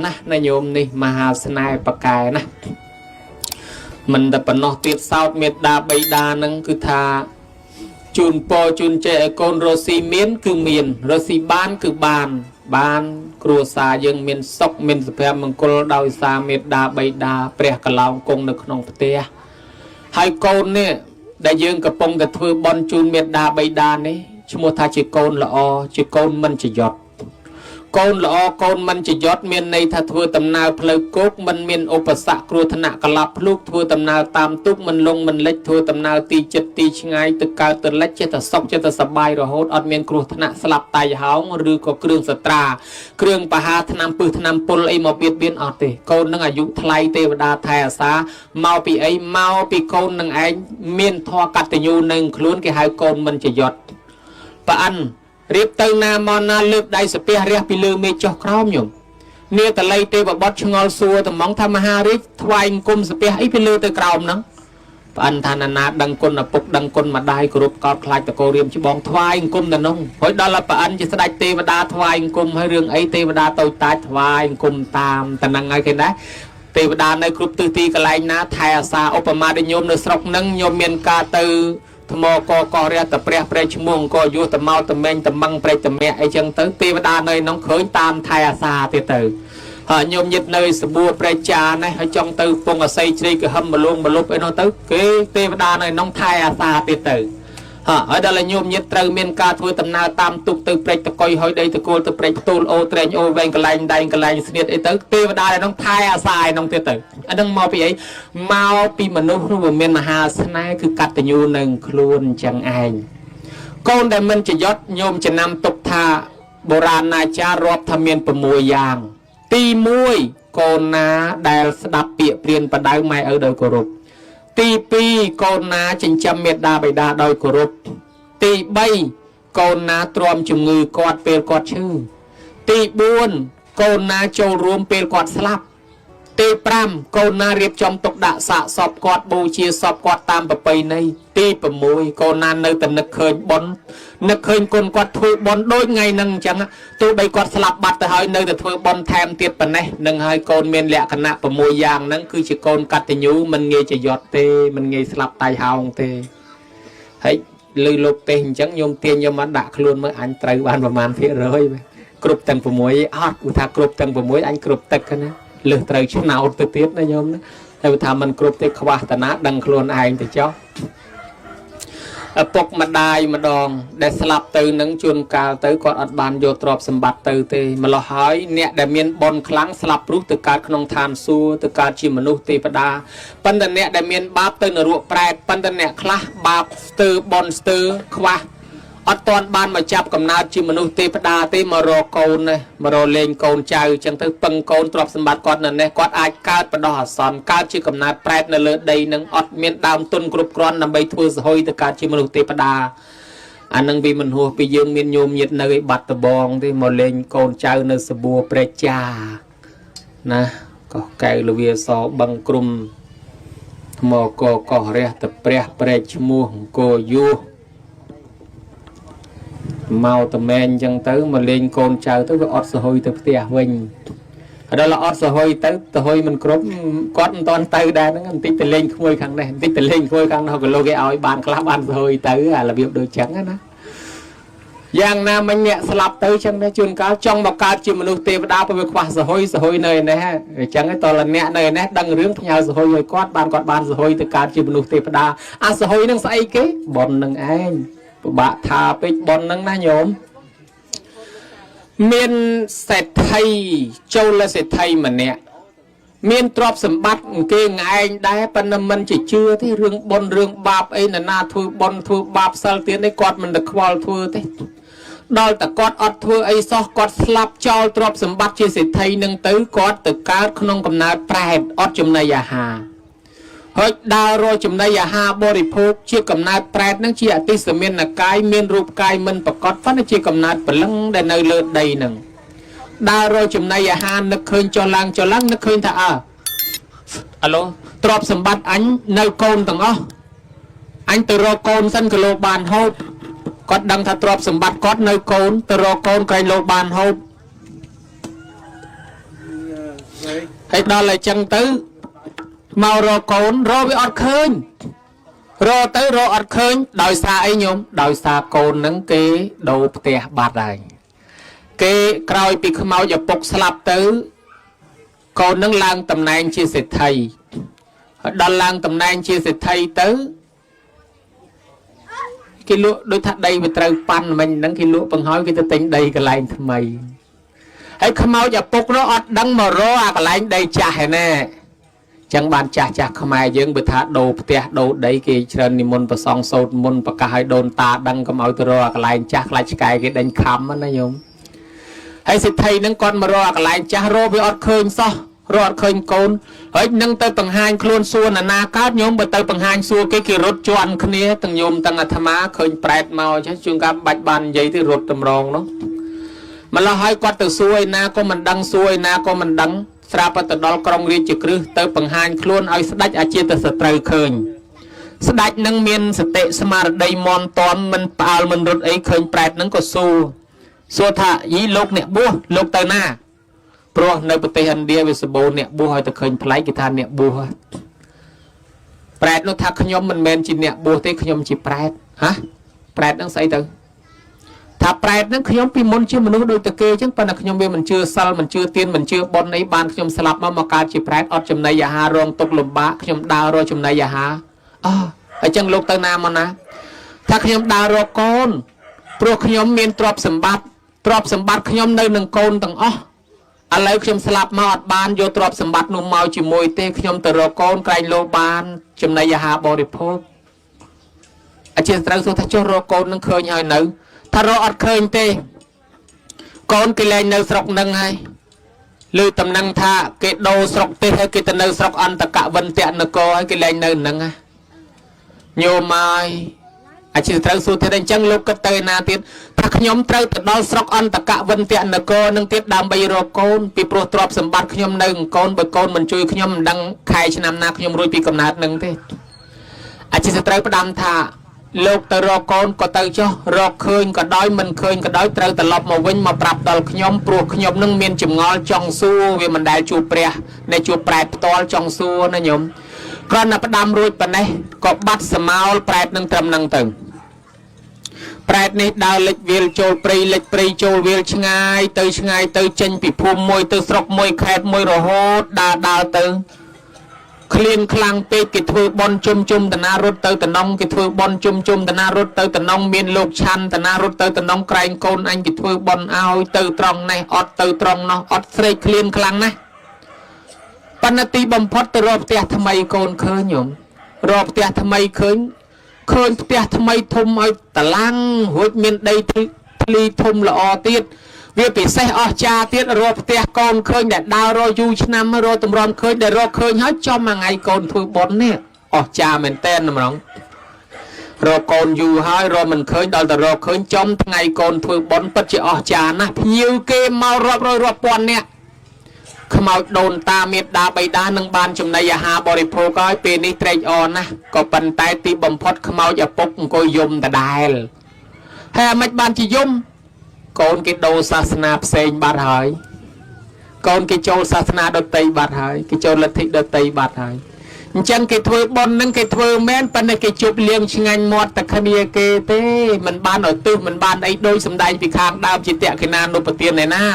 นะนายโยมนี่มหาสนายประกายนะมันแต่ปนอติดเศร้าเมตดาใบดานังคือทาจูนปอจูนเจโกนโรซีเมียนคือเมียนโรซีบ้านคือบานครัวสายังเมียนซอกเมียนสเปียมังกรดาวสาเมตดาใบดาเปรียกลาวกงในขนมเตียให้โกนเนี่ยได้ยังกระปงกระถือบอลจูนเมตดาใบดานี่ชั่วโมงทาจิโกนละอจิโกนมันจะหยดโกนละโกนมันจะยอดเมียนในทัทเวตำนาเพลกุกมันเมียนอุปสรรคครูธนากลับลูกทัวตำนาตามตุกมันลงมันเล็กทัวตำนาตีเจ็ดตีชงายตึกกาตึกเล็กเจตสกเจตสบายระหดอดเมียนครูธนาสลับตายหาวหรือก็เครื่องสตราเครื่องปะหาธนำปืนธนำปุลไอมาเบียดเบียนอดเตโกนนังอายุทลายเทวดาไทยอาสาเมาปีไอเมาปีโกนนังไอเมียนทอกัตยูหนึ่งคลุ้นแกหายโกนมันจะยอดปะอันเรียบตึงนามอนาเลือบได้สเปียเรียบไปลืมเมจครามอยู่เนี่ยแต่เลยเตบบัดชงอลซัวแต่มองทำมหาริทวายกุมสเปียไอไปลือเตกรามนังอันธานาดังคนปุกดังคนมาได้กรุบกอดคลายตะโกเรียมชิบองทวายกุมแต่น้องหอยดอลลาร์ปอันจะสดเทวดาทวายกุมให้เรื่องไอเทวดาโตตายทวายกุมตามแต่นังไงกันได้เทวดาในกรุบตือตีกลายนะไทยอาสาอุปมาได้โยมในสรกนังโยมเมียนกาตือทมกเรียตเปรียเปรชมงก็อยู่ตะเมาตะเมงตะมังเปรตะเมะไอจังเตอเทวดาในน้องเคยตามไทยอาสาเตอโยมยึดในสบู่เปรจาในให้จังเตอปงอาศัยใจกระหำมาลงมาลุบไอน้องเตอเกเทวดาในน้องไทยอาสาเตอở đây là nhôm nhiệt trời miền ca thôi tầm nào tam tục từ prey từ coi hỏi đây từ cô từ prey từ ô tren ô ven cái lạnh đây cái lạnh sniết ấy tới tiêu vào đây là nông thai à sai nông tiêu tử ở đằng mau bị ấy mau bị mình nô rồi miền mà hà này cứ cắt từ nhu nâng luôn chẳng ai con đây mình chỉ giót nhôm chỉ nằm tục tha bồ ran na cha rọp tham miền bờ mùi giang ti mùi con ná đài đạp bịa priên và đai mai ở đời cổ rụpตีปีโกนาจิงจำเมตดาใบดาโดยกรุบตีใบโกนาตรวมจุงือกอดเปลกอดชื่อตีบุญโกนาโจรวมเปลกอดสลับตีปรำโกนาเรียบจอมตกดะสะสอบกอดบูชีสอบกอดตามประเพณีตีประมวยโกนาในแต่นึกเคยบนนึกเคยคนกอดทุยบนโดยไงนั่งจังตัวใบกอดสลับบัดแต่หอยในแต่ทุยบนแทมเตียดปนเนี่ยนั่งหอยโกนเมียนแหลกขณะประมวยยางนั่งคือจะโกนกัดติญูมันเงยจะยอดเตมันเงยสลับตายหาวเตให้ลือลบเตจังยมเตียนยมมันด่าคลุนเมื่ออันไตรวันประมาณเท่าไรกรุบตังประมวยอดอุทากรุบตังประมวยอันกรุบตักกันนะเลือดไตรชิ้นหนาวตัวเตี้ยนะโยมนะแต่ทำมันกรุบเตขวาตนะดังคลุนไอ้แต่เจ้าปกมาได้มาดองได้สลับตือนังจวนกาตือกอดอัดบานโยตรอบสมบัติตือเตมาละหายเนี่ยได้เมียนบอลครั้งสลับรูปตือการขนมทานซูตือการชิมนุษย์เตปดาปันแต่เนี่ยได้เมียนบาปตือนรัวแปรปันแต่เนี่ยคลาบาปตือบอลตือขวาอัดตอนบานมาจับกับนาจิมนุษย์เตปดาเตมารอโกนเลยมารอเลงโกนใจจังตือปังโกนตรอบสมบัติก่อนนั่นเนี่ยก่อนอาจการประดอสอนการชื่อกับนาแปรนั่นเลยได้นังอัดเมียนดาวตุนกรุบกรอนนำไปทัวร์สหอยตือการจิมนุษย์เตปดาอันนั้นวิมันหัวไปยืงเมียนโยมยึดในบัตรบองที่มาเลงโกนใจในสบู่เปรจานะก็ไก่ลูเวียซอบังกลุ่มมอกอเรียตเปรเปรชมูโกยูเมาตะแมนจังเต๋อมาเล่นโกนเจ้าเต๋อก็อดสหอยเต๋อเตี้ยวิ่งเราละอดสหอยเต๋อสหอยมันครบก้อนตอนเต๋อได้นั่งติดไปเล่นขโมยครั้งได้ติดไปเล่นขโมยครั้งเขาก็โลกเอาไอ้บานคลาบานสหอยเต๋อระเบียบโดยจังนะอย่างน่ะมันเนี่ยสลับเต๋อจังได้จุนก้าวจ้องบอกการจิมนุษย์เทวดาไปคว้าสหอยเนยนะฮะจังไอ้ตอนละเนี่ยเนยนะดังเรื่องพญาสหอยเลยก้อนบานสหอยแต่การจิมนุษย์เทวดาสหอยนั่งใส่เก๋บอลนั่งเองบะทาไปบอลนั่งนะโยมเมียนเศรษฐีเจ้าละเศรษฐีมันเนี่ยเมียนตรอบสมบัติเก่งไงได้ปนมันจะเชื่อที่เรื่องบนเรื่องบาปไอ้นาทัวบนทัวบาปสัลเตียนในกอดมันตะควอลทัวที่ดอลแต่กอดอดทัวไอ้ซอกอดสลับเจ้าตรอบสมบัติเศรษฐีหนึ่งตื้อกอดตึกการขนมกำนาแปรอดจุ่มในยาหาเฮ้ยดาวโรจุ่มในยาหาบริโภคเชี่ยกำนาแปรนั่งเชี่ยติสเมียนนักกายเมียนรูปกายมันประกอบฟันเชี่ยกำนาปลังได้ในเลือดใดหนึ่งดาวโรจุ่มในยาหานึกเคยจอลังนึกเคยท่าฮัลโหลตรอบสมบัติอันในโกนต่างอ๋ออันตัวโรโกนสั้นกโลบานโฮปก็ดังถ้าตรอบสมบัติก็ในโกนตัวโรโกนไกลโลบานโฮป hay đó là chân tứ màu rô côn rô với ọt khơi rô tới rô ọt khơi đòi xa ấy nhôm đòi xa côn nâng cái đầu tè bạt này cái còi bị khăm máu dập bốc slap tứ côn nâng lang tầm này chia sẻ thầy đo lang tầm này chia sẻ thầy tứ cái lúa đôi thật đây về trời pan mình nâng cái lúa bằng hói cái tính đây cái lạnh thầm mày hãy khăm máu dập bốc nó ọt đăng mà rô à cái lạnh đây chả nè chẳng bàn chả chả không ai dưỡng bị thả đồ tè đồ đấy cái chân ni môn và song sốt môn và cả hai đồn ta đăng khăm máu từ rô cái lạnh chắc lại cái đánh khăm á này nhung hay sẽ thay nâng con mà rô cái lạnh chả rô với ọt khơi sao rô ọt khơi côn ấy nâng tới bằng hai khuôn xua là na cát nhung bởi tới bằng hai xua cái rốt cho ăn khné từng nhung tăng tham á khơi prẹt màu chứ chúng ta bạch bàn giấy thì rốt tầm rong đó mà là hai quạt từ xuôi na có mình đăng xuôi na có mình đăng sra bắt từ đó trong riêng chữ cứ tới bằng hai khuôn ai sẽ đách ở chia từ sợi trời khơi sẽ đách nâng miên sẽ tệ mà đầy mòn toàn mình pal mình rốt ấy khơi prẹt nâng có xu xua thà ý lục nè bua lục tới na pro nơi bờ tây Hàn Địa về sờ bồ nè bùa hỏi từ khơi plei cái than nè bùa, prẹt nó thà khơi nhom mình men chỉ nè bùa tây khơi nhom chỉ prẹt, hả? Prẹt nó say từ, thà prẹt nó khơi nhom pi môn chưa mình nuôi đôi từ kê chứ, phần là khơi nhom về mình chưa sal mình chưa tiên mình chưa bon ấy ban khơi nhom slap mà cả chỉ prẹt ọt chấm này hà rong tục lùm bá khơi nhom đào rồi chấm này hà, ở chân lục tây nam mà nè, thà khơi nhom đào rồi con, pro khơi nhom miền trọp sầm bát khơi nhom nơi nâng con tầngอะไรខ្ញុំស្លាប់មកអត់បានយកទ្រព្យសម្បត្តិនោះមកជាមួយទេខ្ញុំទៅរកកូនក្រែងលោបានចំណីអាហារបរិភោគអាចារ្យត្រូវសួរថាចុះរកកូននឹងឃើញហើយនៅថារកអត់ឃើញទេកូនគេលែងនៅស្រុកនឹងហើយលើតំណែងថាគេដូរស្រុកទេហើយគេទៅនៅស្រុកអន្តកវិន្ទនគរហើយគេលែងនៅនឹងញោមហើយអាចារ្យត្រូវសួរទៀតអញ្ចឹងលោកគិតទៅណាទៀតថាខ្ញុំត្រូវទៅដល់ស្រុកអន្តកវិន្ទនគរនឹងទៀតដើម្បីរកកូនពីព្រោះទ្រព្យសម្បត្តិខ្ញុំនៅកូនបើកូនមិនជួយខ្ញុំមិនដឹងខែឆ្នាំណាខ្ញុំរួចពីកំណើតនឹងទេអាចារ្យត្រូវផ្ដាំថាលោកទៅរកកូនក៏ទៅចុះរកឃើញក៏ដោយមិនឃើញក៏ដោយត្រូវត្រឡប់មកវិញមកប្រាប់ដល់ខ្ញុំព្រោះខ្ញុំនឹងមានចម្ងល់ចង់សួរវាមិនដែលជួបព្រះដែលជួបប្រែតផ្ទាល់ចង់សួរណាញោមគ្រាន់តែផ្ដាំរួចប៉ុណ្ណេះក៏បាត់សមោលប្រែតនឹងត្រឹមនឹងទៅប្រែតនេះដើរលិចវាលចូលព្រៃលិចព្រៃចូលវាលឆ្ងាយទៅចេញពីភូមិមួយទៅស្រុកមួយខេត្តមួយរហូតដើរទៅឃ្លានខ្លាំងពេកគេធ្វើបន់ជុំតាណារត់ទៅតំណងគេធ្វើបន់ជុំតាណារត់ទៅតំណងមានលោកឆាន់តាណារត់ទៅតំណងក្រែងកូនអញគេធ្វើបន់ឲ្យទៅត្រង់នេះអត់ទៅត្រង់នោះអត់ស្រេកឃ្លានខ្លាំងណាស់ប៉ុន្តែទីបំផុតទៅរកផ្ទះថ្មីកូនឃើញញោមរកផ្ទះថ្មីឃើញផ្ទះថ្មីធំឲ្យតឡាំងរួចមានដីធ្លីធំល្អទៀតវាពិសេសអស្ចារ្យទៀតរកផ្ទះកូនឃើញដែលដើររយូរឆ្នាំរកតម្រាំឃើញដែលរកឃើញហើយចំមួយថ្ងៃកូនធ្វើបុណ្យនេះអស្ចារ្យមែនតើម្ដងរកកូនយូរហើយរកមិនឃើញដល់តែរកឃើញចំថ្ងៃកូនធ្វើបុណ្យពិតជាអស្ចារ្យណាស់ភ្ញៀវគេមករាប់រយរាប់ពាន់នាក់ខ្មោចដូនតាមេត្តាបិតានឹងបានចំណីអាហារបរិភោគហើយពេលនេះត្រេកអរណាស់ក៏ប៉ុន្តែទីបំផុតខ្មោចឪពុកអង្គុយយំដដែលហើយអាមិនបានជាយំកូនគេដូរសាសនាផ្សេងបាត់ហើយកូនគេចូលសាសនាដតីបាត់ហើយគេចូលលទ្ធិដតីបាត់ហើយអញ្ចឹងគេធ្វើបុណ្យនឹងគេធ្វើមែនប៉ុន្តែគេជប់លៀងឆ្ងាញ់មាត់តែគ្នាគេទេមិនបានឲ្យទិសមិនបានអីដូចសម្ដែងពីខាងដើមជាតក្កិណានុពទានឯណា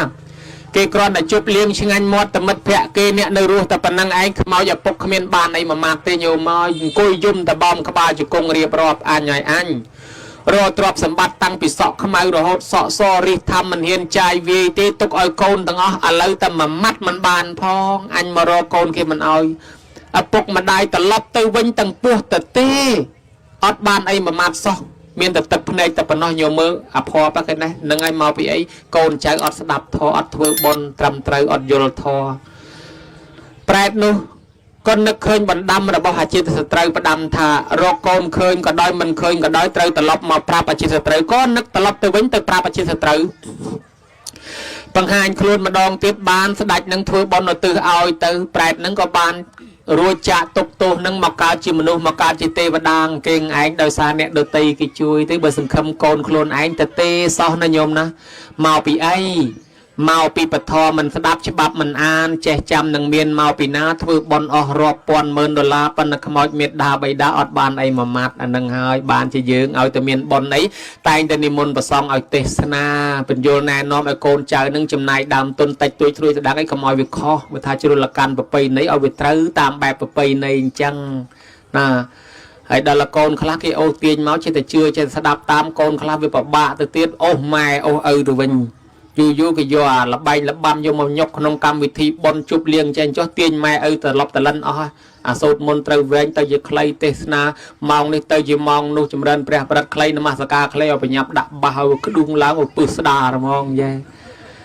គេគ្រាន់តែជប់លៀងឆ្ងាញ់មាត់តែមិត្តភក្តិគេអ្នកនៅរស់តែប៉ុណ្ណឹងឯងខ្មោចឪពុកគ្មានបានអីមួយម៉ាត់ទេញោមមកអង្គុយយំតែបំក្បាលជង្គង់រៀបរាប់អញឲ្យអញរកទ្រព្យសម្បត្តិតាំងពីសក់ខ្មៅរហូតសក់សរិះធម្មមិនហ៊ានចាយវាយទេទុកឲ្យកូនទាំងអស់ឥឡូវតែមួយម៉ាត់មិនបានផងអញមករកកូនគេមិនឲ្យឪពុកម្ដាយត្រឡប់ទៅវិញទាំងពោះទៅទេអត់បានអីមួយម៉ាត់សោះមានតែទឹកភ្នែកតែប៉ុណ្ណោះញោមមើលអាភ័ព្វហ្នឹងណានឹងឲ្យមកពីអីកូនចៅអត់ស្ដាប់ធម៌អត់ធ្វើបុណ្យត្រឹមត្រូវអត់យល់ធម៌ប្រែតនោះក៏នឹកឃើញបណ្ដាំរបស់អាចិតសត្រូវផ្ដាំថារកកូនឃើញក៏ដោយមិនឃើញក៏ដោយត្រូវត្រឡប់មកប្រាប់អាចិតសត្រូវក៏នឹកត្រឡប់ទៅវិញទៅប្រាប់អាចិតសត្រូវបង្ហាញខ្លួនម្ដងទៀតបានស្ដេចនឹងធ្វើបុណ្យឧទ្ទិសឲ្យទៅប្រែតនឹងក៏បានរួចចាក់ទុកទោសនឹងមកកើតជាមនុស្សមកកើតជាទេវតាគេឯងដោយសារអ្នកដតីគេជួយទេបើសង្ឃឹមកូនខ្លួនឯងទៅទេសោះណាញោមណាមកពីអី mau pi bật thò mình sẽ đáp cho bắp mình an che chăm nâng miên mau pi ná thưa bon ở rọp pon mơn đô la pan là khmoi miệt đa bay đá ọt ban ấy mà mát anh nâng hơi ban chỉ dương ao từ miền bon ấy tay tên đi môn và song ao tê sana bên vô nè nom ao côn chờ nâng chùm này đam tôn tạch tôi thui đã cái khmoi việc kho và tha chưa là can bập pây nấy ao việc trứ tam bẹp bập pây này chăng nà ấy đó là con khác cái ô tiên máu trên chưa trên sẽ đạp tam con khác với bạ từ tiết ô mai ô từ mình dù cái dọa là bay là băm vô một nhóc nông cam vị thi bon chụp liền trên cho tiên mai từ lọc từ lần sốt môn trâu vén tới giờ clay tesna mong đi tới giờ mong nô chấm ren pre bật clay nó mà saka clay ở bên nhập đạp bao cứ đung lá một bự đà rồi mong vậy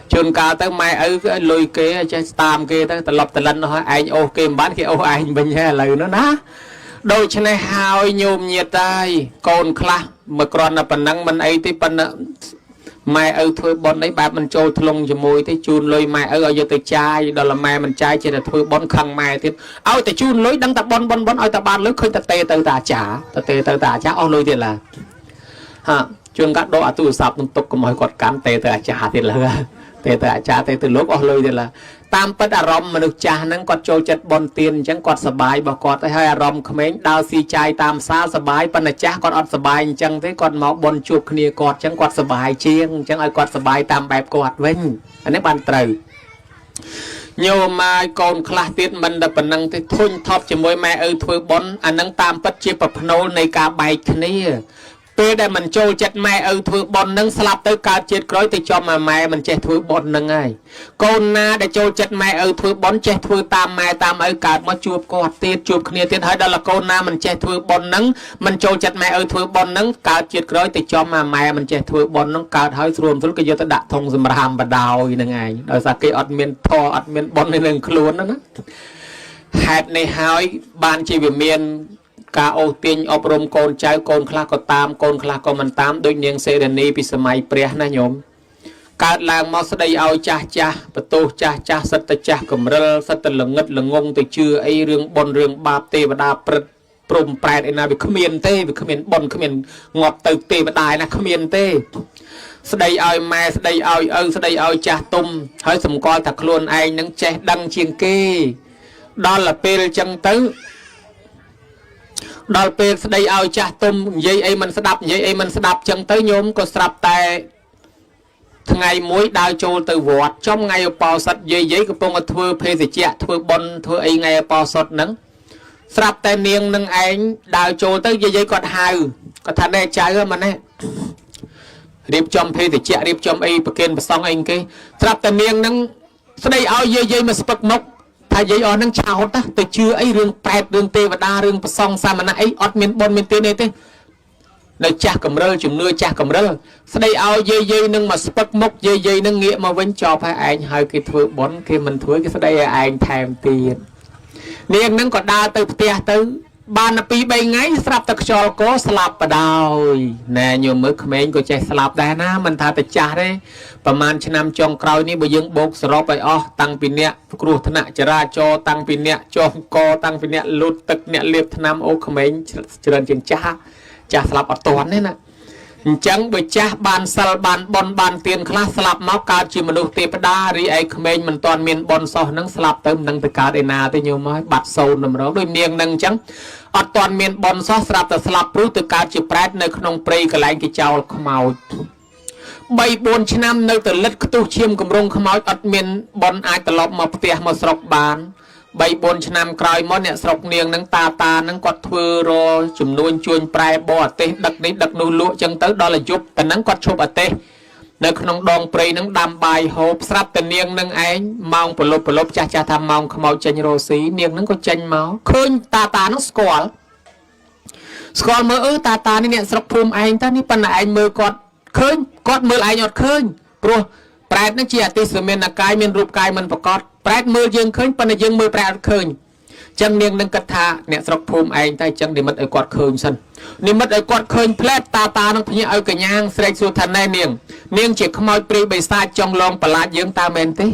trường cao tới mai lôi kế trên tam kia tới từ lọc từ lần anh ok bán cái ô anh bên nhà lời nó ná đôi chân này hào nhôm nhiệt tay con khla mà còn là phần năng mình ấy thì phần mai thôi bọn đấy bà mình trôi thùng cho môi thế chun lôi mai ở giờ từ chai đó là mai mình chai chỉ là thôi bọn khăng mai tiếp ao từ chun lối đăng tập bon ao tập ban lối khơi tập tê từ tà trả ao lôi tiền là ha chun các độ tu sập tục của mọi quạt cán tê từ trả thì là tê từ trả tê từ lúc ao lôi thì là tam bất rong mà được trả nâng quạt trôi chật bon tiền chẳng quạt sờ bà quạt hai rong không mấy đào xì chai tam xa sờ bài pan là trả quạt ọt sờ bài chẳng thế còn máu bon chuột kia quạt chẳng quạt sờ bài chiêng chẳng ai quạt sờ bài tam bẹp quạt vinh anh ấy ban trời nhiều mai con khla tiết mình đã phần năng thì thôn thọp chỉ mỗi mẹ thôi bon anh nâng tam bất chia bậc nô này cả bài kia tôi đây mình trôi chặt mẹ thôi bon nâng slap tới cả chết cối thì cho mà mẹ mình chết thôi bon nâng ai con na để trôi chặt mẹ thôi bon chết thôi tam mẹ tam cả mà chuột quạt tiết chuột kia tiết hỏi đó là con na mình chết thôi bon nâng mình trôi chặt mẹ thôi bon nâng cả chết cối thì cho mà mẹ mình chết thôi bon nâng cả hỏi rùm thứ cái giờ ta đặt thông dùm ram và đào như này rồi sao cái admin thò admin bon này lên luôn đó hạt này hỏi ban chỉ về miền cả ô tiênอบรมโกนใจโกนคลาก็ตามโกนคลาก็มันตามโดยเนียงเซเรนีปิสมัยเปรียนะโยมการลางมอสได้เอาจ่าประตูจ่าสัตจ่ากำเริลสัตหลงงัดหลงงแต่ชื่อไอเรื่องบนเรื่องบาปเทวดาปรุมแปรไอนาบิขมิ้นเต้บิขมิ้นบนขมิ้นงอบตึกเทวดานะขมิ้นเต้สได้เอาแม่สได้เอาสได้เอาจ่าตุ่มให้สมกรถักลวนไอนังเจดังเชียงเก้ดอลละเปลจังตื้อดอลเป็นสไดเอาจ่าตุ่มยัยไอมันสดับยัยไอมันสดับจังเตยโยมก็สดับแต่ทั้งไงมวยดาวโจลตัววอดtrongไงปอสัตยัยก็ปงอัฐเพื่อเพศเจ้าเพื่อบนเพื่อไอไงปอสัตนั้นสดับแต่เนียงนึงไอดาวโจลตัวยัยก็หายก็ทันได้ใจก็มันเนี่ยเรียบจอมเพศเจ้าเรียบจอมไอประเคนประสองไอเกสดับแต่เนียงนึงสไดเอายัยมาสปักมกถ้าใหญ่อ่อนนั่งชาวตะแต่เชื่อไอ้เรื่องแปดเรื่องเทวดาเรื่องประซองสามัญไอ้อดเมียนบนเมียนเตเนี่ยในจ่ากำเริลจุ่มเนื้อจ่ากำเริลสไดเอาเย่ๆนั่งมาสปักมกเย่ๆนั่งเงี้ยมาเว้นจอให้ไอ้หายกี่ถือบอลกี่มันถือกี่สไดไอ้แทมตีนเนี่ยนั่งก็ดาเตเตียตื้อบานปีใบไงสลับตะจอลก็สลับประดาวแน่โยมมือเขมรก็ใจสลับได้นะมันทาแต่จ่าได้ประมาณชนำจองคราวนี้บ่ยังโบกสรบไปตั้งปีเนี้ยครูธนะจราจรตั้งปีเนี้ยจองกอตั้งปีเนี้ยลุดตึกเนี้ยเลียบธนำโอเขมรเจริญจึงจ่าสลับอัตวันนี่นะจังไปจ่าบานสลับบานบอลบานเตียนคลาสลับมาการจิมนุษย์เทปดารีไอเขมรมันตอนเมียนบอลซอนังสลับเติมนังตะการไอนาเตโยมให้บัดโซนนำเราโดยเนียงนังจังอัตอนเมียนบอลซอสลับแต่สลับรู้ตะการจิแปรในขนมเปรย์กระแลงกิเจ้าขมาวใบบนชนำในแต่เล็ดกระตุกเชียมกำรงขมาวอัดเมียนบอลไอตลบมาเตียมาสรบบานใบบนชนำกลายมอเนี่ยสรบเนียงนังตานังกอดเทอรอจุ่มนวลชวนปลายบอดเตะดักนี้ดักนูลุจังเตอดอลยุบแต่นังกอดชบเตะในขนมดองเปรย์นังดำใบโฮบสลับแต่เนียงนังไอมองปลบจ่าทำมองขมาวจันโรสีเนียงนังก็จันเมาคืนตานังสกอลเมื่อตานี่เนี่ยสรบภูมิไอท่านนี่ปัญหาไอเมื่อกอดคืนกอดมือไอหยดคืนปลัวแปรนั่งเจียติสเมนกายเมนรูปกายมันประกอบแปรมือยังคืนปัญหายังมือแปรคืนจังเนียงนังกระทาเนี่ยสรบภูมิไอแต่จังเดี๋ยวมันไอกอดคืนสันนี่มันไอกอดคืนแผลตานังพญาไอกระยางเสกสุทันในเนียงเจียขโมยปรีใบซาจองลองประหลาดยังตาเมนติ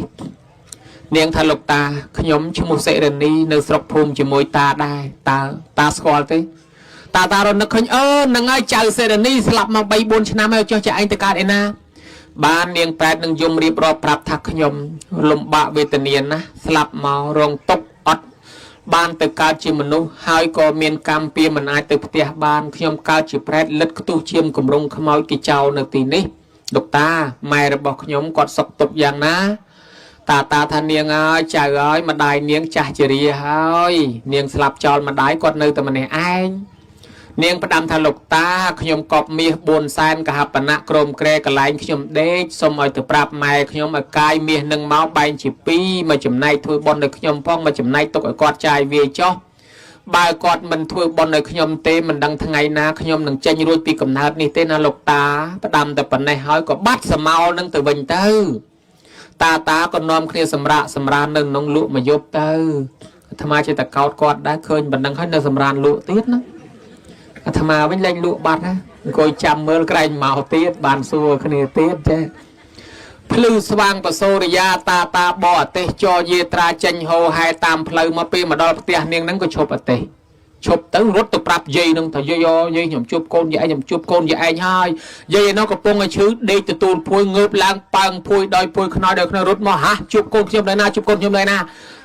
เนียงทะลุตาขยมชมุเสรนีในสรบภูมิจมวยตาได้ตาสกอลติตาเรานึกขึ้นนังไงเจอเซรนี่สลับมาใบบนชนะไม่เจ้าจะไอ้ตะการเอ็นะ បាននាងប្រែតនឹងយំរៀបរាប់ប្រាប់ថាខ្ញុំលំបាកវេទនាណាស្លាប់មករងទុក្ខអត់បានទៅកើតជាមនុស្សហើយក៏មានកម្មពៀមិនអាចទៅផ្ទះបានខ្ញុំកើតជាប្រែតលិតខ្ទុះឈាមគម្រងខ្មោចគេចោលនៅទីនេះលោកតាម៉ែរបស់ខ្ញុំគាត់សុខទុក្ខយ៉ាងណាតាថានាងអើយចៅអើយម្ដាយនាងចាស់ជារាហើយនាងស្លាប់ចោលម្ដាយគាត់នៅតែម្នាក់ឯងនាងផ្ដាំថាលោកតាខ្ញុំកប់មាស4សែនកហបណៈក្រមក្រែកន្លែងខ្ញុំដេកសូមឲ្យទៅប្រាប់ម៉ែខ្ញុំឲ្យកាយមាសនឹងមកបែងជា2មកចំណែកធ្វើបុណ្យឲ្យខ្ញុំផងមកចំណែកទុកឲ្យគាត់ចាយវាចុះបើគាត់មិនធ្វើបុណ្យឲ្យខ្ញុំទេមិនដឹងថ្ងៃណាខ្ញុំនឹងចេញរួចពីកំណើតនេះទេណាលោកតាផ្ដាំតែប៉ុណ្ណេះហើយក៏បាត់សមោលនឹងទៅវិញទៅតាក៏នាំគ្នាសម្រាកសម្រាននៅក្នុងលក់មកយប់ទៅអាត្មាចេះតែកោតគាត់ដែរឃើញប៉ុណ្ណឹងហើយនៅសម្រានលក់ទៀតណាអាត្មាវិញលែងលក់បាត់ណាអង្គុយចាំមើលក្រែងមកទៀតបានសួរគ្នាទៀតចេះភ្លឺស្វាងបសូរិយាតាបអទេសចរយាត្រាចេញហោហែតាមផ្លូវមកពេលមកដល់ផ្ទះនាងហ្នឹងក៏ឈប់អទេសឈប់ទៅរត់ទៅប្រាប់យាយនឹងថាយាយខ្ញុំជួបកូនយាយខ្ញុំជួបកូនយាយឯងហើយយាយឯនោះកំពុងឲ្យឈឺដេកទទួលភួយងើបឡើងប៉ើងភួយដោយភួយខ្នើយដោយខ្នើយរត់មកហាជួបកូនខ្ញុំដែរណាជួបកូនខ្ញុំដែរណា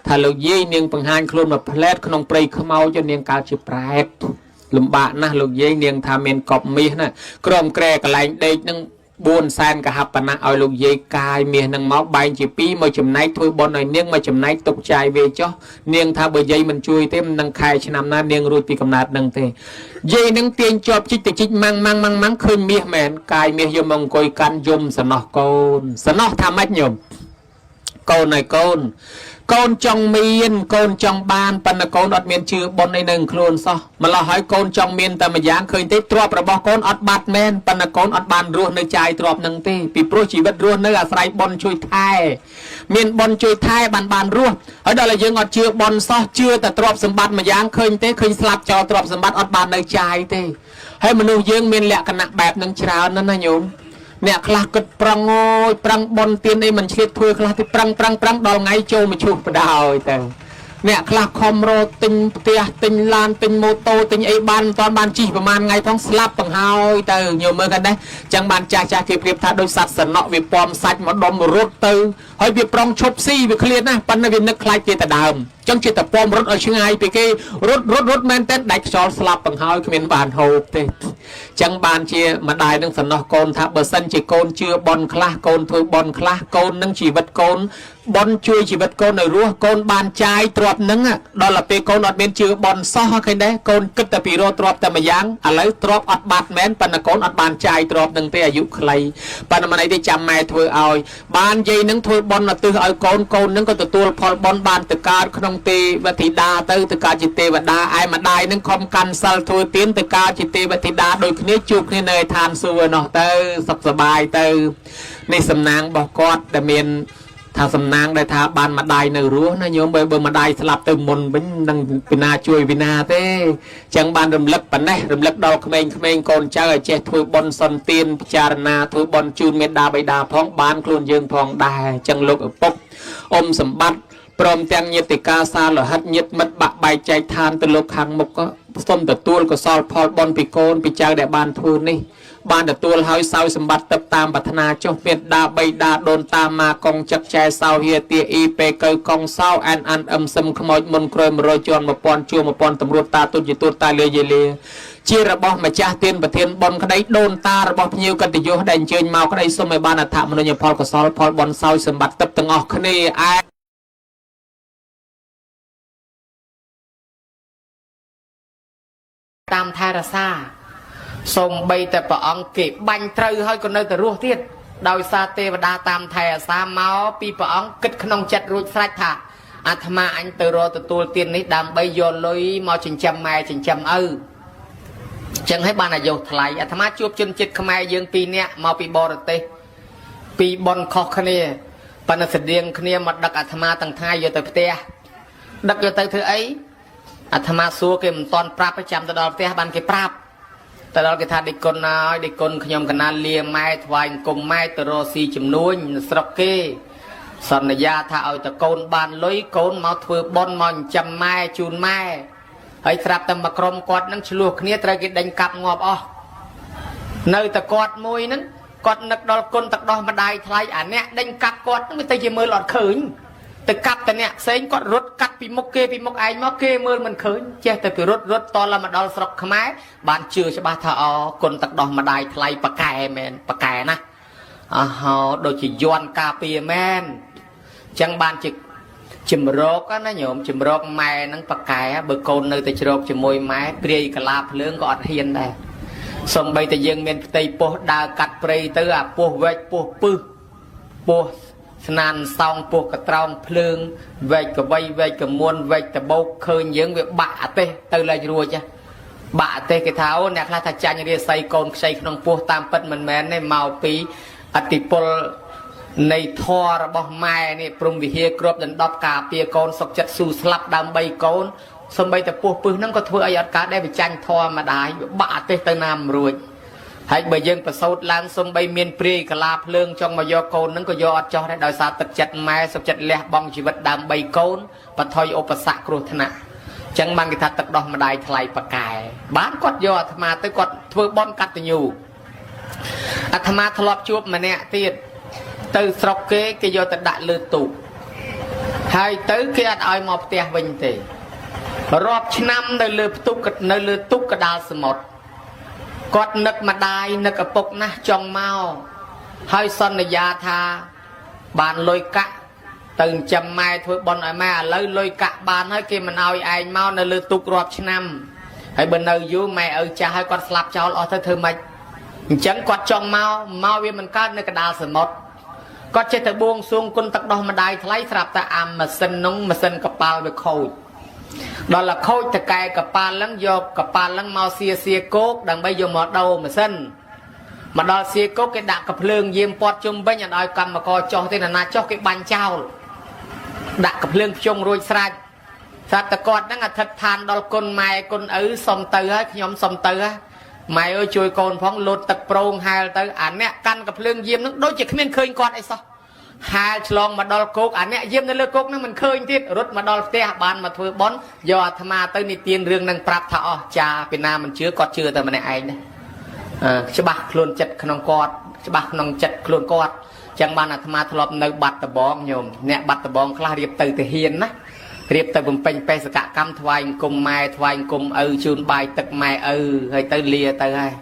ថាលោកយាយនាងបង្ហាញខ្លួនមកផ្លែតក្នុងព្រៃខ្មោចនាងកើតជាប្រែតលំបាកណាស់លោកយាយនាងថាមានកប់មាសណាក្រមក្រែកន្លែងដេកនឹង4សែនកហបណៈឲ្យលោកយាយកាយមាសនឹងមកបែងជា2មកចំណែកធ្វើបុណ្យឲ្យនាងមកចំណែកទុកចាយវាចុះនាងថាបើយាយមិនជួយទេមិននឹងខែឆ្នាំណានាងរួចពីកំណើតនឹងទេយាយនឹងទាញជាប់ជីកទៅជីកម៉ាំងឃើញមាសមែនកាយមាសយកមកអង្គុយកាន់យំសំណោះកូនសំណោះថាម៉េចញោមកូនឲ្យកូនកូនចង់មានកូនចង់បានប៉ុន្តែកូនអត់មានជឿបុណ្យអីនៅខ្លួនសោះម្ល៉េះហើយកូនចង់មានតែម្យ៉ាងឃើញទេទ្រព្យរបស់កូនអត់បាត់មែនប៉ុន្តែកូនអត់បានរស់នៅចាយទ្រព្យនឹងទេពីព្រោះជីវិតរស់នៅអាស្រ័យបុណ្យជួយថែមានបុណ្យជួយថែបានរស់ហើយដល់តែយើងអត់ជឿបុណ្យសោះជឿតែទ្រព្យសម្បត្តិម្យ៉ាងឃើញទេឃើញស្លាប់ចោលទ្រព្យសម្បត្តិអត់បាននៅចាយទេហើយមនុស្សយើងមានលក្ខណៈបែបនឹងច្រើនណាស់ណាញោមអ្នកខ្លះគិតប្រឹងអូយប្រឹងបនទៀនអីមិនឆ្លៀតធ្វើខ្លះទីប្រឹងដល់ថ្ងៃចូលមកឈូសបដ ாய் ទៅអ្នកខ្លះខំរត់ទិញផ្ទះទិញឡានទិញម៉ូតូទិញអីបានមិនតាន់បានជិះប្រហែលថ្ងៃផងស្លាប់បង្ហើយទៅញោមមើលกันដែរចឹងបានចាស់គេប្រៀបថាដូចសត្វសំណក់វាពំសាច់មកដុំរត់ទៅហើយវាប្រងឈប់ស៊ីវាឃ្លាតណាប៉ុន្តែវានឹកខ្លាចគេតែដើមចឹងជាតែពំរត់ឲ្យឆ្ងាយពីគេរត់មែនតែដាច់ខ្យល់ស្លាប់បង្ហើយគ្មានបានហូបទេចឹងបានជាម្ដាយនឹងសំណោះកូនថាបើសិនជាកូនជឿបនខ្លះកូនធ្វើបនខ្លះកូននឹងជីវិតកូនបនជួយជីវិតកូនឲ្យរស់កូនបានចាយទ្រព្យនឹងដល់ទៅពេលកូនអត់មានជឿបនសោះឃើញដែរកូនគិតតែពីរកទ្រព្យតែម្យ៉ាងឥឡូវទ្រព្យអត់បាត់មែនប៉ុន្តែកូនអត់បានចាយទ្រព្យនឹងទេអាយុខ្លីប៉ុន្តែមិនអីទេចាំម៉ែធ្វើឲ្យបានយាយនឹងធ្វើបនឧទ្ទិសឲ្យកូននឹងក៏ទទួលផលបនបានទៅកើតក្នុងទេវធីតាទៅកើតជាទេវតាឯម្ដាយនឹងខំកាន់សិលធ្វើទានទៅកើតជាទេវធីតាដូចគ្នាជួបគ្នានៅឋានសួគ៌នោះទៅសុខសប្បាយទៅនេះសំណាងរបស់គាត់ដែលមានថាសំណាងដែលថាបានម្ដាយនៅរស់ណាញោមបើម្ដាយស្លាប់ទៅមុនវិញនឹងពីណាជួយពីណាទេចឹងបានរំលឹកប៉ុណ្ណេះរំលឹកដល់ក្មេងកូនចៅឲ្យចេះធ្វើបុណ្យសន្តានពិចារណាធ្វើបុណ្យជូនមេត្តាបិតាផងបានខ្លួនយើងផងដែរចឹងលោកឪពុកអ៊ំសម្បត្តិព្រមទាំងញាតិកាសាលហិតញាតិមិត្តបាក់បែកចែកឋានទៅលោកខាងមុខក៏សូមទទួលកុសលផលបុណ្យពីកូនពីចៅដែលបានធ្វើនេះបានទទួលហើយសោយសម្បត្តិទៅតាមប្រាថ្នាចុះមេត្តាបិតាដូនតាម៉ាកងចឹកចែសោហៀទាអ៊ីពេកៅកងសោអានអឹមសឹមខ្មោចមុនក្រោយ100ជាន់1000ជួ1000តម្រួតតាទុជាទូតតាលាយលាជារបស់ម្ចាស់ទានប្រធានបុណ្យក្តីដូនតារបស់ភ្ញៀវកតញ្ញូដែលអញ្ជើញមកក្តីសូមឲ្យបានអត្ថមនុញ្ញផលកុសលផលបុណ្យសោយសម្បត្តិទឹកទាំងអស់គ្នាតាមថែរក្សាសូមបីតែព្រះអង្គគេបាញ់ត្រូវហើយក៏នៅតែរស់ទៀតដោយសារទេវតាតាមថែរក្សាមកពីព្រះអង្គគិតក្នុងចិត្តរួចស្រេចថាអាត្មាអញទៅរកទទួលទាននេះដើម្បីយកលុយមកចិញ្ចឹមម៉ែចិញ្ចឹមឪចឹងហើយបានអាយុថ្លៃអាត្មាជួបជនជាតិខ្មែរយើង2នាក់មកពីបរទេសពីបនខុសគ្នាប៉ុន្តែស្តៀងគ្នាមកដឹកអាត្មាទាំងថ្ងៃយកទៅផ្ទះដឹកយកទៅធ្វើអីអាត្មាសួរគេមិនតន់ប្រាប់ចាំទៅដល់ផ្ទះបានគេប្រាប់ទៅដល់គេថាដេកគុណហើយដេកគុណខ្ញុំកណាលាម៉ែថ្វាយអង្គមម៉ែទៅរកស៊ីចំនួនស្រុកគេសន្យាថាឲ្យតកូនបានលុយកូនមកធ្វើបុណ្យមកចិញ្ចឹមម៉ែជូនម៉ែហើយស្រាប់តែមកក្រុមគាត់នឹងឆ្លោះគ្នាត្រូវគេដេញកាប់ងាប់អស់នៅតែគាត់មួយហ្នឹង គាត់នឹកដល់គុណទឹកដោះម្ដាយថ្លៃអាអ្នកដេញកាប់គាត់នឹងទៅជាមើលអត់ឃើញទៅកាប់តែអ្នកផ្សេងគាត់រត់កាត់ពីមុខគេពីមុខឯងមកគេមើលមិនឃើញចេះតែពីរត់តឡើងមកដល់ស្រុកខ្មែរបានជឿច្បាស់ថាអូគុណទឹកដោះម្ដាយថ្លៃប៉កែមែនប៉កែណាអោហោដូចជាយន់ការពារមែនអញ្ចឹងបានជាជំរកណាញោមជំរកម៉ែនឹងប៉កែបើកូននៅតែជ្រកជាមួយម៉ែព្រាយកលាភ្លើងក៏អត់ហ៊ានដែរសំបីតែយើងមានផ្ទៃពោះដើរកាត់ព្រៃទៅអាពោះវែកពោះពឹសពោះស្នានសោងពោះកត្រោងភ្លើងវែកកវៃវែកកមួនវែកតបោកឃើញយើងវាបាក់អទេសទៅលេចរួចបាក់អទេសគេថាអូអ្នកខ្លះថាចាញ់រាសីកូនខ្ចីក្នុងពោះតាមពិតមិនមែនទេមកពីអតិពលនៃធររបស់ម៉ែនេះព្រំវិហារគ្របដណ្ដប់ការពារកូនសុកចិត្តស៊ូស្លាប់ដើម្បីកូនសំបីតែពោះពឹសហ្នឹងក៏ធ្វើឲ្យអត់កើតដែរវាចាញ់ធរម្ដាយបាក់អទេសទៅណាមិនរួចហើយបើយើងប្រសូតឡើងសំបីមានព្រាយកលាភ្លើងចង់មកយកកូនហ្នឹងក៏យកអត់ចោះដែរដោយសារទឹកចិត្តម៉ែសុខចិត្តលះបង់ជីវិតដើម្បីកូនបថុយឧបសគ្គគ្រោះថ្នាក់អញ្ចឹងបានគេថាទឹកដោះម្ដាយថ្លៃប៉កែបានគាត់យកអាត្មាទៅគាត់ធ្វើបន់កតញ្ញូអាត្មាធ្លាប់ជួបម្នាក់ទៀតទៅស្រុកគេយកទៅដាក់លើទូកហើយទៅគេអត់ឲ្យមកផ្ទះវិញទេរាប់ឆ្នាំនៅលើផ្ទុកនៅលើទូកកដាលសមុទ្រគាត់នឹកម្ដាយនឹកឪពុកណាស់ចង់មកហើយសន្យាថាបានលុយកាក់ទៅចិញ្ចឹមម៉ែធ្វើបន់ឲ្យម៉ែឥឡូវលុយកាក់បានហើយគេមិនឲ្យឯងមកនៅលើទូករាប់ឆ្នាំហើយបើនៅយូរម៉ែឪចាស់ហើយគាត់ស្លាប់ចោលអស់ទៅធ្វើម៉េចអញ្ចឹងគាត់ចង់មកវាមិនកើតនៅកដាលសមុទ្រគាត់ចេះតែបួងសួងគុណទឹកដោះម្ដាយថ្លៃស្រាប់តែអាម៉ាស៊ីននោះម៉ាស៊ីនកប៉ាល់វាខូចដល់តែខូចតកែកប៉ាល់ហ្នឹងយកកប៉ាល់ហ្នឹងមកសៀគោកដើម្បីយកមកដូរម៉ាស៊ីនមកដល់សៀគោកគេដាក់កាភ្លើងយាមពាត់ជុំវិញអត់ឲ្យកម្មករចុះទេណាចុះគេបាញ់ចោលដាក់កាភ្លើងភ្ជុងរួចស្រេចស្រាប់តែគាត់ហ្នឹងអធិដ្ឋានដល់គុណម៉ែគុណឪសុំទៅហើយខ្ញុំសុំទៅហើយម៉ែអើយជួយកូនផងលោតទឹកប្រងហែលទៅអាអ្នកកាន់កាភ្លើងយាមហ្នឹងដូចជាគ្មានឃើញគាត់អីសោះហែលឆ្លងមកដល់គោកអាអ្នកយាមនៅលើគោកហ្នឹងមិនឃើញទៀតរត់មកដល់ផ្ទះបានមកធ្វើបន់យកអាត្មាទៅនិទានរឿងហ្នឹងប្រាប់ថាអស់ចាពីណាមិនជឿគាត់ជឿតែម្នាក់ឯងដែរច្បាស់ខ្លួនចិត្តក្នុងគាត់ច្បាស់ក្នុងចិត្តខ្លួនគាត់ចឹងបានអាត្មាធ្លាប់នៅបាត់ដបងញោមអ្នកបាត់ដបងខ្លះរៀបទៅទាហានណារៀបទៅបំពេញបេសកកម្មថ្វាយអង្គមម៉ែថ្វាយអង្គមឪជូនបាយទឹកម៉ែឪហើយទៅលាទៅហើយ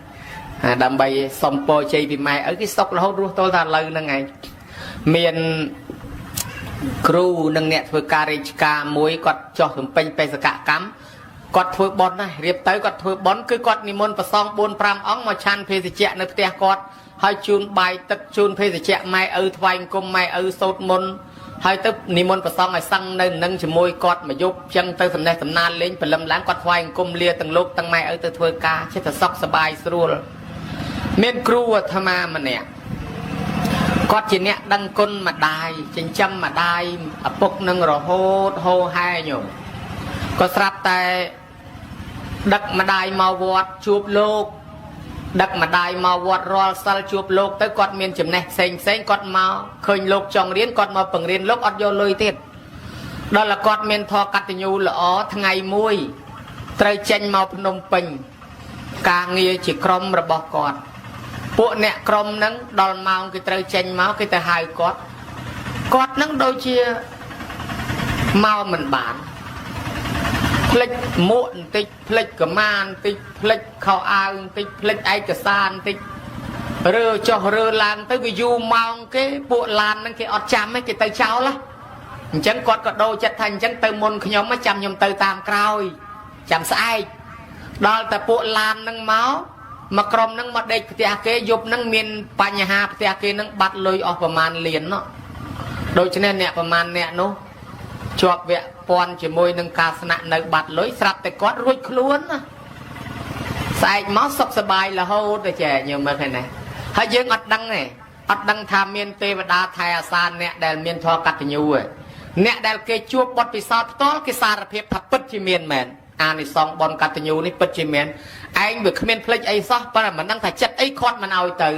ដើម្បីសុំពរជ័យពីម៉ែឪគេសុករហូតរស់ទល់ថាឥឡូវហ្នឹងឯងមានគ្រូនិងអ្នកធ្វើការរាជការមួយគាត់ចោះបំពេញបេសកកម្មគាត់ធ្វើបន់ណារៀបទៅគាត់ធ្វើបន់គឺគាត់និមន្តប្រសង 4-5 អង្គមកឆាន់ភេសជ្ជៈនៅផ្ទះគាត់ហើយជូនបាយទឹកជូនភេសជ្ជៈម៉ែឪថ្វាយអង្គមម៉ែឪសូត្រមន្តហើយទៅនិមន្តប្រសងឲ្យសឹងនៅនឹងជាមួយគាត់មកយប់ចឹងទៅសំណេះសំណាលលេងព្រលឹមឡើងគាត់ថ្វាយអង្គមលាទាំងលោកទាំងម៉ែឪទៅធ្វើការចិត្តតែសុខសบายស្រួលមានគ្រូអាត្មាម្នាក់គាត់ជាអ្នកដឹងគុណម្ដាយចិញ្ចឹមម្ដាយឪពុកនឹងរហូតហូរហែញោមក៏ស្រាប់តែដឹកម្ដាយមកវត្តជួបលោកដឹកម្ដាយមកវត្តរាល់សិលជួបលោកទៅគាត់មានចំណេះផ្សេងគាត់មកឃើញលោកចង់រៀនគាត់មកបង្រៀនលោកអត់យកលុយទៀតដល់តែគាត់មានធម៌កតញ្ញូល្អថ្ងៃមួយត្រូវចេញមកភ្នំពេញការងារជាក្រុមរបស់គាត់ពួកអ្នកក្រុមហ្នឹងដល់ម៉ោងគេត្រូវចេញមកគេទៅហៅគាត់ហ្នឹងដូចជាមកមិនបានផ្លិចមួកបន្តិចផ្លិចកម៉ានបន្តិចផ្លិចខោអាវបន្តិចផ្លិចឯកសារបន្តិចរើចុះរើឡើងទៅវាយូរម៉ោងគេពួកឡានហ្នឹងគេអត់ចាំទេគេទៅចោលអញ្ចឹងគាត់ក៏ដូរចិត្តថាអញ្ចឹងទៅមុនខ្ញុំចាំខ្ញុំទៅតាមក្រោយចាំស្អែកដល់តែពួកឡានហ្នឹងមកក្រុមហ្នឹងមកដេកផ្ទះគេយប់ហ្នឹងមានបញ្ហាផ្ទះគេហ្នឹងបាត់លុយអស់ប្រមាណលាននោះដូច្នេះអ្នកប្រមាណអ្នកនោះជាប់វគ្គពាន់ជាមួយនឹងការស្នាក់នៅបាត់លុយស្រាប់តែគាត់រួចខ្លួនណាស្អែកមកសុខសบายរហូតទៅចេះញោមមើលឃើញណាហើយយើងអត់ដឹងទេអត់ដឹងថាមានទេវតាថែអាសាអ្នកដែលមានធម៌កតញ្ញូអ្នកដែលគេជួបបទពិសោធន៍ផ្ទាល់គេសារភាពថាពិតជាមានមែនអានិសងបនកតញ្ញូនេះពិតជាមានឯងវាគ្មានផ្លេចអីសោះប៉ុន្តែមិនដឹងថាចិត្តអីខាត់មិនឲ្យទៅ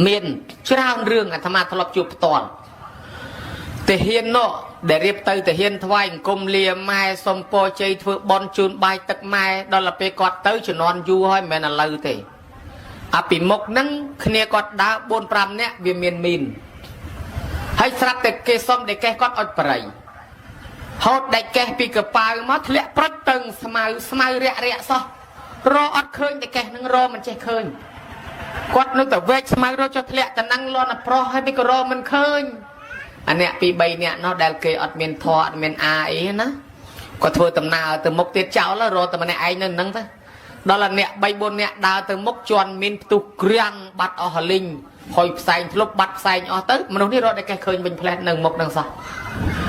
មានច្រើនរឿងអាត្មាធ្លាប់ជួបផ្ទាល់ទាហាននោះដែលរៀបទៅទាហានថ្វាយអង្គមលាម៉ែសុំពរជ័យធ្វើបន់ជូនបាយទឹកម៉ែដល់ទៅពេលគាត់ទៅជំនាន់យូរហើយមិនមែនឥឡូវទេ អាពីមុខហ្នឹងគ្នាគាត់ដើរបួន5នាក់វាមានមីនហើយស្រាប់តែគេសុំតែកេះគាត់អត់ប្រៃហូតដាច់កេះពីកប៉ាវមកធ្លាក់ព្រឹកតឹងស្មៅរាក់សោះរអត់ឃើញតែកេះនឹងរមិនចេះឃើញគាត់នៅតែវែកស្មៅរចុះធ្លាក់តនឹងលន់ប្រុសហើយមិនក៏រមិនឃើញអាអ្នកពី3នាក់នោះដែលគេអត់មានធေါ်អត់មានអាអីណាគាត់ធ្វើដំណើរទៅមុខទៀតចោលរតែម្នាក់ឯងនៅនឹងទៅដល់អាអ្នក3 4នាក់ដើរទៅមុខជន់មានផ្ទុះក្រាំងបាត់អស់ហលីងហុយផ្សែងធ្លុបបាត់ផ្សែងអស់ទៅមនុស្សនេះរត់តែគេឃើញវិញផ្លែតនៅមុខនឹងសោះ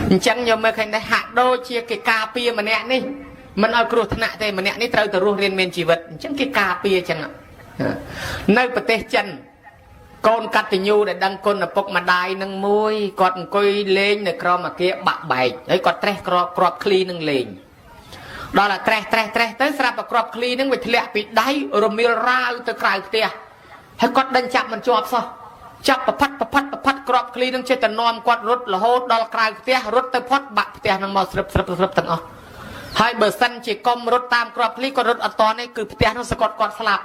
អញ្ចឹងយកមើលឃើញដែរហាក់ដូចជាគេការពារម្នាក់នេះមិនឲ្យគ្រោះថ្នាក់ទេម្នាក់នេះត្រូវទៅរស់រៀនមានជីវិតអញ្ចឹងគេការពារអញ្ចឹងនៅប្រទេសចិនកូនកតញ្ញូដែលដឹងគុណឪពុកម្ដាយនឹងមួយគាត់អង្គុយលេងនៅក្រោមអាគារបាក់បែកហើយគាត់ត្រេះក្របឃ្លីនឹងលេងដល់តែត្រេះទៅស្រាប់តែក្របឃ្លីនឹងវាធ្លាក់ពីដៃរមៀលរាវទៅក្រៅផ្ទះហើយគាត់ដេញចាប់មិនជាប់សោះចាប់ប្រផាត់ក្របឃ្លីនឹងចេះតែនាំគាត់រត់រហូតដល់ក្រៅផ្ទះរត់ទៅផុតបាក់ផ្ទះនឹងមកស្រិបទាំងអស់ហើយបើសិនជាកុំរត់តាមក្របឃ្លីគាត់រត់អត់តនេះគឺផ្ទះនោះសកត់គាត់ស្លាប់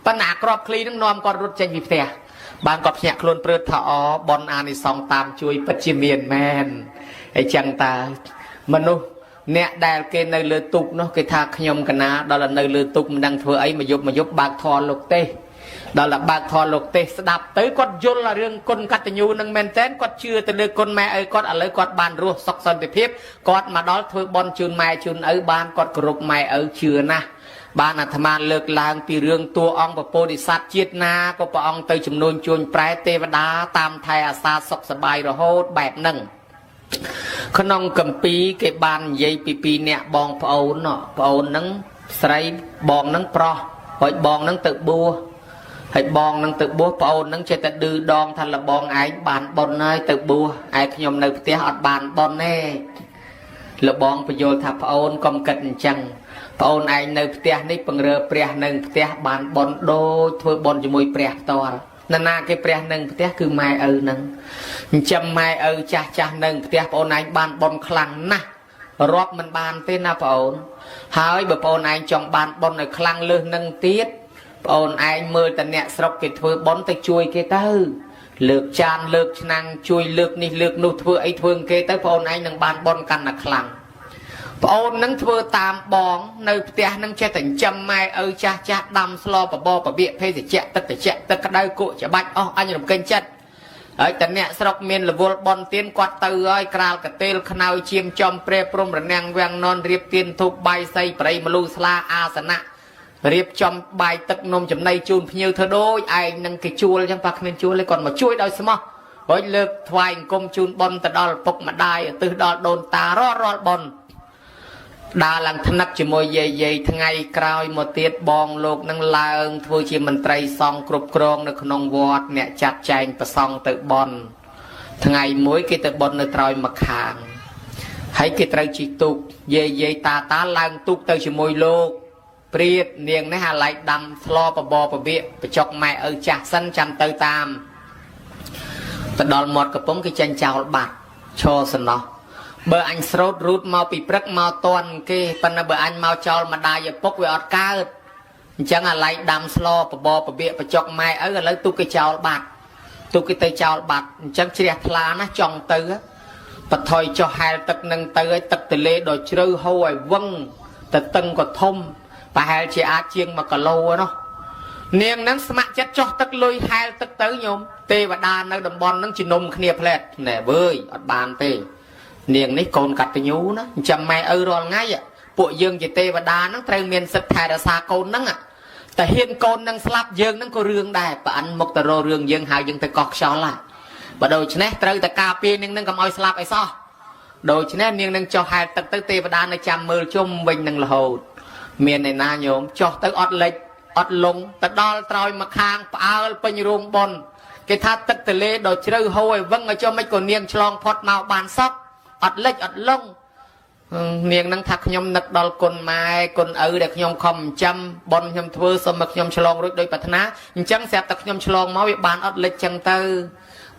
ប៉ុន្តែក្របឃ្លីនឹងនាំគាត់រត់ចេញពីផ្ទះបានគាត់ភ្ញាក់ខ្លួនព្រឺតថាអបនអានិសង្សតាមជួយពិតជាមានមែនអញ្ចឹងតើមនុស្សអ្នកដែលគេនៅលើទូកនោះគេថាខ្ញុំកណាដល់នៅលើទូកមិនដឹងធ្វើអីមកយប់បើកធរលោកទេដល់តែបើកធរលោកទេស្ដាប់ទៅគាត់យល់រឿងគុណកតញ្ញូនឹងមែនតើគាត់ជឿទៅលើគុណម៉ែឪគាត់ឥឡូវគាត់បានរស់សុខសន្តិភាពគាត់មកដល់ធ្វើបន់ជូនម៉ែជូនឪបានគាត់គោរពម៉ែឪជឿណាស់បានអាត្មាលើកឡើងពីរឿងតួអង្គពពោធិសត្វជាតិណាក៏ព្រះអង្គទៅចំនួនជួញប្រែទេវតាតាមថែអាសាសុខសប្បាយរហូតបែបហ្នឹងក្នុងកម្ពីគេបាននិយាយពី2នាក់បងប្អូនហ្នឹងស្រីបងហ្នឹងប្រុសហើយបងហ្នឹងទៅបួសហើយបងនឹងទៅបួសប្អូននឹងចេះតែឌឺដងថាលបងឯងបានប៉ុនហើយទៅបួសឯខ្ញុំនៅផ្ទះអត់បានប៉ុនទេលបងបញ្យល់ថាប្អូនកុំគិតអញ្ចឹងប្អូនឯងនៅផ្ទះនេះពង្រើព្រះនៅផ្ទះបានប៉ុនដូចធ្វើប៉ុនជាមួយព្រះផ្ទាល់ណាគេព្រះនៅផ្ទះគឺម៉ែឪនឹងអញ្ចឹងម៉ែឪចាស់នៅផ្ទះប្អូនឯងបានប៉ុនខ្លាំងណាស់រាប់មិនបានទេណាប្អូនហើយបើប្អូនឯងចង់បានប៉ុនឲ្យខ្លាំងលើសនឹងទៀតប្អូនឯងមើលតអ្នកស្រុកគេធ្វើបន់ទៅជួយគេទៅលើកចានលើកឆ្នាំងជួយលើកនេះលើកនោះធ្វើអីធ្វើគេទៅប្អូនឯងនឹងបានបន់កាន់តែខ្លាំងប្អូននឹងធ្វើតាមបងនៅផ្ទះនឹងចេះតែចិញ្ចឹមម៉ែឪចាស់ដាំស្លបបរបៀកភេសជ្ជៈទឹកត្រជាក់ទឹកក្តៅគក់ច្បាច់អស់អញរំកិញចិត្តហើយតអ្នកស្រុកមានរវល់បន់ទៀនគាត់ទៅហើយក្រាលកតេលខ្នើយឈាមចំព្រែព្រំរនាំងវាំងននរៀបទៀនធូបបាយសីប្រៃមលូស្លាអាសនៈរៀបចំបាយទឹកនំចំណីជូនភ្ញៀវធ្វើដូចឯងនឹងគេជួលអញ្ចឹងប៉ះគ្មានជួលទេគាត់មកជួយដោយស្មោះហើយលើកថ្វាយអង្គមជូនប៉ុនទៅដល់ពុកម្ដាយឧទ្ទិសដល់ដូនតារាល់ប៉ុនដើរឡើងថ្នឹកជាមួយយាយថ្ងៃក្រោយមកទៀតបងលោកនឹងឡើងធ្វើជាមន្ត្រីសង្ឃគ្រប់គ្រងនៅក្នុងវត្តអ្នកចាត់ចែងប្រសង់ទៅប៉ុនថ្ងៃមួយគេទៅប៉ុននៅត្រើយមកខាងហើយគេត្រូវជីកទូកយាយតាឡើងទូកទៅជាមួយលោកព្រាតនាងនេះអាឡៃដាំស្លបបរបៀកបចុកម៉ែឪចាស់សិនចាំទៅតាមទៅដល់មាត់កំពង់គេចេញចោលបាត់ឈរសំណោះបើអញស្រោតរូតមកពីព្រឹកមកតន់គេប៉ុន្តែបើអញមកចោលម្ដាយឪពុកវាអត់កើតអញ្ចឹងអាឡៃដាំស្លបបរបៀកបចុកម៉ែឪឥឡូវទុកគេចោលបាត់ទុកគេទៅចោលបាត់អញ្ចឹងជ្រះថ្លាណាស់ចង់ទៅបថយចុះហែលទឹកនឹងទៅឲ្យទឹកទលេដ៏ជ្រៅហូរឲ្យវឹងទៅតឹងក៏ធំប្រហែលជាអាចជាង1គីឡូនោះនាងនឹងស្ម័គ្រចិត្តចុះទឹកលុយហែលទឹកទៅញោមទេវតានៅតំបន់នឹងជំនុំគ្នាផ្លែតណែវើយអត់បានទេនាងនេះកូនកតញ្ញូណាចាំម៉ែឪរាល់ថ្ងៃពួកយើងជាទេវតានឹងត្រូវមានសិទ្ធិថែរក្សាកូននឹងតែហ៊ានកូននឹងស្លាប់យើងនឹងក៏រឿងដែរប្រអិនមុខទៅរករឿងយើងហើយយើងទៅកោះខ្យល់បើដូច្នេះត្រូវតែការពារនាងនឹងកុំឲ្យស្លាប់អីសោះដូច្នេះនាងនឹងចុះហែលទឹកទៅទេវតានៅចាំមើលជុំវិញនឹងរហូតមានឯណាញោមចុះទៅអត់លិចអត់លងទៅដល់ត្រើយមកខាងផ្អើលពេញរោងប៉ុនគេថាទឹកទលេដ៏ជ្រៅហូរឲ្យវឹងឲ្យចុះមិនក៏នាងឆ្លងផុតមកបានសក់អត់លិចអត់លងនាងនឹងថាខ្ញុំនឹកដល់គុណម៉ែគុណឪដែលខ្ញុំខំចាំប៉ុនខ្ញុំធ្វើសូមឲ្យខ្ញុំឆ្លងរួចដោយប្រាថ្នាអញ្ចឹងស្រាប់តែខ្ញុំឆ្លងមកវាបានអត់លិចចឹងទៅ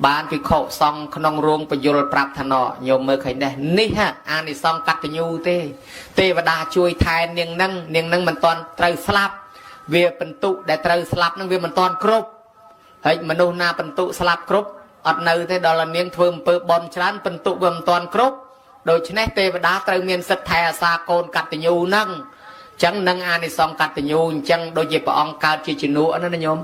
បានពិខុសង្ឃក្នុងរោងបញ្យលប្រាប់ថាណោញោមមើលឃើញដែរនេះអានិសង្ឃកតញ្ញូទេទេវតាជួយថែនាងនឹងមិនទាន់ត្រូវស្លាប់ វាបន្ទុដែលត្រូវស្លាប់នឹងវាមិនតាន់គ្រប់ហើយមនុស្សណាបន្ទុស្លាប់គ្រប់អត់នៅទេដល់នាងធ្វើអំពើបន់ច្រើនបន្ទុវាមិនតាន់គ្រប់ដូច្នេះទេវតាត្រូវមានសិទ្ធិថែអាសាកូនកតញ្ញូហ្នឹងអញ្ចឹងនឹងអានិសង្សកតញ្ញូអញ្ចឹងដូចជាព្រះអង្គកើតជាជំនួសណាញោម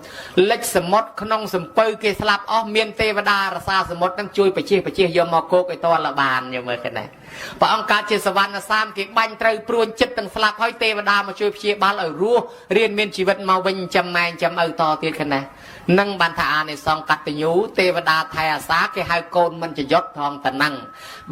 លិចសមុទ្រក្នុងសំពៅគេស្លាប់អស់មានទេវតារសាសមុទ្រនឹងជួយបជាយកមកគោកឲ្យតលបានញោមមើលឃើញទេព្រះអង្គកើតជាសវណ្ណសាមគេបាញ់ត្រូវព្រួញចិត្តទាំងស្លាប់ហើយទេវតាមកជួយព្យាបាលឲ្យរស់រៀនមានជីវិតមកវិញចាំម៉ែចាំឪតទៀតឃើញទេនឹងបានថាអានិសង្សកតញ្ញូទេវតាថែអាសាគេហៅកូនមិនចយុតផងតនឹង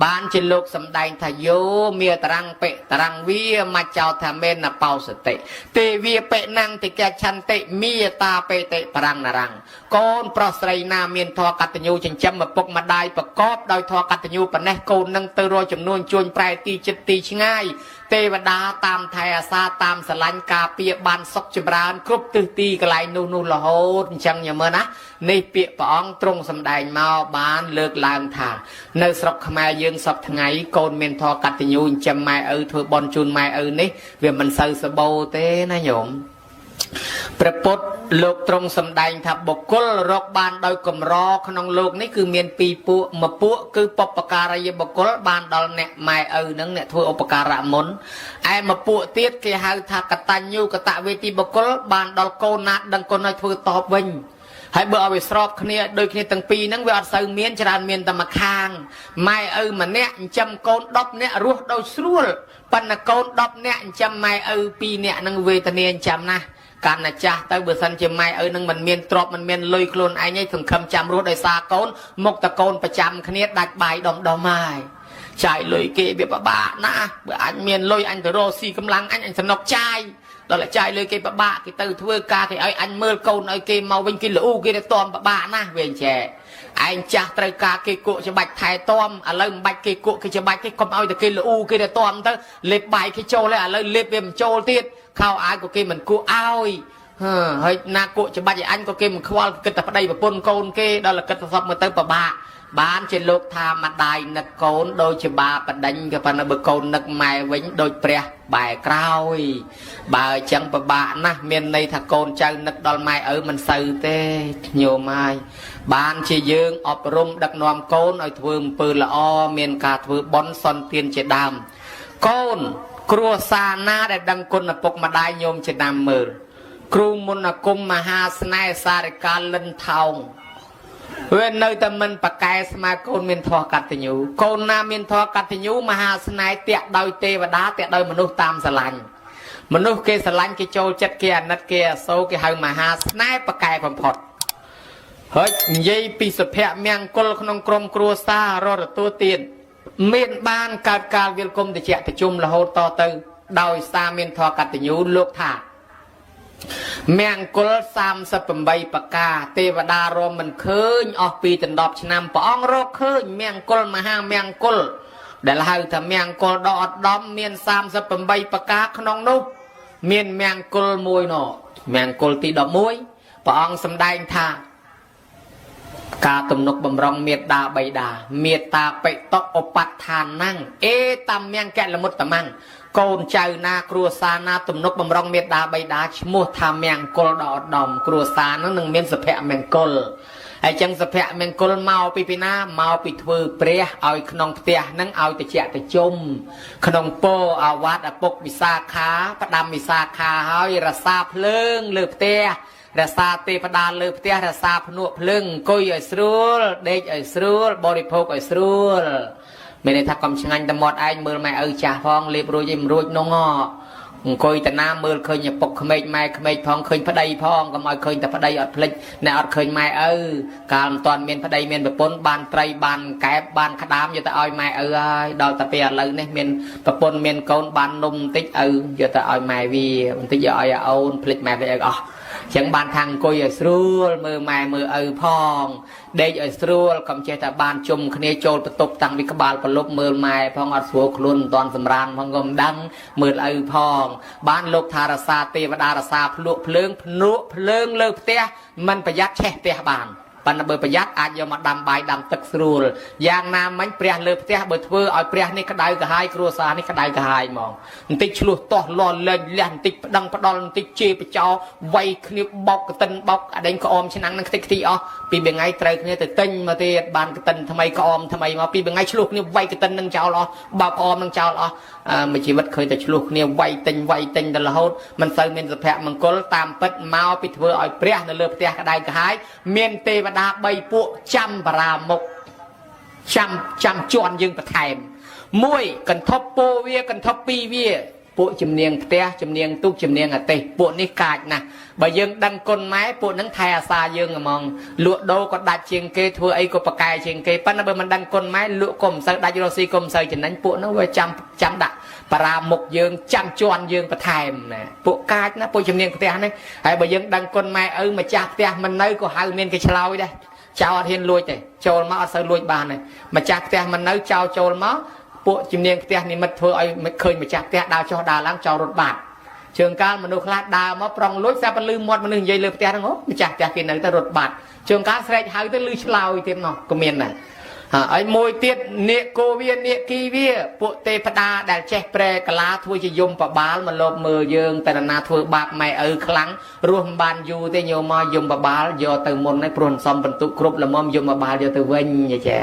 បានជាលោកសំដែងថាយោមាតរាំងបិតរាំងវាមកចោថាមេនបោសតិទេវាបិណាំងតិកឆន្តិមាតាបេតិបរាំងនរាំងកូនប្រុសស្រីណាមានធម៌កតញ្ញូចិញ្ចឹមឪពុកម្ដាយប្រកបដោយធម៌កតញ្ញូប៉ុណ្ណេះកូននឹងទៅរកចំនួនជួញប្រែទីចិត្តទីឆ្ងាយទេវតាតាមថែអាសាតាមស្រឡាញ់ការពារបានសុខចម្រើនគ្រប់ទិសទីកន្លែងនោះរហូតអញ្ចឹងញ៉ាំមើលណានេះពាក្យព្រះអង្គទ្រង់សម្ដែងមកបានលើកឡើងថានៅស្រុកខ្មែរយើងសពថ្ងៃកូនមានធម៌កតញ្ញូចិញ្ចឹមម៉ែឪធ្វើបន់ជូនម៉ែឪនេះវាមិនសូវសបោទេណាញោមព្រះពុទ្ធលោកទ្រង់សម្ដែងថាបុគ្គលរកបានដោយកម្រក្នុងលោកនេះគឺមានពីរពួកមួយពួកគឺបុព្វការីយបុគ្គលបានដល់អ្នកម៉ែឪនឹងអ្នកធ្វើឧបការៈមុនឯមួយពួកទៀតគេហៅថាកតញ្ញូកតវេទីបុគ្គលបានដល់កូនណាដឹងកូនឲ្យធ្វើតបវិញហើយបើឲ្យវាស្របគ្នាដូចគ្នាទាំងពីរហ្នឹងវាអត់សូវមានច្រើនមានតែមួយខាងម៉ែឪម្នាក់ចិញ្ចឹមកូន10នាក់រស់ដោយស្រួលប៉ុន្តែកូន10នាក់ចិញ្ចឹមម៉ែឪ2នាក់ហ្នឹងវេទនាចិញ្ចឹមណាស់កាន់តែចាស់ទៅបើសិនជាម៉ែឪនឹងមិនមានទ្រព្យមិនមានលុយខ្លួនឯងឯងសង្ឃឹមចាំរស់ដោយសារកូនមកតកូនប្រចាំគ្នាដាច់បាយដុំហើយចាយលុយគេវាពិបាកណាស់បើអញមានលុយអញទៅរកស៊ីកម្លាំងអញសំណុកចាយដល់តែចាយលុយគេពិបាកគេទៅធ្វើការគេឲ្យអញមើលកូនឲ្យគេមកវិញគេលូគេទៅតមពិបាកណាស់វាអញ្ចឹងឯងចាស់ត្រូវការគេគក់ច្បាច់ថែទាំឥឡូវមិនបាច់គេគក់គេច្បាច់គេកុំឲ្យតែគេលូគេទៅតមទៅលេបបាយគេចូលហើយឥឡូវលេបវាមិនចូលទៀតខោអាវក៏គេមិនគក់ឲ្យហើយណាគក់ច្បាច់ឲ្យអញក៏គេមិនខ្វល់គិតតែប្តីប្រពន្ធកូនគេដល់គិតទៅសពមើលទៅពិបាកបានជាលោកថាម្ដាយនឹកកូនដូចជាបាបដិញក៏ប៉ុន្តែបើកូននឹកម៉ែវិញដូចព្រះបែរក្រោយបើអញ្ចឹងពិបាកណាស់មានន័យថាកូនចៅនឹកដល់ម៉ែឪមិនសូវទេញោមហើយបានជាយើងអប់រំដឹកនាំកូនឲ្យធ្វើអំពើល្អមានការធ្វើបុណ្យសន្តានជាដើមកូនគ្រួសារណាដែលដឹងគុណឪពុកម្ដាយញោមចំណាំមើលគ្រូមុនគុំមហាស្នេហ៍សារិកាលិនថោងវានៅតែមិនប្រកែស្មើកូនមានធម៌កតញ្ញូកូនណាមានធម៌កតញ្ញូមហាស្នេហ៍តាក់ដោយទេវតាតាក់ដោយមនុស្សតាមស្រឡាញ់មនុស្សគេស្រឡាញ់គេចូលចិត្តគេអាណិតគេអាសូរគេហៅមហាស្នេហ៍ប្រកែបំផុតហើយនិយាយពីសុភមង្គលក្នុងក្រុមគ្រួសាររទទួលទៀតមានបានកើតកាលវិលគុំតិចប្រជុំរហូតតទៅដោយសារមានធម៌កតញ្ញូលោកថាមង្គល38ប្រការទេវតារមមិនឃើញអស់ពីដណ្ដប់ឆ្នាំព្រះអង្គរកឃើញមង្គលមហាមង្គលដែលហៅថាមង្គលដ៏ឧត្តមមាន38ប្រការក្នុងនោះមានមង្គលមួយនោះមង្គលទី11ព្រះអង្គសម្ដែងថាការទំនុកបំរុងមេត្តាបៃតាមេត្តាបិតុឧបฏដ្ឋានណੰអេតាមមង្គលមុតតមੰកូនចៅណាគ្រួសារណាទំនុកបំរុងមេត្តាបៃតាឈ្មោះថាមង្គលដ៏ឧត្តមគ្រួសារនោះនឹងមានសុភមង្គលហើយចឹងសុភមង្គលមកពីណាមកពីធ្វើព្រះឲ្យក្នុងផ្ទះនឹងឲ្យតិចតិជុំក្នុងពោអាវត្តឪពុកវិសាខាផ្ដាំវិសាខាហើយរសាភ្លើងលើផ្ទះរសាទេវតាលើផ្ទះរសាភ្នក់ភ្លើងអង្គុយឲ្យស្រួលដេកឲ្យស្រួលបរិភោគឲ្យស្រួលមានន័យថាកុំឆ្ងាញ់តែមាត់ឯងមើលម៉ែឪចាស់ផងលេបរួចឯងមិនរួចនោះអង្គុយតាណាមើលឃើញឪពុកក្មេកម៉ែក្មេកផងឃើញប្តីផងកុំឲ្យឃើញតែប្តីអត់ភ្លេចអ្នកអត់ឃើញម៉ែឪកាលមិនទាន់មានប្តីមានប្រពន្ធបានត្រីបានកែបបានក្តាមយកទៅឲ្យម៉ែឪហើយដល់តែពេលឥឡូវនេះមានប្រពន្ធមានកូនបាននំបន្តិចឪយកទៅឲ្យម៉ែវាបន្តិចយកឲ្យអូនភ្លេចម៉ែភ្លេចឪអស់ចឹងបានថាអង្គុយឲ្យស្រួលមើលម៉ែមើលឪផងដេកឲ្យស្រួលកុំចេះតែបានជុំគ្នាចូលបន្ទប់តាំងពីក្បាលប្រលប់មើលម៉ែផងអត់ស្រួលខ្លួនមិនតាន់សម្រានផងក៏មិនដឹងមើលឪផងបានលោកថារសាទេវតារសាភ្លក់ភ្លើងភ្នក់ភ្លើងលើផ្ទះមិនប្រយ័ត្នឆេះផ្ទះបាន ប៉ុន្តែបើប្រយ័ត្នអាចយកមកដាំបាយដាំទឹកស្រួលយ៉ាងណាមិញព្រះលើផ្ទះបើធ្វើឲ្យព្រះនេះក្តៅក្រហាយគ្រួសារនេះក្តៅក្រហាយហ្មងបន្តិចឆ្លោះតោះលាស់លែងលះបន្តិចប្តឹងផ្ដាល់បន្តិចជេរបចោវាយគ្នាបោកកតិនបោកអដេញក្អមឆ្នាំងនឹងខ្ទេចខ្ទីអស់ពីមួយថ្ងៃត្រូវគ្នាទៅទិញមកទៀតបានកតិនថ្មីក្អមថ្មីមកពីមួយថ្ងៃឆ្លោះគ្នាវាយកតិននឹងចោលអស់បោកក្អមនឹងចោលអស់មួយជីវិតឃើញតែឆ្លោះគ្នាវាយទិញដល់រហូតមិនសូវមានសុភមង្គលតាមពិតមកពីធ្វើឲ្យព្រះនៅលើផ្ទះក្តៅក្រហាយមានទេវតា3ពួកចាំបារាមុខចាំជន់យើងបន្ថែមមួយកន្ធប់ពោវាកន្ធប់ពីរវាពួកជំនាញផ្ទះជំនាញទូកជំនាញអាទេសពួកនេះកាចណាស់បើយើងដឹងគុណម៉ែពួកនឹងថែអាសាយើងហ្មងលក់ដូរក៏ដាច់ជាងគេធ្វើអីក៏ប្រកែជាងគេប៉ុន្តែបើមិនដឹងគុណម៉ែលក់ក៏មិនសូវដាច់រស់ស៊ីក៏មិនសូវចំណេញពួកនោះវាចាំដាក់បារាមុខយើងចាំជន់យើងបន្ថែមណាពួកកាចណាពួកជំនាញផ្ទះនេះហើយបើយើងដឹងគុណម៉ែឪម្ចាស់ផ្ទះមិននៅក៏ហៅមានគេឆ្លោយដែរចៅអត់ហ៊ានលួចទេចូលមកអត់សូវលួចបានទេម្ចាស់ផ្ទះមិននៅចៅចូលមកពួកជំនាញផ្ទះនិមិត្តធ្វើឲ្យឃើញម្ចាស់ផ្ទះដើរចុះដើរឡើងចោលរត់បាត់ជើងកាលមនុស្សខ្លះដើរមកប្រងលួចស្រាប់តែលឺមាត់មនុស្សនិយាយលើផ្ទះហ្នឹងម្ចាស់ផ្ទះគេនៅតែរត់បាត់ជើងកាលស្រែកហៅទៅលឺឆ្លោយទៀតនោះក៏មានដែរហើយមួយទៀតនាគគោវានាគីវាពួកទេវតាដែលចេះប្រែកាឡាធ្វើជាយមបបាលមកលបមើលយើងតែណាធ្វើបាបម៉ែឪខ្លាំងរស់មិនបានយូរទេញោមមកយមបបាលយកទៅមុនហ្នឹងព្រោះសំបន្ទុកគ្រប់ល្មមយមបបាលយកទៅវិញចា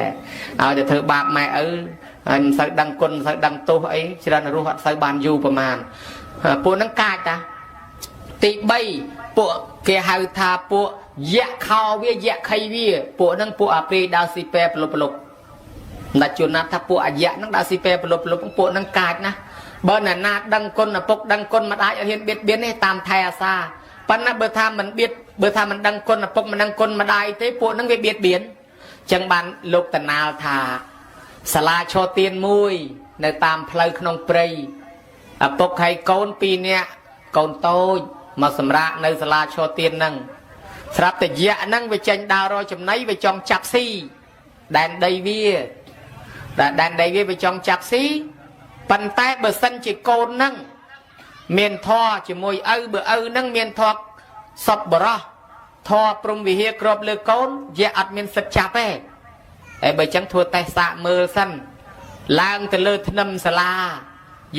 ឲ្យតែធ្វើបាបម៉ែឪហើយមិនសូវដឹងគុណមិនសូវដឹងទោសអីច្រើនរស់អត់សូវបានយូរប្រហែលពួកហ្នឹងកាចតាទី3ពួកគេហៅថាពួកយៈខោវាយៈខៃវាពួកហ្នឹងពួកអាព្រីដើរស៊ីពេប្លុបដាច់ជួនណាថាពួកអាយៈហ្នឹងដើរស៊ីពេប្លុបពួកហ្នឹងកាចណាបើណាដឹងគុណឪពុកដឹងគុណមិនអាចឲ្យហ៊ានបៀតបៀនទេតាមថែអាសាប៉ុន្តែបើថាមិនដឹងគុណឪពុកមិនដឹងគុណម្ដាយទេពួកហ្នឹងវាបៀតបៀនអញ្ចឹងបានលោកតាណាលថាសាលាឈរទៀនមួយនៅតាមផ្លូវក្នុងព្រៃឪពុកហើយកូន2នាក់កូនតូចមកសម្រាកនៅសាលាឈរទៀនហ្នឹងស្រាប់តែយៈហ្នឹងវាចេញដើររកចំណីវាចង់ចាប់ស៊ីដែនដីវាវាចង់ចាប់ស៊ីប៉ុន្តែបើសិនជាកូនហ្នឹងមានធម៌ជាមួយឪបើឪហ្នឹងមានធម៌សពបរោះធម៌ព្រំវិហារក្របលើកូនយៈអត់មានសិទ្ធចាប់ទេហើយបើចឹងធ្វើតេស្តសាកមើលសិនឡើងទៅលើធ្នឹមសាលា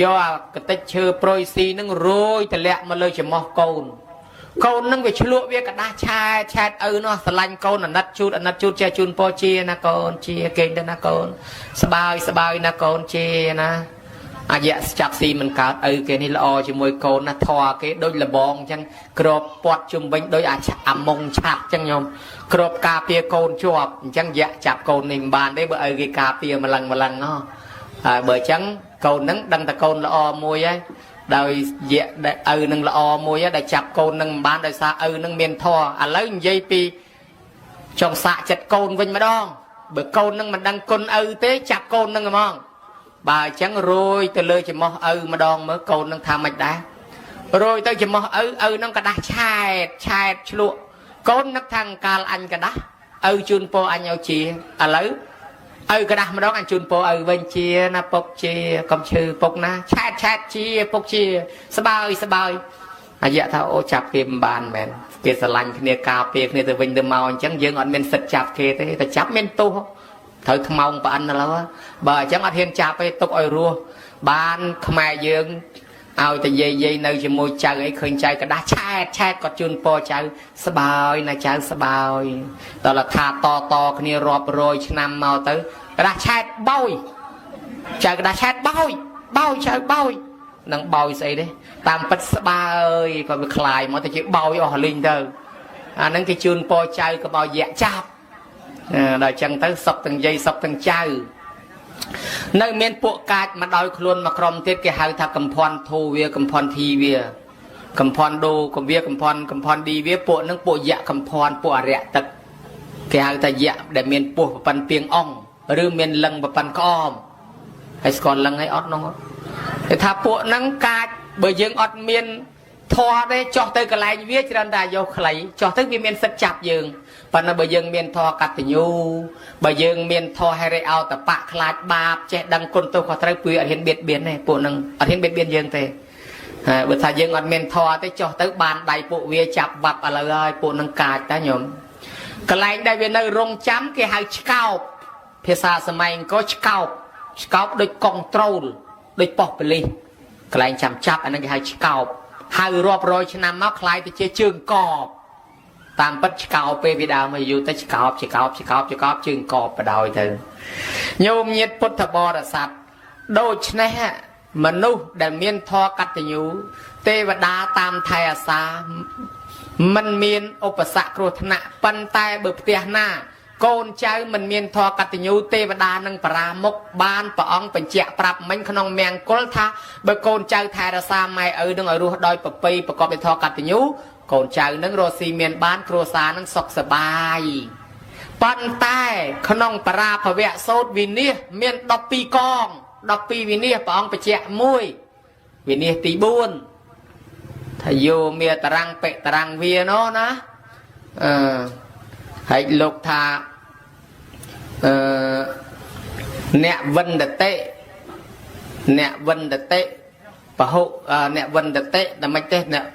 យកអាកតិចឈើប្រុយស៊ីនឹងរយតម្លាក់មកលើច្រមុះកូននឹងវាឆ្លក់វាកដាស់ឆែតឪនោះស្រឡាញ់កូនអាណិតជូតចេះជូនពរជាណាកូនជាគេទៅណាកូនស្បាយណាកូនជាណាអាយៈចាប់ស៊ីមិនកើតឪគេនេះល្អជាមួយកូនណាធွာគេដូចលបងអញ្ចឹងក្របពាត់ជុំវិញដូចអាមុងឆាប់អញ្ចឹងញោមក្របការពារកូនជាប់អញ្ចឹងយៈចាប់កូននេះមិនបានទេបើឪគេការពារម្លឹងណោះហើយបើអញ្ចឹងកូននឹងដឹងតែកូនល្អមួយហើយដោយយៈឪនឹងល្អមួយហើយដែលចាប់កូននឹងមិនបានដោយសារឪនឹងមានធម៌ឥឡូវនិយាយពីចង់សាកចិត្តកូនវិញម្ដងបើកូននឹងមិនដឹងគុណឪទេចាប់កូននឹងហ្មងបើអញ្ចឹងរយទៅលើច្រមុះឪម្ដងមើលកូននឹងថាម៉េចដែររយទៅច្រមុះឪនឹងក្តាស់ឆែតឆ្លក់កូននឹកថាកាលអញក្តាស់ឪជូនពរអញឲ្យជាឥឡូវឪក្តាស់ម្ដងអញជូនពរឪវិញជាណាពុកជាកុំឈឺពុកណាឆែតជាពុកជាស្បើយអាយៈថាអូចាប់គេមិនបានមែនគេស្រឡាញ់គ្នាការពារគ្នាទៅវិញទៅមកអញ្ចឹងយើងអត់មានសិទ្ធចាប់គេទេតែចាប់មានទោសត្រូវខ្មោងប្អិនឥឡូវបើអញ្ចឹងអត់ហ៊ានចាប់ទេទុកឲ្យរស់បានខ្មែរយើងឲ្យតែយាយនៅជាមួយចៅអីឃើញចៅក្តាស់ឆែតគាត់ជូនពរចៅស្បើយណាចៅស្បើយដល់ថាតគ្នារាប់រយឆ្នាំមកទៅក្តាស់ឆែតបោយចៅក្តាស់ឆែតបោយចៅបោយនឹងបោយស្អីទេតាមពិតស្បើយក៏វាคลายមកទៅជាបោយអស់លីងទៅអាហ្នឹងគេជូនពរចៅក៏បោយយៈចាប់ដល់អញ្ចឹងទៅសុកទាំងយាយសុកទាំងចៅនៅមានពួកកាចមកដោយខ្លួនមកក្រុមទៀតគេហៅថាកំភ័នធូវាកំភ័នធីវាកំភ័នដូកវាកំភ័នឌីវាពួកហ្នឹងពួកយៈកំភ័នពួកអរិយទឹកគេហៅថាយៈដែលមានពោះប្រប៉ិនពីងអងឬមានលឹងប្រប៉ិនក្អមហើយស្គាល់លឹងហើយអត់នោះគេថាពួកហ្នឹងកាចបើយើងអត់មានធွာទេចោះទៅកន្លែងវាច្រើនតែយកខ្លីចោះទៅវាមានសិទ្ធចាប់យើងប៉ុន្តែបើយើងមានធម៌កតញ្ញូបើយើងមានធម៌ហេរិអោតបៈខ្លាចបាបចេះដឹងគុណទោសខុសត្រូវគឺអត់ហ៊ានបៀតបៀនទេពួកនឹងអត់ហ៊ានបៀតបៀនយើងទេហើយបើថាយើងអត់មានធម៌ទេចុះទៅបានដៃពួកវាចាប់បាប់ឥឡូវហើយពួកនឹងកាចតាញោម កន្លែងដែលវានៅរងចាំគេហៅឆ្កោបភាសាសម័យអង្គរឆ្កោបដូចកុងត្រូលដូចប៉ុស្តិ៍ប៉ូលីសកន្លែងចាំចាប់អាហ្នឹងគេហៅឆ្កោបហៅរាប់រយឆ្នាំមកคล้ายទៅជាជើងកបតាមពិតឆ្កោបពេលពីដើមមកយូរទៅឆ្កោបជើងកបបបដោយទៅញោមញាតិពុទ្ធបរិស័ទដូច្នេះមនុស្សដែលមានធម៌កតញ្ញូទេវតាតាមថែអាសាមិនមានឧបសគ្គគ្រោះថ្នាក់ប៉ុន្តែបើផ្ទះណាកូនចៅមិនមានធម៌កតញ្ញូទេវតានឹងបរាមុខបានព្រះអង្គបញ្ជាក់ប្រាប់មិញក្នុងមង្គលថាបើកូនចៅថែរក្សាម៉ែឪនឹងឲ្យរស់ដោយប្រពៃប្រកបដោយធម៌កតញ្ញូកូនចៅនឹងរស់ស៊ីមានបានគ្រួសារនឹងសុខសប្បាយប៉ុន្តែក្នុងបរាភវៈសោតវិនិច្ឆ័យមាន12កង12វិនិច្ឆ័យព្រះអង្គបញ្ជាក់មួយវិនិច្ឆ័យទី4ថាយោមានតារាំងពេតារាំងវាណោះណាហើយលោកថាអ្នកវិនតតិពហុអ្នកវិនតតិដល់មិនទេអ្នក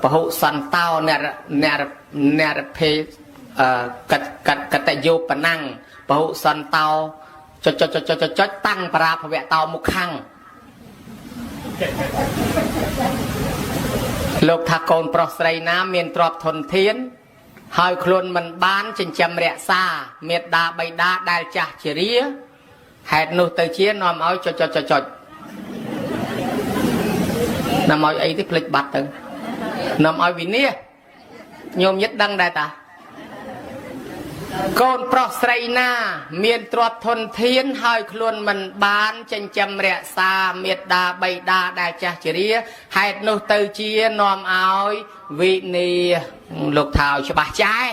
ពហុសន្តោអ្នករភេកតយោបណាំងពហុសន្តោចុចតាំងបរាភវៈតោមុខੰលោកថាកូនប្រុសស្រីណាមានទ្រព្យធនធានហើយខ្លួនមិនបានចិញ្ចឹមរក្សាមេត្តាបិតាដែលចាស់ជរាហេតុនោះទៅជានាំឲ្យចុចនាំឲ្យអីទេភ្លេចបាត់ទៅនាំឲ្យវិនាសញោមញាតិដឹងដែរតាកូនប្រុសស្រីណាមានទ្រព្យធនធានហើយខ្លួនមិនបានចិញ្ចឹមរក្សាមេត្តាបិតាដែលចាស់ជរាហេតុនោះទៅជានាំឲ្យវិនាសលោកថាឲ្យច្បាស់ចាស់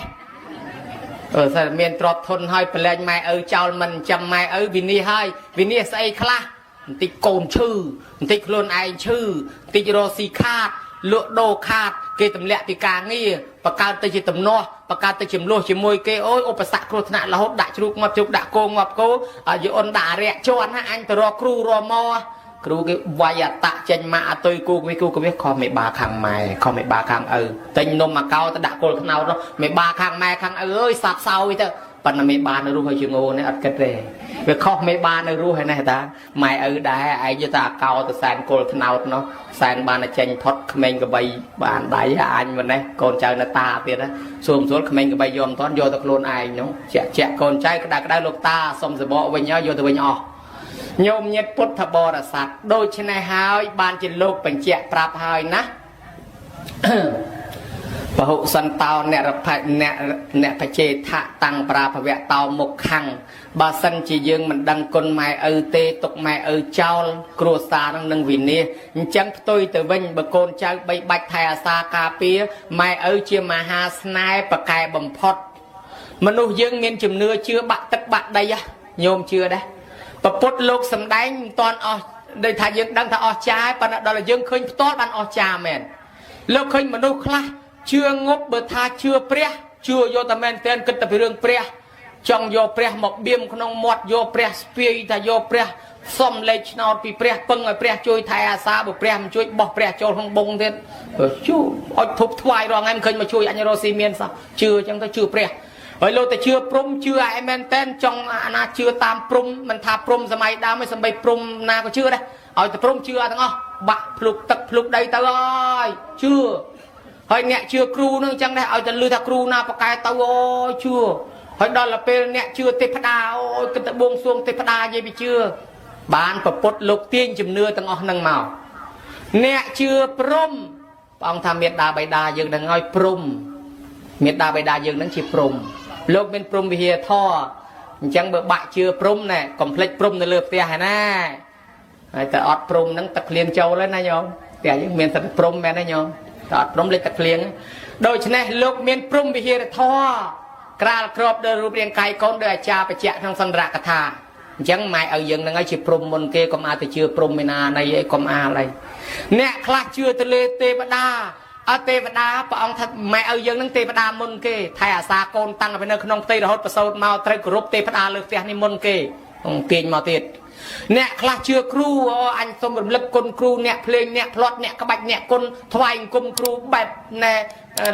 សិនមានទ្រព្យធនហើយប្រឡែងម៉ែឪចោលមិនចាំម៉ែឪវិនាសហើយវិនាសស្អីខ្លះបន្តិចកូនឈឺបន្តិចខ្លួនឯងឈឺបន្តិចរស់ស៊ីខាតលក់ដូរខាតគេទម្លាក់ពីការងារបកើតទៅជាទំនាស់បកើតទៅចំនួនជាមួយគេអូយឧបសគ្គគ្រោះថ្នាក់រហូតដាក់ជ្រូកងាប់ជ្រូកដាក់គោងាប់គោយអូនដាក់អរិយជន់ណាអញទៅរកគ្រូរមគ្រូគេវាយអតចេញមកអតុយគូគវិខំមេបាខាងម៉ែខំមេបាខាងឪតែញនំមកកោទៅដាក់គល់ខ្នោតនោះមេបាខាងម៉ែខាងឪអើយសាប់សោយទៅប៉ុន្តែមេបានៅរស់ហើយជាងោនេះអត់គិតទេវាខុសមេបានៅរស់ហើយនេះតាម៉ែឪដែរឯងយកតែកោទៅសែនគល់ខ្នោតនោះសែនបានតែចេញផុតក្មេងកបីបានដៃអញមិននេះកូនចៅនៅតាទៀតណាសួរស្រួលក្មេងកបីយកមិនតាន់យកទៅខ្លួនឯងនោះជាក់កូនចៅក្តៅលោកតាសុំសបកវិញយកទៅវិញអស់ញោមញាតិពុទ្ធបរិស័ទដូច្នេះហើយបានជាលោកបញ្ជាក់ប្រាប់ហើយណាពហុសន្តោអ្នកបច្ចេថៈតាំងប្រាភវៈតោមុខੰបើសិនជាយើងមិនដឹងគុណម៉ែឪទេទុកម៉ែឪចោលគ្រួសារនឹងវិនាសអញ្ចឹងផ្ទុយទៅវិញបើកូនចៅបីបាច់ថែអាសាការពារម៉ែឪជាមហាស្នេហ៍ប្រកែបំផុតមនុស្សយើងមានជំនឿជឿបាក់ទឹកបាក់ដីញោមជឿដែរប្រពុតលោកសំដែងមិនតាន់អស់ដូចថាយើងដឹងថាអស់ចាប៉ុន្តែដល់យើងឃើញផ្ទាល់បានអស់ចាមែនលោកឃើញមនុស្សខ្លះជឿងប់បើថាជឿព្រះជឿយកតែមែនតែនគិតតែពីរឿងព្រះចង់យកព្រះមកបៀមក្នុងមាត់យកព្រះស្ពាយថាយកព្រះសុំលេខឆ្នោតពីព្រះពឹងឲ្យព្រះជួយថែអាសាបើព្រះមិនជួយបោះព្រះចូលក្នុងបងទៀតជូអត់ធប់ថ្វាយរងថ្ងៃមិនឃើញមកជួយអញរស់ស៊ីមានសោះជឿអញ្ចឹងទៅជឿព្រះហើយលោកតែជឿព្រំជឿឯមែនតែនចង់អាណាជឿតាមព្រំមិនថាព្រំសម័យដើមទេសំបីព្រំណាក៏ជឿដែរឲ្យតែព្រំជឿទាំងអស់បាក់ភ្លុកទឹកភ្លុកដីទៅហើយជឿហើយអ្នកជឿគ្រូនឹងអញ្ចឹងដែរឲ្យតែលឺថាគ្រូណាប្រកែទៅអូជឿហើយដល់ទៅពេលអ្នកជឿទេពតាអូយគិតតែបួងសួងទេពតានិយាយពីជឿបានប្រពុតលោកទាញជំនឿទាំងអស់ហ្នឹងមកអ្នកជឿព្រំព្រះអង្គថាមេត្តាបិតាយើងនឹងឲ្យព្រំមេត្តាបិតាយើងនឹងជាព្រំលោកមានព្រំវិហារធរអញ្ចឹងបើបាក់ជឿព្រំណែកុំភ្លេចព្រំនៅលើផ្ទះហើយណាហើយតែអត់ព្រំហ្នឹងទឹកភ្លៀងចូលហើយណាញោមផ្ទះយើងមានតែព្រំមែនទេញោមតែអត់ព្រំលេចទឹកភ្លៀងដូច្នេះលោកមានព្រំវិហារធរក្រាលក្របដល់រូបរាងកាយកូនដោយអាចារ្យបញ្ជាក់ក្នុងសន្ទរកថាអញ្ចឹងម៉ែឲ្យយើងនឹងឲ្យជាព្រំមុនគេកុំអាចទៅជឿព្រំមេណាណីអីកុំអាលអីអ្នកខ្លះជឿទៅលើទេវតាអត់ទេវតាព្រះអង្គថាម៉ែឲ្យយើងនឹងទេវតាមុនគេថែអាសាកូនតាំងពីនៅក្នុងផ្ទៃរហូតប្រសូតមកត្រូវគោរពទេវតាលើផ្ទះនេះមុនគេទាញមកទៀត អ្នកខ្លះជឿគ្រូអញសូមរំលឹកគុណគ្រូអ្នកភ្លេងអ្នកផ្លត់អ្នកក្បាច់អ្នកគុណថ្វាយគុំគ្រូបែបណែ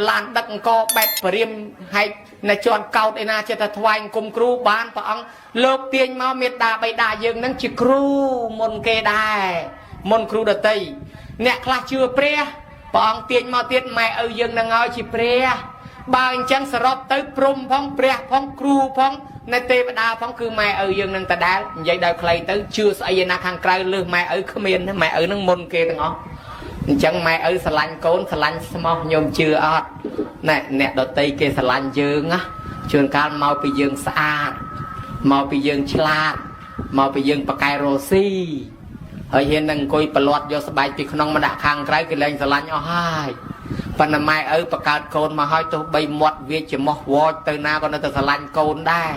ឡានដឹកអង្គបែបបរិមហែកនៅជាន់កោតឯណាចេះតែថ្វាយគុំគ្រូបានព្រះអង្គលោកទាញមកមេត្តាបិតាយើងនឹងជាគ្រូមុនគេដែរមុនគ្រូដតីអ្នកខ្លះជឿព្រះព្រះអង្គទាញមកទៀតម៉ែឪយើងនឹងឲ្យជាព្រះបើអញ្ចឹងសរុបទៅព្រំផងព្រះផងគ្រូផងនៅទេវតាផងគឺម៉ែឪយើងនឹងដដែលនិយាយដល់ខ្លីទៅជឿស្អីណាខាងក្រៅលើសម៉ែឪគ្មានម៉ែឪនឹងមុនគេទាំងអស់អញ្ចឹងម៉ែឪស្រឡាញ់កូនស្រឡាញ់ស្មោះញោមជឿអត់ណែអ្នកដតីគេស្រឡាញ់យើងណាជួនកាលមកពីយើងស្អាតមកពីយើងឆ្លាតមកពីយើងប៉កែរ៉ូស៊ីហើយហ៊ាននឹងអង្គុយប្រឡាត់យកស្បែកពីក្នុងមកដាក់ខាងក្រៅគេលែងស្រឡាញ់អស់ហើយប៉ុន្តែម៉ែឪបកើតកូនមកហើយទោះបីមាត់វាច្រមុះវចទៅណាក៏នៅតែស្រឡាញ់កូនដែរ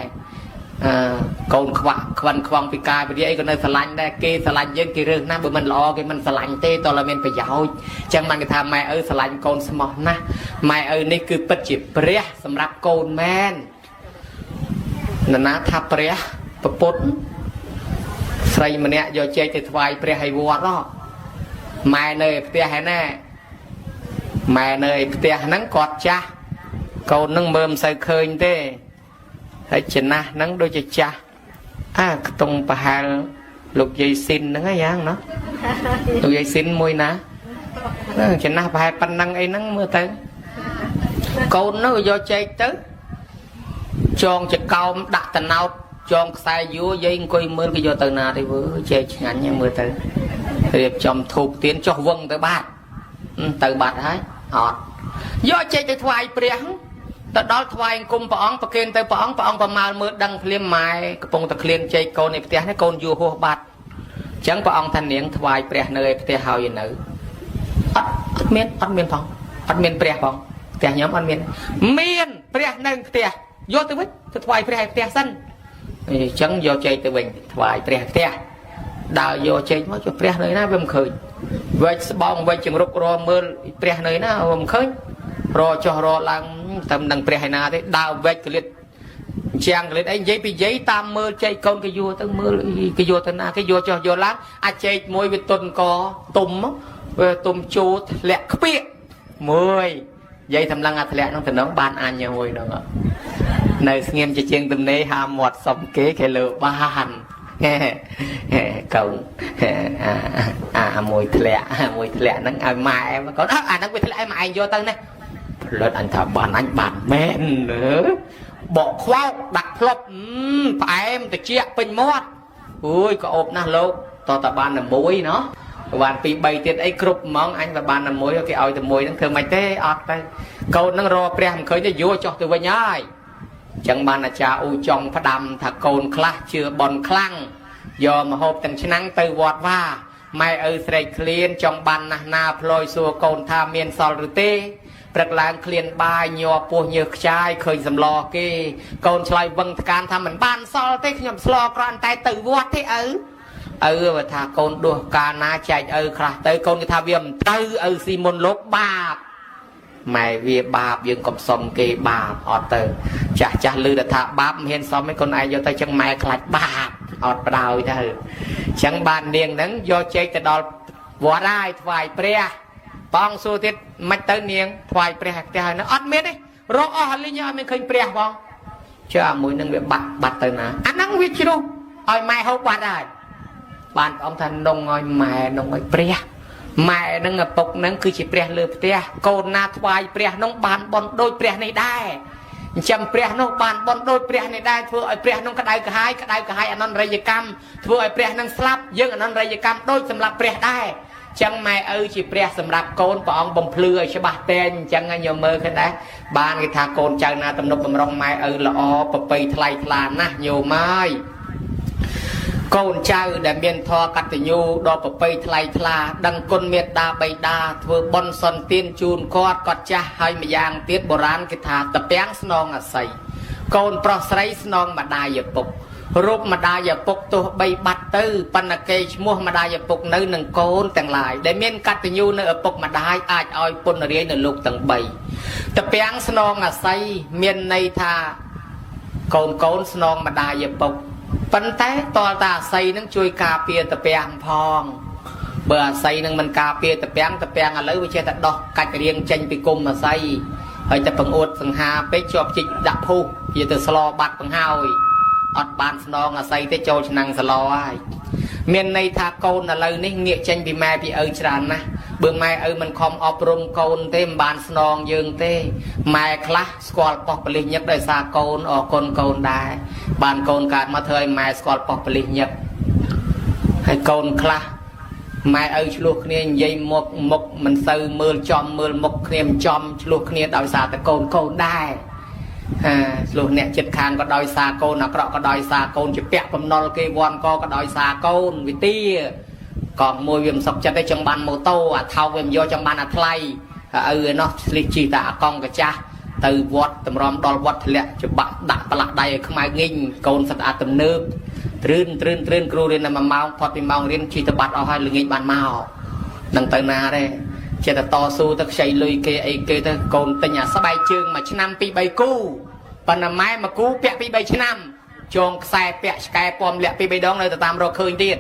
កូនខ្វាក់ខ្វិនខ្វងពីកាយវិរិយអីក៏នៅស្រឡាញ់ដែរគេស្រឡាញ់យើងគេរើសណាស់បើមិនល្អគេមិនស្រឡាញ់ទេតើតែមានប្រយោជន៍អញ្ចឹងបានគេថាម៉ែឪស្រឡាញ់កូនស្មោះណាស់ម៉ែឪនេះគឺពិតជាព្រះសម្រាប់កូនមែននរណាថាព្រះប្រពុតស្រីម្នាក់យកចេកទៅថ្វាយព្រះឲ្យវត្តម៉ែនៅផ្ទះហើយណាម៉ែនៅផ្ទះហ្នឹងគាត់ចាស់កូននឹងមើលមិនសូវឃើញទេហើយចំណាស់ហ្នឹងដូចជាចាស់ខ្ទង់ប្រហែលលោកយាយស៊ីនហ្នឹងហ៎យ៉ាងណាលោកយាយស៊ីនមួយណាចំណាស់ប្រហែលប៉ុណ្ណឹងអីហ្នឹងមើលទៅកូននោះយកចេកទៅចងចកោមដាក់តណោតចងខ្សែយួរយាយអង្គុយមើលគេយកទៅណាទេវើចេកឆ្ងាញ់មើលទៅរៀបចំធូបទៀនចុះវឹងទៅបាត់ហើយអត់យកចេកទៅថ្វាយព្រះទៅដល់ថ្វាយអង្គមព្រះអង្គប្រគេនទៅព្រះអង្គប្រមាលមើលដឹងភ្លាមម៉ែកំពុងតែឃ្លានចេកកូនในផ្ទះនេះកូនយួរហួសបាត់អញ្ចឹងព្រះអង្គថានាងថ្វាយព្រះនៅឯផ្ទះហើយនៅអត់មានផងអត់មានព្រះផងផ្ទះខ្ញុំអត់មានព្រះនៅផ្ទះយកទៅវិញទៅថ្វាយព្រះឯផ្ទះសិនអញ្ចឹងយកចេកទៅវិញថ្វាយព្រះផ្ទះដើរយកចេកមកចុះព្រះនៅណាវាមិនឃើញវែកស្បោងវែកចង្រុករមើលព្រះនៅណាវាមិនឃើញរចុះរឡើងតែមិនដឹងព្រះឯណាទេដើរវែកកលិតជាងកលិតអីនិយាយពីនិយាយតាមមើលចេកកូនគេយួរទៅមើលគេយួរទៅណាគេយួរចុះយួរឡើងអាចចេកមួយវាទុនកទុំវាទុំជូរធ្លាក់ខ្ពាកមួយនិយាយតម្លឹងអាធ្លាក់នោះតំណងបានអញមួយនោះនៅស្ងៀមជាជាងទំនេរហាមាត់សុំគេលើបានកូនមួយធ្លាក់ហ្នឹងឲ្យម៉ែកូនអាហ្នឹងវាធ្លាក់ឲ្យម៉ែឯងយកទៅណាផ្លិតអញថាបានអញបានមែនបកខ្វោកដាក់ផ្លប់ផ្អែមត្រជាក់ពេញមាត់អូយក៏អូបណាស់លោកតើតាបានតែមួយណោះបាន2 3ទៀតអីគ្រប់ហ្មងអញបានតែមួយគេឲ្យតែមួយហ្នឹងធ្វើមិនទេអត់ទៅកូនហ្នឹងរកព្រះមិនឃើញទេយកចុះទៅវិញហើយចឹងបានអាចារ្យអ៊ូចុងផ្ដាំថាកូនខ្លះជឿបនខ្លាំងយកមកហូបទាំងឆ្នាំងទៅវត្តវាម៉ែឪស្រែកឃ្លានចង់បានណាស់ណាផ្លយសួរកូនថាមានសល់ឬទេព្រឹកឡើងឃ្លានបាយញ័រពោះញើសខ្ចាយឃើញសម្លគេកូនឆ្លើយវឹងថ្កានថាមិនបានសល់ទេខ្ញុំស្លគ្រាន់តែទៅវត្តទេឪបើថាកូនដួសកាលណាចែកឪខ្លះទៅកូនគេថាវាមិនទៅឪស៊ីមុនលោកបាបម៉ែវាបាបយើងកុំសុំគេបាបអត់ទៅចាស់ឮថាបាបមិនហ៊ានសុំឯងកូនឯងយកទៅចឹងម៉ែខ្លាចបាបអត់បដ ாய் ទៅចឹងបាននាងហ្នឹងយកចេកទៅដល់វត្តហើយថ្វាយព្រះបងសួរទៀតមិនទៅនាងថ្វាយព្រះផ្ទះហើយអត់មានទេរកអស់លីងអត់មានឃើញព្រះបងជឿអាមួយនឹងវាបាត់ទៅណាអាហ្នឹងវាជ្រុះឲ្យម៉ែហូបបាត់ហើយបានអង្គថានងឲ្យម៉ែនងឲ្យព្រះម៉ែនឹងឪពុកនឹងគឺជាព្រះលើផ្ទះកូនណាថ្វាយព្រះនោះបានបន់ដូចព្រះនេះដែរអញ្ចឹងព្រះនោះបានបន់ដូចព្រះនេះដែរធ្វើឲ្យព្រះនោះក្តៅក្រហាយអនន្តរិយកម្មធ្វើឲ្យព្រះនឹងស្លាប់យើងអនន្តរិយកម្មដូចសម្រាប់ព្រះដែរអញ្ចឹងម៉ែឪជាព្រះសម្រាប់កូនព្រះអង្គបំភ្លឺឲ្យច្បាស់តែងអញ្ចឹងញោមមើលឃើញដែរបានគេថាកូនចៅណាទំនុកបំរុងម៉ែឪល្អប្រពៃថ្លៃថ្លាណាស់ញោមហើយកូនចៅដែលមានធម៌កតញ្ញូដល់ប្រពៃថ្លៃថ្លាដឹងគុណមេត្តាបិតាធ្វើបុណ្យសន្តានជូនគាត់ចាស់ហើយម្យ៉ាងទៀតបុរាណគេថាតពាំងស្នងអាស័យកូនប្រុសស្រីស្នងម្ដាយឪពុករូបម្ដាយឪពុកទោះបីបាត់ទៅប៉ុន្តែគេឈ្មោះម្ដាយឪពុកនៅនឹងកូនទាំងឡាយដែលមានកតញ្ញូនៅឪពុកម្ដាយអាចឲ្យពុនរាយនៅលោកទាំង3តពាំងស្នងអាស័យមានន័យថាកូនស្នងម្ដាយឪពុក ប៉ុន្តែតលតាអាស័យនឹងជួយការពារតាពាំងផងបើអាស័យនឹងមិនការពារតាពាំងឥឡូវវាចេះតែដោះកាច់រៀងចេញពីគុំអាស័យហើយតែបង្អួតសង្ហាពេកជាប់ជីកដាក់ភូសវាទៅស្លបាត់បង្ហើយអត់បានស្នងអាស័យទេចូលឆ្នាំងស្លហើយមានន័យថាកូនឥឡូវនេះងាកចេញពីម៉ែពីឪច្រើនណាស់បើម៉ែឪមិនខំអប់រំកូនទេមិនបានស្នងយើងទេម៉ែខ្លះស្គាល់ប៉ោះប៉លិសញឹកដោយសារកូនអរគុណកូនដែរបានកូនកើតមកធ្វើឲ្យម៉ែស្គាល់ប៉ោះប៉លិសញឹកហើយកូនខ្លះម៉ែឪឆ្លោះគ្នានិយាយមុខមិនសូវមើលចំមើលមុខគ្នាមិនចំឆ្លោះគ្នាដោយសារតែកូនដែរឆ្លោះអ្នកចិត្តខាងក៏ដោយសារកូនអាក្រក់ក៏ដោយសារកូនជាពាក់បំណុលគេវាន់ក៏ដោយសារកូនវិទាកងមួយវាមិនសុខចិត្តទេចង់បានម៉ូតូអាថោកវាមិនយកចង់បានអាថ្លៃឪឯនោះស្លីជីតាអាកង់កាចាស់ទៅវត្តតម្រាំដល់វត្តធ្លាក់ច្បាក់ដាក់ប្រឡាក់ដៃឲ្យខ្មៅងិញកូនស្អាតទំនើបទ្រឿនគ្រូរៀនតែ1ម៉ោងផុតពីម៉ោងរៀនជិះទៅបាត់អស់ហើយល្ងាចបានមកនឹងទៅណាទេចេះតែតស៊ូទៅខ្ចីលុយគេអីគេទៅកូនទិញអាស្បែកជើងមួយឆ្នាំ2 3គូប៉ុន្តែម៉ែមួយគូពាក់2 3ឆ្នាំចងខ្សែពាក់ឆ្កែពំលាក់2 3ដងនៅទៅតាមរកឃើញទៀត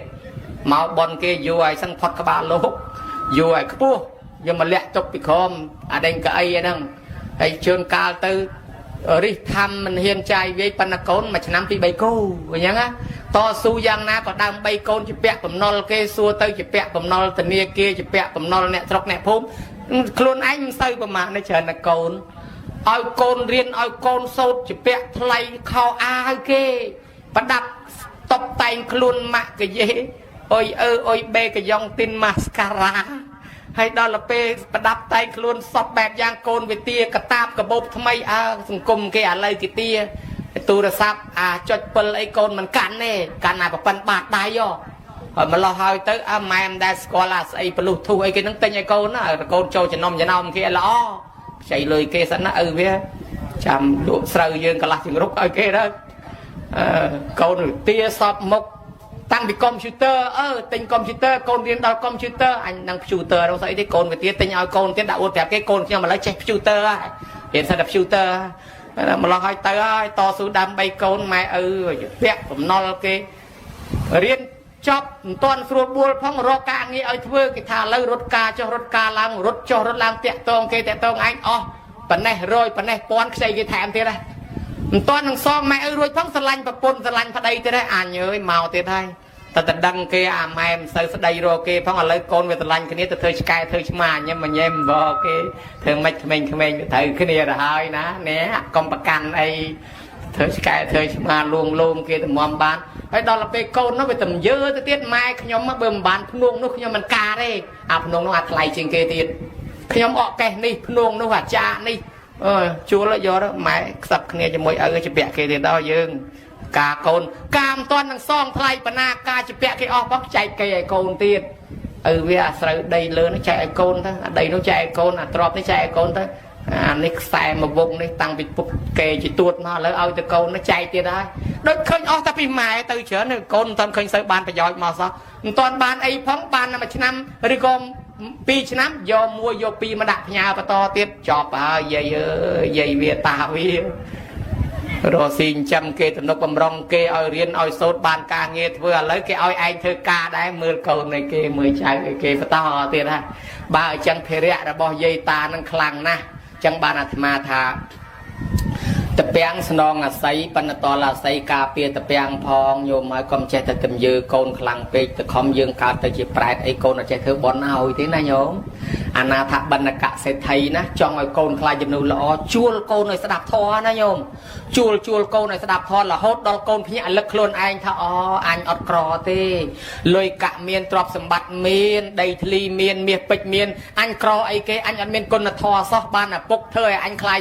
មកបនគេយូរឲ្យសឹងផុតក្បាលលោកយូរឲ្យខ្ពស់យកមកលាក់ទុកពីក្រោមអាដេញកៅអីហ្នឹងហើយជឿនកាលទៅរិះខំមិនហ៊ានចាយវាយប៉ុន្តែកូនមួយឆ្នាំ2 3គូអញ្ចឹងណាតស៊ូយ៉ាងណាក៏ដើម្បីកូនជាពាក់បំណុលគេសួរទៅជាពាក់បំណុលធនាគារជាពាក់បំណុលអ្នកស្រុកអ្នកភូមិខ្លួនឯងមិនសូវប្រមាណទេច្រើនតែកូនឲ្យកូនរៀនឲ្យកូនសូត្រជាពាក់ថ្លៃខោអាវគេប្រដាប់តុបតែងខ្លួនម៉ាក់កាយេអុយអុយបេកយ៉ុងទីនម៉ាស្ការ៉ាហើយដល់ទៅពេលប្រដាប់តែងខ្លួនសពបែបយ៉ាងកូនវិទាកតាបកបោបថ្មីសង្គមគេឥឡូវគេទាទូរស័ព្ទអាចុច7អីកូនមិនកាន់ទេកាន់តែប្រប៉ិនបាតដៃហើយម្លោះហើយទៅម៉ែមិនដែលស្គាល់ស្អីប្លុះធូអីគេនឹងទិញឲ្យកូនណាកូនចូលចំណោមគេល្អខ្ចីលុយគេសិនណាវាចាំលក់ស្រូវយើងកន្លះជង្រុកឲ្យគេទៅកូនវិទាសពមុខតាំងពីកុំព្យូទ័រទិញកុំព្យូទ័រកូនរៀនដល់កុំព្យូទ័រអញនឹងព្យូទ័រនោះស្អីទេកូនវិទាទិញឲ្យកូនទៀតដាក់អួតប្រាប់គេកូនខ្ញុំឥឡូវចេះព្យូទ័រហើយរៀនសិនតែព្យូទ័រម្លោះឲ្យទៅហើយតស៊ូដើម្បីកូនម៉ែឪពាក់បំណុលគេរៀនចប់មិនទាន់ស្រួលបួលផងរកការងារឲ្យធ្វើគេថាឥឡូវរត់ការចុះរត់ការឡើងរត់ចុះរត់ឡើងតាក់តងគេតាក់តងឯងអស់ប៉ណេះរយប៉ណេះពាន់ខ្ចីគេថែមទៀតហ៎មិនទាន់នឹងសងម៉ែឪរួចផងស្រឡាញ់ប្រពន្ធស្រឡាញ់ប្តីទៀតហើយអញអើយមកទៀតហើយតែតដឹងគេអាម៉ែមិនសូវស្ដីរកគេផងឥឡូវកូនវាស្រឡាញ់គ្នាទៅធ្វើឆ្កែធ្វើឆ្មាញឹមញ៉ែមបោគេធ្វើមិនក្មេងៗទៅត្រូវគ្នាទៅហើយណាណែកុំប្រកាន់អីធ្វើឆ្កែធ្វើឆ្មាលួងគេទៅមមបានហើយដល់ទៅពេលកូននោះវាតែយើទៅទៀតម៉ែខ្ញុំបើមិនបានភ្នួងនោះខ្ញុំមិនការទេអាភ្នួងនោះអាថ្លៃជាងគេទៀតខ្ញុំអកកេះនេះភ្នួងនោះអាចារ្យនេះជួលយកម៉ែខ្សឹបគ្នាជាមួយឪជាពាក់គេទៀតដល់យើងការកូនការមិនទាន់នឹងសងថ្លៃបណ្ណាការជាពាក់គេអស់បងចែកគេឲ្យកូនទៀតវាអាស្រូវដីលើនោះចែកឲ្យកូនទៅអាដីនោះចែកឲ្យកូនអាទ្រព្យនេះចែកឲ្យកូនទៅអានេះខ្សែមួយវងនេះតាំងពីពុកគេជាទួតមកឥឡូវឲ្យទៅកូននោះចែកទៀតហើយដូចឃើញអស់តែពីម៉ែទៅច្រើនកូនមិនទាន់ឃើញសូវបានប្រយោជន៍មកសោះមិនទាន់បានអីផងបានមួយឆ្នាំឬក៏2ឆ្នាំយក1យក2មកដាក់ផ្ញើបន្តទៀតចប់ហើយយាយអើយយាយវាតាវារស់ស៊ីចិញ្ចឹមគេទំនុកបំរុងគេឲ្យរៀនឲ្យសូត្របានការងារធ្វើឥឡូវគេឲ្យឯងធ្វើការដែរមើលកូននៃគេមើលចៅគេបន្តទៀតណាបើអញ្ចឹងភារៈរបស់យាយតានឹងខ្លាំងណាស់អញ្ចឹងបានអាត្មាថាតពាំងស្នងអាស័យបណ្ឌតលអាស័យការពារតពាំងផងញោមហើយកុំចេះតែទំយើកូនខ្លាំងពេកទៅខំយើងកើតទៅជាប្រែតអីកូនអត់ចេះធ្វើបន់ឲ្យទេណាញោមអាណាថាបណ្ឌកសេដ្ឋីណាចង់ឲ្យកូនខ្លាចចំណូលល្អជួលកូនឲ្យស្ដាប់ធម៌ណាញោមជួលកូនឲ្យស្ដាប់ធម៌រហូតដល់កូនភ្ញាក់លឹកខ្លួនឯងថាអញអត់ក្រទេលុយកាក់មានទ្រព្យសម្បត្តិមានដីធ្លីមានមាសពេជ្រមានអញក្រអីគេអញអត់មានគុណធម៌សោះបានឪពុកធ្វើឲ្យអញខ្លា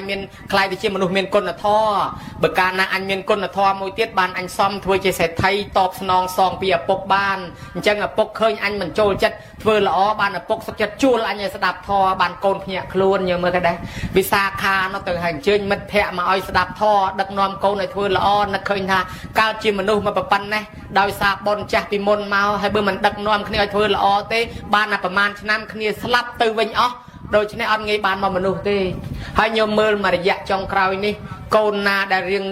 យទៅជាមនុស្សមានគុណធម៌បើកាលណាអញមានគុណធម៌មួយទៀតបានអញសំធ្វើជាសេដ្ឋីតបស្នងសងពីឪពុកបានអញ្ចឹងឪពុកឃើញអញមិនចូលចិត្តធ្វើល្អបានឪពុកសុខចិត្តជួលអញឲ្យស្ដាប់ធម៌បានកូនភ្ញាក់ខ្លួនយើងមើលក៏ដែរវិសាខានោះទៅឲ្យអញ្ជើញមិត្តភ័ក្តិមកឲ្យស្ដាប់ធម៌ដឹកនាំកូនឲ្យធ្វើល្អនឹកឃើញថាកើតជាមនុស្សមកប្រប៉ុណ្ណេះដោយសារបុណ្យចាស់ពីមុនមកហើយបើមិនដឹកនាំគ្នាឲ្យធ្វើល្អទេបានតែប្រហែលឆ្នាំគ្នាស្លាប់ទៅវិញអស់ដូច្នេះអត់ងាយបានមកមនុស្សទេហើយញោមមើលមួយរយៈចុងក្រោយនេះកូនណាដែលរៀង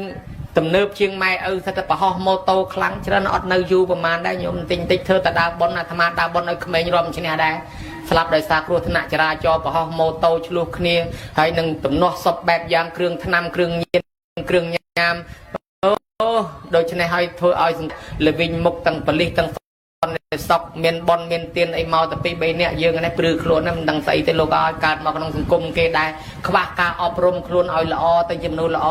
ទំនើបជាងម៉ែឪថាតែប្រហោះម៉ូតូខ្លាំងច្រើនអត់នៅយូរប្រហែលដែរញោមតិចតិចធ្វើតែដើរប៉ុនអាត្មាដើរប៉ុនឲ្យក្មេងរំឈ្នះដែរស្លាប់ដោយសារគ្រោះថ្នាក់ចរាចរណ៍ប្រហោះម៉ូតូឆ្លោះគ្នាហើយនឹងទំនាស់សពបែបយ៉ាងគ្រឿងថ្នាំគ្រឿងញៀនគ្រឿងញ៉ាំអូដូច្នេះហើយធ្វើឲ្យល្វីងមុខទាំងបលិសទាំងសក់មានបនមានទៀនអីមកតែពី3នាក់យើងនេះព្រឺខ្លួនហ្នឹងមិនដឹងស្អីទេលោកឲ្យកើតមកក្នុងសង្គមគេដែរខ្វះការអប់រំខ្លួនឲ្យល្អទៅជំនួសល្អ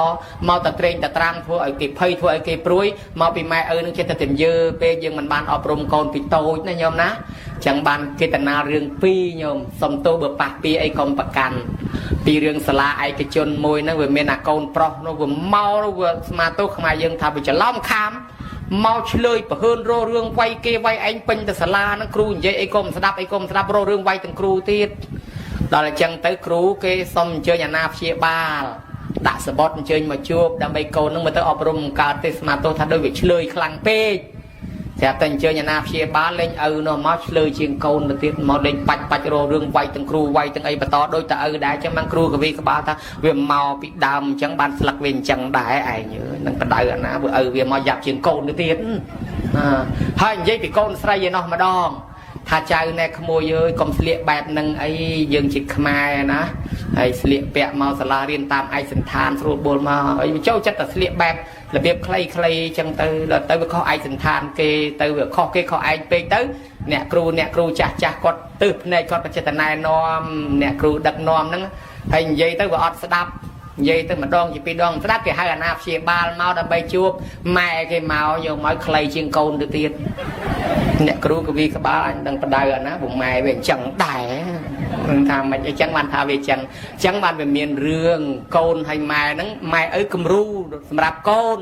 មកតែត្រេងតែត្រាំធ្វើឲ្យគេភ័យធ្វើឲ្យគេព្រួយមកពីម៉ែឪនឹងចេះតែទយើពេលយើងមិនបានអប់រំកូនពីតូចណាញោមណាចឹងបានគេតាណារឿង2ញោមសំទោបើប៉ះពីអីកុំប្រកាន់ពីរឿងសាលាឯកជនមួយហ្នឹងវាមានអាកូនប្រុសនោះវាមកវាស្មាទោខ្មែរយើងថាវាច្រឡំខាមមកឆ្លើយប្រហើនរោរឿងវាយគេវាយឯងពេញទៅសាលាហ្នឹងគ្រូនិយាយអីក៏មិនស្ដាប់អីក៏មិនស្ដាប់រោរឿងវាយទាំងគ្រូទៀតដល់អញ្ចឹងទៅគ្រូគេសុំអញ្ជើញអាណាព្យាបាលដាក់សបុតអញ្ជើញមកជួបដើម្បីកូនហ្នឹងមកទៅអប់រំបង្កើតទេស្មាទោថាដូចវាឆ្លើយខ្លាំងពេកស្រាប់តែអញ្ជើញអាណាព្យាបាលលេងឪនោះមកឆ្លើយជាងកូនទៅទៀតមកលេងបាច់រោរឿងវាយទាំងគ្រូវាយទាំងអីបន្តដូចតែឪដែរអញ្ចឹងបានគ្រូកវីក្បាលថាវាមកពីដើមអញ្ចឹងបានស្លឹកវាអញ្ចឹងដែរឯងនឹងបដៅអាណាវាឪវាមកយ៉ាប់ជាងកូនទៅទៀតហើយនិយាយពីកូនស្រីឯនោះម្ដងថាចៅណែក្មួយអើយកុំស្លៀកបែបហ្នឹងអីយើងជាខ្មែរណាហើយស្លៀកពាក់មកសាលារៀនតាមឯកសន្តានស្រួលបួលមកហើយចូលចិត្តតែស្លៀកបែបរបៀបខ្លីៗចឹងទៅដល់ទៅវាខុសឯកសន្តានគេទៅវាខុសគេខុសឯងពេកទៅអ្នកគ្រូចាស់គាត់ទើសភ្នែកគាត់បច្ចិតណែនាំអ្នកគ្រូដឹកនាំហ្នឹងហើយនិយាយទៅវាអត់ស្ដាប់និយាយទៅម្ដងជាពីរដងស្ដាប់គេហៅអាណាព្យាបាលមកដើម្បីជួបម៉ែគេមកយកមកខ្លីជាងកូនទៅទៀតអ្នកគ្រូកវីក្បាលអញដឹងបដៅអាណាពុកម៉ែវាអញ្ចឹងដែរនឹងថាមិនអញ្ចឹងបានថាវាអញ្ចឹងបានវាមានរឿងកូនហើយម៉ែហ្នឹងម៉ែឪគំរូសម្រាប់កូន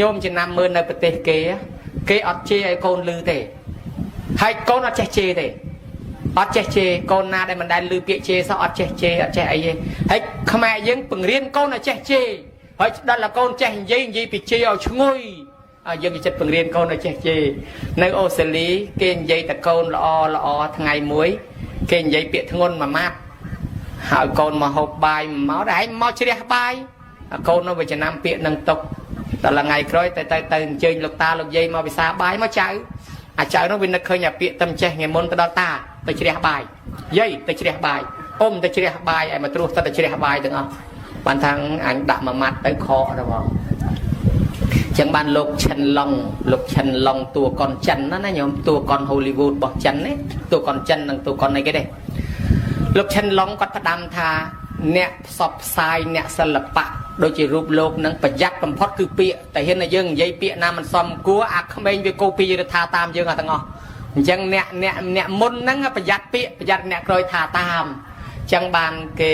ញោមចំណាំមើលនៅប្រទេសគេអត់ជេរឲ្យកូនលឺទេហើយកូនអត់ចេះជេរទេអត់ចេះជេរកូនណាដែលមិនដែលលឺពាក្យជេរសោះអត់ចេះជេរអត់ចេះអីទេហើយខ្មែរយើងបង្រៀនកូនឲ្យចេះជេរហើយដល់តែកូនចេះនិយាយពីជេរឲ្យឈ្ងុយយើងចិត្តបង្រៀនកូនឲ្យចេះជេរនៅអូស្ត្រាលីគេនិយាយតែកូនល្អថ្ងៃមួយគេនិយាយពាក្យធ្ងន់មួយម៉ាត់ហើយកូនមកហូបបាយមកតែឯងមកជ្រះបាយកូននោះវាចំណាំពាក្យនឹងទុកដល់ថ្ងៃក្រោយទៅអញ្ជើញលោកតាលោកយាយមកពិសាបាយមកចៅអាចៅនោះវានឹកឃើញអាពាក្យតែចេះថ្ងៃមុនទៅដល់តាទៅជ្រះបាយយាយទៅជ្រះបាយអ៊ំទៅជ្រះបាយឲ្យមកត្រួសទៅជ្រះបាយទាំងអស់បានថាអញដាក់មួយម៉ាត់ទៅខកទៅបងចឹងបានលោកឈិនឡុងតួកុនចិនណាញោមតួកុនហូលីវូដរបស់ចិនណាតួកុនចិននិងតួកុនអីគេទេលោកឈិនឡុងគាត់ផ្ដាំថាអ្នកផ្សព្វផ្សាយអ្នកសិល្បៈដូចជារូបលោកនឹងប្រយ័ត្នបំផុតគឺពាក្យតែហ៊ានតែយើងនិយាយពាក្យណាមិនសមគួរអាក្មេងវាកូពីរដ្ឋាតាមយើងទាំងអស់អញ្ចឹងអ្នកមុនហ្នឹងប្រយ័ត្នពាក្យប្រយ័ត្នអ្នកក្រោយថាតាមអញ្ចឹងបានគេ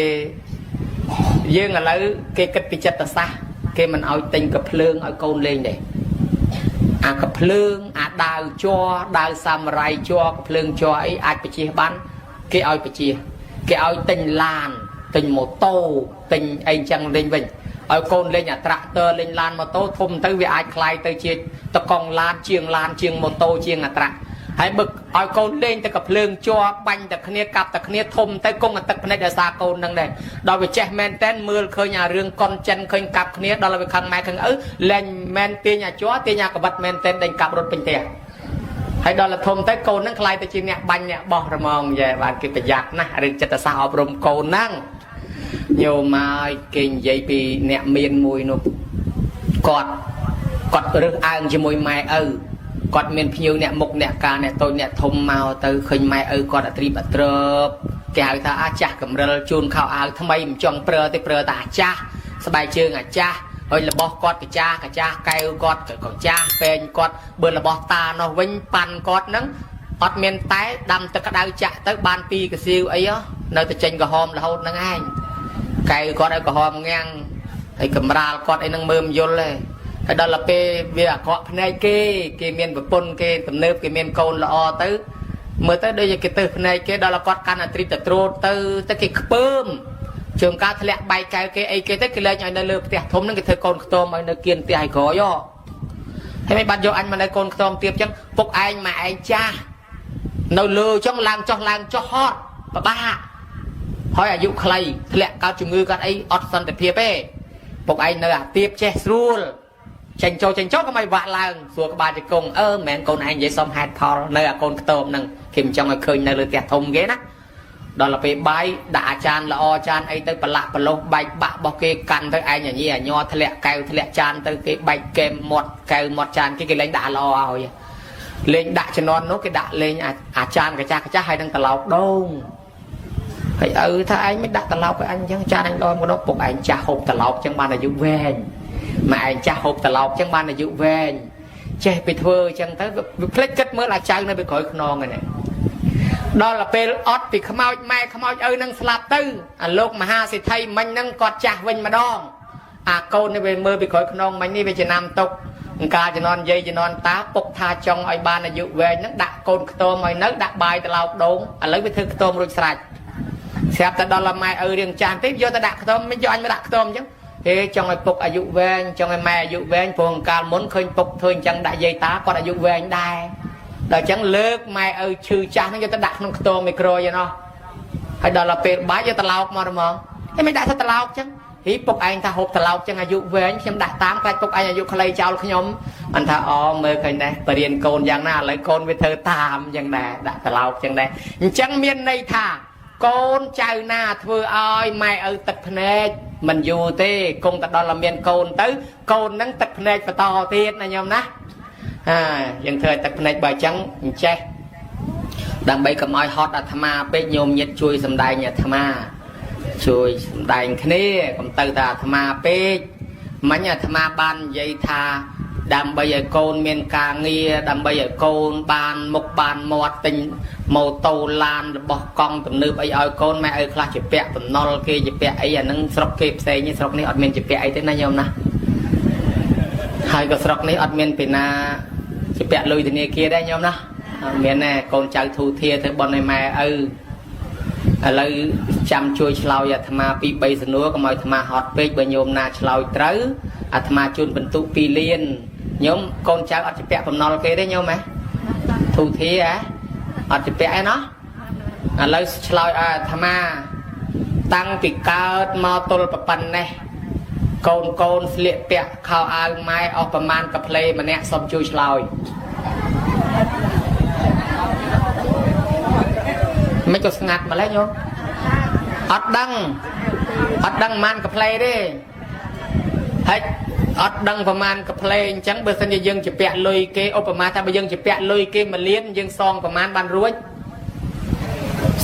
យើងឥឡូវគេគិតពីចិត្តសាស្ត្រគេមិនឲ្យទិញកាភ្លើងឲ្យកូនលេងទេអាកាភ្លើងអាដាវជ័រដាវសាមរ៉ៃជ័រកាភ្លើងជ័រអីអាចបជាបានគេឲ្យបជាគេឲ្យទិញឡានទិញម៉ូតូទិញអីចឹងលេងវិញឲ្យកូនលេងអាត្រាក់ទ័រលេងឡានម៉ូតូធំទៅវាអាចคล้ายទៅជាតកង់ឡានជាងម៉ូតូជាងអាត្រាក់ហើយបើឲ្យកូនលេងទៅកាភ្លើងជ័របាញ់តែគ្នាកាប់តែគ្នាធំទៅគង់តែទឹកភ្នែកដោយសារកូននឹងដែរដល់វាចេះមែនតែនមើលឃើញអារឿងកុនចិនឃើញកាប់គ្នាដល់វាខឹងម៉ែខឹងឪលែងមែនទាញអាជ័រទាញអាកបិតមែនតែនដេញកាប់រត់ពេញផ្ទះហើយដល់ធំទៅកូននឹងខ្លាយទៅជាអ្នកបាញ់អ្នកបោះរមងយ៉ែបានគេប្រយ័ត្នណាស់រឿងចិត្តសាស្ត្រអប់រំកូនហ្នឹងញោមមកគេនិយាយពីអ្នកមានមួយនោះគាត់រើសអើងជាមួយម៉ែឪគាត់មានភ្ញៀវអ្នកមុខអ្នកការអ្នកតូចអ្នកធំមកទៅឃើញម៉ែឪគាត់អត្រីបអត្រើបគេហៅថាអាចាស់កំរិលជូនខោអាវថ្មីមិនចង់ប្រើទេប្រើតែអាចាស់ស្បែកជើងអាចាស់ហើយរបស់គាត់កាចាស់កែវគាត់ក៏ចាស់ពេញគាត់បើរបស់តានោះវិញប៉ាន់គាត់ហ្នឹងអត់មានតែដាំទឹកក្តៅចាក់ទៅបាន2កសៀវអីនៅតែចេញក្រហមរហូតហ្នឹងឯងកែវគាត់ឲ្យក្រហមងាំងហើយកំរាលគាត់អីហ្នឹងមើលមិនយល់ទេហើយដល់ពេលវាអាក្រក់ភ្នែកគេមានប្រពន្ធគេទំនើបគេមានកូនល្អទៅមើលទៅដូចគេទៅភ្នែកគេដល់គាត់កាន់អាត្រីតត្រួតទៅគេខ្ពើមជើងការធ្លាក់បែកកែវគេអីគេទៅគេលែងឲ្យនៅលើផ្ទះធំហ្នឹងគេធ្វើកូនខ្ទមឲ្យនៅគៀនផ្ទះឲ្យក្រោយហើយមិនបាត់យកអញមកនៅកូនខ្ទមទៀតអញ្ចឹងពុកឯងម៉ែឯងចាស់នៅលើអញ្ចឹងឡើងចុះហត់ពិបាកហើយអាយុខ្លីធ្លាក់កើតជំងឺកើតអីអត់សន្តិភាពទេពុកឯងនៅអាទៀបចេះស្រួល ចេញចូលក៏មិនវាក់ឡើងសួរក្បាលជង្គង់មិនមែនកូនឯងនិយាយសុំហេតុផលនៅអាកូនខ្ទមហ្នឹងគេមិនចង់ឲ្យឃើញនៅលើផ្ទះធំគេណាដល់ទៅពេលបាយដាក់អាចារ្យល្អអាចារ្យអីទៅប្រឡាក់ប្រឡោះបែកបាក់របស់គេកាន់ទៅឯងញ៉ីអាញ័រធ្លាក់កែវធ្លាក់ចានទៅគេបែកកែមមាត់កែវមាត់ចានគេលេងដាក់ល្អឲ្យលេងដាក់ជំនាន់នោះគេដាក់លេងអាចារ្យកចាស់ហើយនឹងត្រឡោកដូងហើយថាឯងមិនដាក់ត្រឡោកឲ្យអញអញ្ចឹងចានអញដមកនោះពុកឯងចាស់ហូបត្រឡោកអញ្ចឹងបានអាយុវែងម៉ែឯងចាស់ហូបត្រឡោកអញ្ចឹងបានអាយុវែងចេះពីធ្វើអញ្ចឹងទៅវាភ្លេចគិតមើលអាចៅនៅពីក្រោយខ្នងហ្នឹងដល់ពេលអត់ពីខ្មោចម៉ែខ្មោចឪនឹងស្លាប់ទៅអាលោកមហាសេដ្ឋីមិញហ្នឹងគាត់ចាស់វិញម្ដងអាកូននេះវាមើលពីក្រោយខ្នងមិញនេះវាចំណាំទុកកាលជំនាន់យាយជំនាន់តាពុកថាចង់ឲ្យបានអាយុវែងហ្នឹងដាក់កូនខ្ទមឲ្យនៅដាក់បាយត្រឡោកដូងឥឡូវវាធ្វើខ្ទមរួចស្រេចស្រាប់តែដល់ម៉ែឪរៀងចាស់តិចយកទៅដាក់ខ្ទមមិនយកអញមកដាក់ខ្ទមអញ្ចឹងហេចង់ឲ្យពុកអាយុវែងចង់ឲ្យម៉ែអាយុវែងព្រោះកាលមុនឃើញពុកធ្វើអញ្ចឹងដាក់យាយតាគាត់អាយុវែងដែរដល់អញ្ចឹងលើកម៉ែឪឈឺចាស់ហ្នឹងយកទៅដាក់ក្នុងខ្ទមមីក្រូឯណោះហើយដល់ពេលបាយយកត្រឡោកមកហ្មងហេមិនដាក់ទៅត្រឡោកអញ្ចឹងហីពុកឯងថាហូបត្រឡោកអញ្ចឹងអាយុវែងខ្ញុំដាក់តាមខ្លាចពុកឯងអាយុខ្លីចោលខ្ញុំអញថាមើលឃើញដែរបរៀនកូនយ៉ាងណាឥឡូវកូនវាធ្វើតាមអញ្ចឹងដែរដាក់ត្រឡោកអញ្ចឹងដែរអញ្ចឹងមានន័យថាកូនចៅណាធ្វើឲ្យម៉ែឪទឹកភ្នែកមិនយូរទេគង់តែដល់មានកូនទៅកូននឹងទឹកភ្នែកបន្តទៀតណាញោមណាយើងធ្វើឲ្យទឹកភ្នែកបើអញ្ចឹងអញ្ចេះដើម្បីកុំឲ្យហត់អាត្មាពេកញោមញាតិជួយសំដែងអាត្មាជួយសំដែងគ្នាកុំទៅតែអាត្មាពេកមិញអាត្មាបាននិយាយថាដើម្បីឲ្យកូនមានការងារដើម្បីឲ្យកូនបានមុខបានមាត់ទិញម៉ូតូឡានរបស់កង់ទំនើបអីឲ្យកូនម៉ែឪខ្លះជាពាក់តំណុលគេជាពាក់អីអានឹងស្រុកគេផ្សេងនេះស្រុកនេះអត់មានជាពាក់អីទេណាញោមណាហើយក៏ស្រុកនេះអត់មានពីណាជាពាក់លុយធនាគារដែរញោមណាអត់មានទេកូនចៅធូធាធ្វើបន់ឲ្យម៉ែឪឥឡូវចាំជួយឆ្លើយអាត្មាពី3សំណួរកុំឲ្យអាត្មាហត់ពេកបើញោមណាឆ្លើយត្រូវអាត្មាជូនបន្ទុក2លានញោមកូនចៅអត់ជាពាក់បំណុលគេទេញោមហ៎ធូធាអត់ជាពាក់ឯណោះឥឡូវឆ្លើយឲ្យអាត្មាតាំងពីកើតមកទល់ប៉ុណ្ណេះកូនស្លៀកពាក់ខោអាវម៉ែអស់ប្រមាណកាផ្លេម្នាក់សុំជួយឆ្លើយមិនក៏ស្ងាត់ម្លេះញោមអត់ដឹងប្រមាណកាផ្លេទេហើយអត់ដឹងប្រមាណកាផ្លេអញ្ចឹងបើសិនជាយើងជាពាក់លុយគេឧបមាថាបើយើងជាពាក់លុយគេ1លានយើងសងប្រមាណបានរួច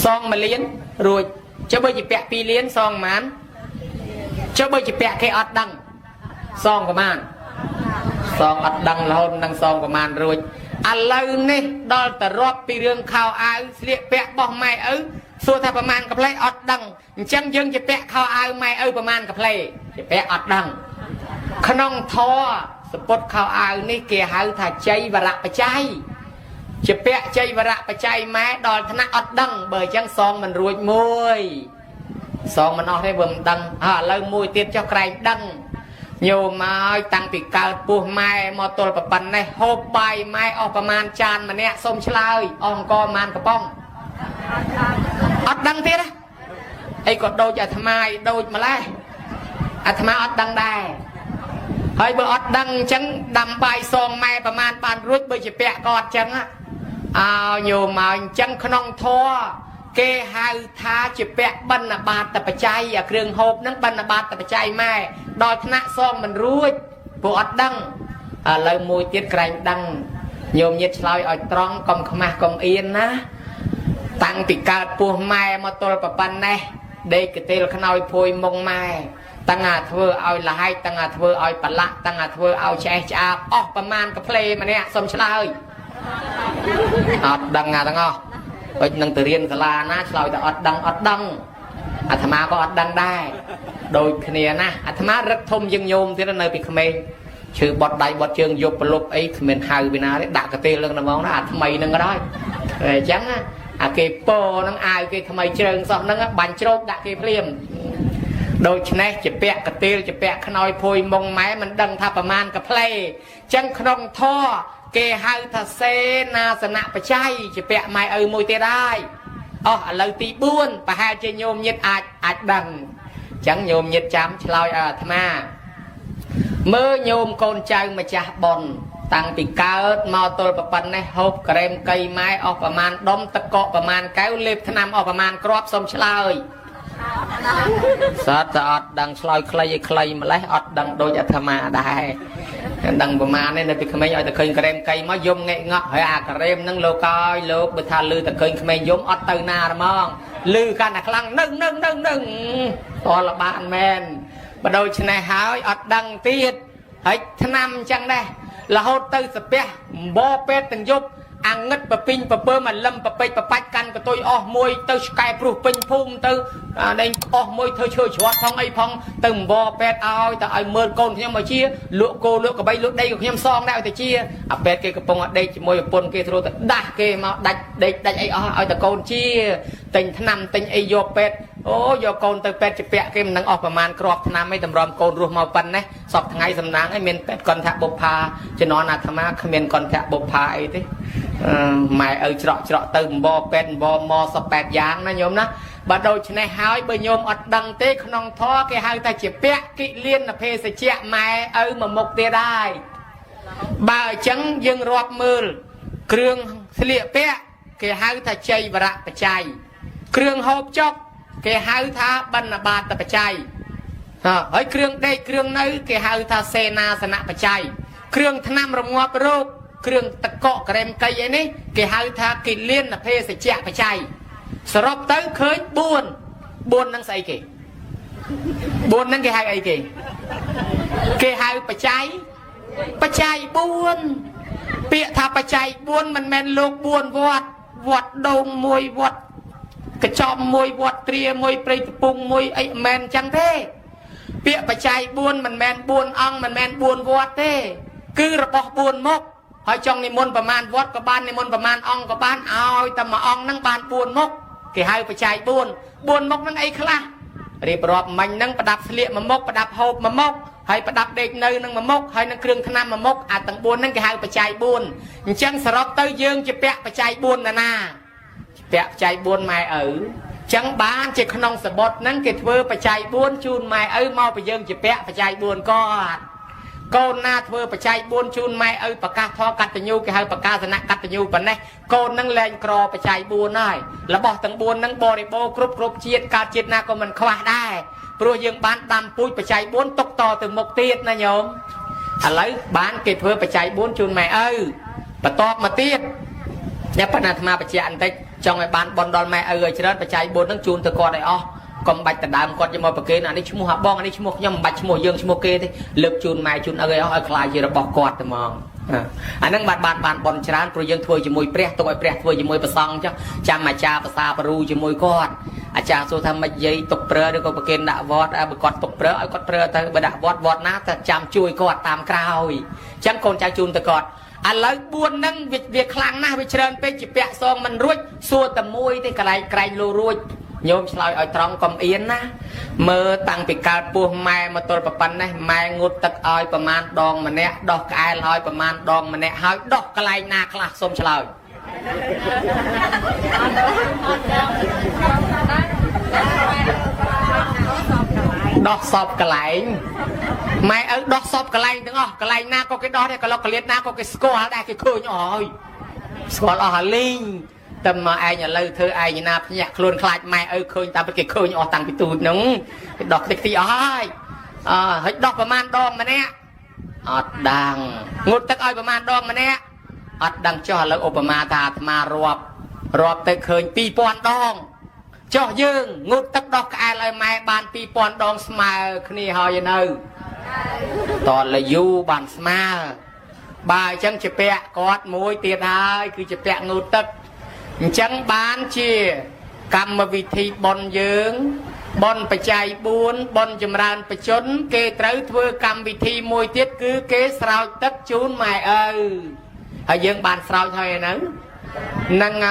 សង1លានរួចចុះបើជាពាក់2លានសងប្រមាណចុះបើជាពាក់គេអត់ដឹងសងប្រមាណសងអត់ដឹងរហូតនឹងសងប្រមាណរួចឥឡូវនេះដល់ទៅរាប់ពីរឿងខោអាវស្លៀកពាក់របស់ម៉ែឪសួរថាប្រមាណកាផ្លេអត់ដឹងអញ្ចឹងយើងជាពាក់ខោអាវម៉ែឪប្រមាណកាផ្លេជាពាក់អត់ដឹងក្នុងធម៌សពុតខោអាវនេះគេហៅថាជ័យវរៈបច្ច័យជាពាក់ជ័យវរៈបច្ច័យម៉ែដល់ថ្នាក់អត់ដឹងបើអញ្ចឹងសងមិនរួចមួយសងមិនអស់ទេបើមិនដឹងឥឡូវមួយទៀតចុះក្រែងដឹងញោមមកតាំងពីកើតពោះម៉ែមកទល់ប៉ុណ្ណេះហូបបាយម៉ែអស់ប្រមាណចានម្នាក់សុំឆ្លើយអស់អង្គប្រមាណកំប៉ុងអត់ដឹងទៀតអីក៏ដូចអាត្មាដូចម្លេះអាត្មាអត់ដឹងដែរហើយបើអត់ដឹងអញ្ចឹងដាំបាយសងម៉ែប្រមាណបានរួចបើជាពាក់ក៏អត់អញ្ចឹងញោមមកអញ្ចឹងក្នុងធម៌គេហៅថាជាពាក់បណ្ឌបាតបច្ច័យអាគ្រឿងហូបហ្នឹងបណ្ឌបាតបច្ច័យម៉ែដល់ថ្នាក់សងមិនរួចព្រោះអត់ដឹងឥឡូវមួយទៀតក្រែងដឹងញោមញាតិឆ្លើយឲ្យត្រង់កុំខ្មាស់កុំអៀនណាតាំងពីកើតពោះម៉ែមកទល់ប៉ុណ្ណេះដេកកទេលខ្នើយភួយមុងម៉ែតាំងអាធ្វើឲ្យលហែកតាំងអាធ្វើឲ្យប្រឡាក់តាំងអាធ្វើឲ្យឆ្អេះឆ្អាបអស់ប្រមាណកាផ្លេម្នាក់សុំឆ្លើយអត់ដឹងអាទាំងអស់ដូចនឹងទៅរៀនសាលាណាឆ្លើយតែអត់ដឹងអាត្មាក៏អត់ដឹងដែរដូចគ្នាណាអាត្មារឹកធំជាងញោមទៀតនៅពីក្មេងឈឺបត់ដៃបត់ជើងយប់ប្រលប់អីគ្មានហៅពីណាទេដាក់កទេលនឹងហ្មងណាអាថ្មីនឹងក៏ដោយអញ្ចឹងអាគេពោនឹងអាវគេថ្មីជ្រើងសោះហ្នឹងបាញ់ជ្រោកដាក់គេភ្លាមដូច្នេះជាពាក់កទេលជាពាក់ខ្នើយភួយមុងម៉ែមិនដឹងថាប្រមាណកាផ្លេអញ្ចឹងក្នុងធម៌គេហៅថាសេនាសនៈបច្ច័យជាពាក់ម៉ែឪមួយទៀតហើយឥឡូវទី4ប្រហែលជាញោមញាតិអាចដឹងអញ្ចឹងញោមញាតិចាំឆ្លើយឲ្យអាត្មា mơ nhôm con trai mà cha bòn tăng bị cao màu tôi và bắn này hộp krem cây mai ởประมาณ đom tắc cọ ประมาณ cái lệp tham ở ประมาณ crop xong chơi sát ọt đằng sloi clay mà lấy ọt đằng đôi tham à đại đằng ประมาณ này là bị khmer ở từ khơi krem cây mới dùng nghệ ngọt hay à krem nâng lô coi lô bị tha lư từ khơi khmer dùng ọt từ na mong lư can là khăng nâng to là bạn men bắt đầu trên này hái ọt đằng tiết hết tham chẳng đây là hốt tư sập bè bò bè từng giúp ăn ngất bờ pin bờ bơ mà lâm bờ bê bờ bách căn của tôi môi tư sky pro pin phun tư đây môi thôi chơi chuột phong ấy phong từng bò bè ao ta ai mơn con nhưng mà chia lụa cô lụa cả bay lụa đây của em son đây thì chia bè kia cái phong ở đây môi pôn kia thôi đa kia mà đạch ấy ta con chia tình năm tình ấy vô bè vô con từ bè chụp bè kia mình đangประมาณ crop năm mấy tầm ròm con ruột màu pan này sọc thằng ấy sầm nắng ấy mình bè con thạ bột pha cho nó là tham á mình con thạ bột pha ấy thế mày ở trọ từ bò pet bò mò sập bẹt giang nó nhôm đó bắt đầu trên này hái bởi nhôm ở đằng tê không thò cái hai ta chỉ bẹ kỵ liên là phê sẽ chẹt mày ở mà một tia đai bà trắng dương rọp mưa kêu lịa bẹ cái hai ta chơi và rạ chạy kêu hộp chóc cái hai ta bắn là ba ta chạy ở kêu đây kêu nơi cái hai ta xe na sạ chạy kêu tham rồng ngọc rô kêu tắc cọ krem cây ấy nè cái hai ta kỵ liên là phê sẽ chẹt phải chạy sọp tới khơi buồn năng say kì buồn năng cái hai ấy kì cái hai bà cháy buồn bịa thà bà cháy buồn mình men lục buồn vọt đầu môi vọt cái chọm môi vọt tria môi prey pung môi ấy men chẳng thế bịa bà cháy buồn mình men buồn ong mình men buồn vọt thế cứ là bỏ buồn mốc hỏi trong này môn bà man vọt có ban này môn bà man ong có ban oi tầm mà ong năng ban buồn mốc cái hai bà cháy buồn mốc năng ấy kháรีบรอบมันนั่งประดับเสลียมามกประดับโฮบมามกให้ประดับเด็กเนยนั่งมามกให้นั่งเครื่องขนามมามกอาจตั้งบุญนั่งแกหายปัจจัยบุญจังสรบเตยยืงจะแปะปัจจัยบุญนาแปะปัจจัยบุญไม่จังบ้านจะขนองสะบดนั่งเกตเวอร์ปัจจัยบุญจูนไม่เมาไปยืงจะแปะปัจจัยบุญก็โกนนาเวอร์ปัจจัยบุญจูนไม่ประกาศทอกัตยูแกหายประกาศนะกัตยูปนเนี่ยโกนนั่งแรงกรอปัจจัยบุญได้แล้วบอกตั้งบุญนั่งบริโภคกรุบเชียดการเชียดนาก็มันคว้าได้โปรยังบ้านดำปุ้ยปัจจัยบุญตกต่อถึงหมกเตียดนะโยมอะไรบ้านเก็บเพื่อปัจจัยบุญจูนไม่ปะตอบมาเตียดเนี่ยปนัดมาปัจจัยอันเต็กจังไอ้บ้านบอลดอลไม่เจริญปัจจัยบุญนั่งจูนตะกอนไอ้ก็บัดแต่ดำก่อนจะมาประเคนอันนี้ชั่วโมงหับบ้องอันนี้ชั่วโมงย่ำบัดชั่วโมงยืงชั่วโมงเกที่เลือกจูนไม่จูนคลายจะระบอกกอดแต่มองอันนั้นบานบอลชนะโปรยังถวยจมวยเปรี้ยตัวไอ้เปรี้ยถวยจมวยประซองจ้ะจำมาจาภาษาปรูจมวยกอดอาจารย์สุธรรมยัยตกเปลือยด้วยก็ประเคนด่าวอดกอดตกเปลือยกอดเปลือยแต่บด่าวอดนะแต่จำช่วยกอดตามคราวจังคนใจจูนตะกอดอันเลยบุญนั่งเวียคลังนะไปเชิญไปจิเปะซองมันรุ่ยสัวแต่มวยที่ไกลโลรุ่ยโยมสลายอ้อยตรองกำเอียนนะเมื่อตั้งปีกาปูแม่มาตัวประปันนะแม่งุดตักอ้อยประมาณดองมันเนี่ยดอกกายลอยประมาณดองมันเนี่ยหายดอกกลายนาคลาสมสลายดอกสอบกลายแม่ดอกสอบกลายถึงกลายนาก็cái đóเนี่ยก็เราเกลียดนาก็cái scoreได้cáiคืนอ๋อย score อ๋อลิงแต่มาไอ้เนี่ยเลยเธอไอ้เนี่ยนะเนี่ยคลุนคลายไม่เคยตามไปเก็บเคยออกตังไปตูดนึงดอกติ๊กตีอ้อยเฮ้ยดอกประมาณดองมันเนี่ยอดดังงดตักอ้อยประมาณดองมันเนี่ยอดดังจ่อแล้วอุปมาตามารวบแต่เคยปีปอนดองจ่อยืงงดตักดอกไอ้เลยไม่บานปีปอนดองสมาร์คนี่หอยเนอตอนเลยยูบานสมาร์บ่ายจังจะแปะกอดมวยเตียดายคือจะแปะงดตักจังบ้านเชี่ยกรรมวิธีบนยืงบนปัจจัยบุญบนจำรานประชนเกตเตอร์ทั่วกรรมวิธีมวยเทียดคือเกสราวตักจูนไม่ให้ยืงบ้านสราวเท่านั้นนั่งไง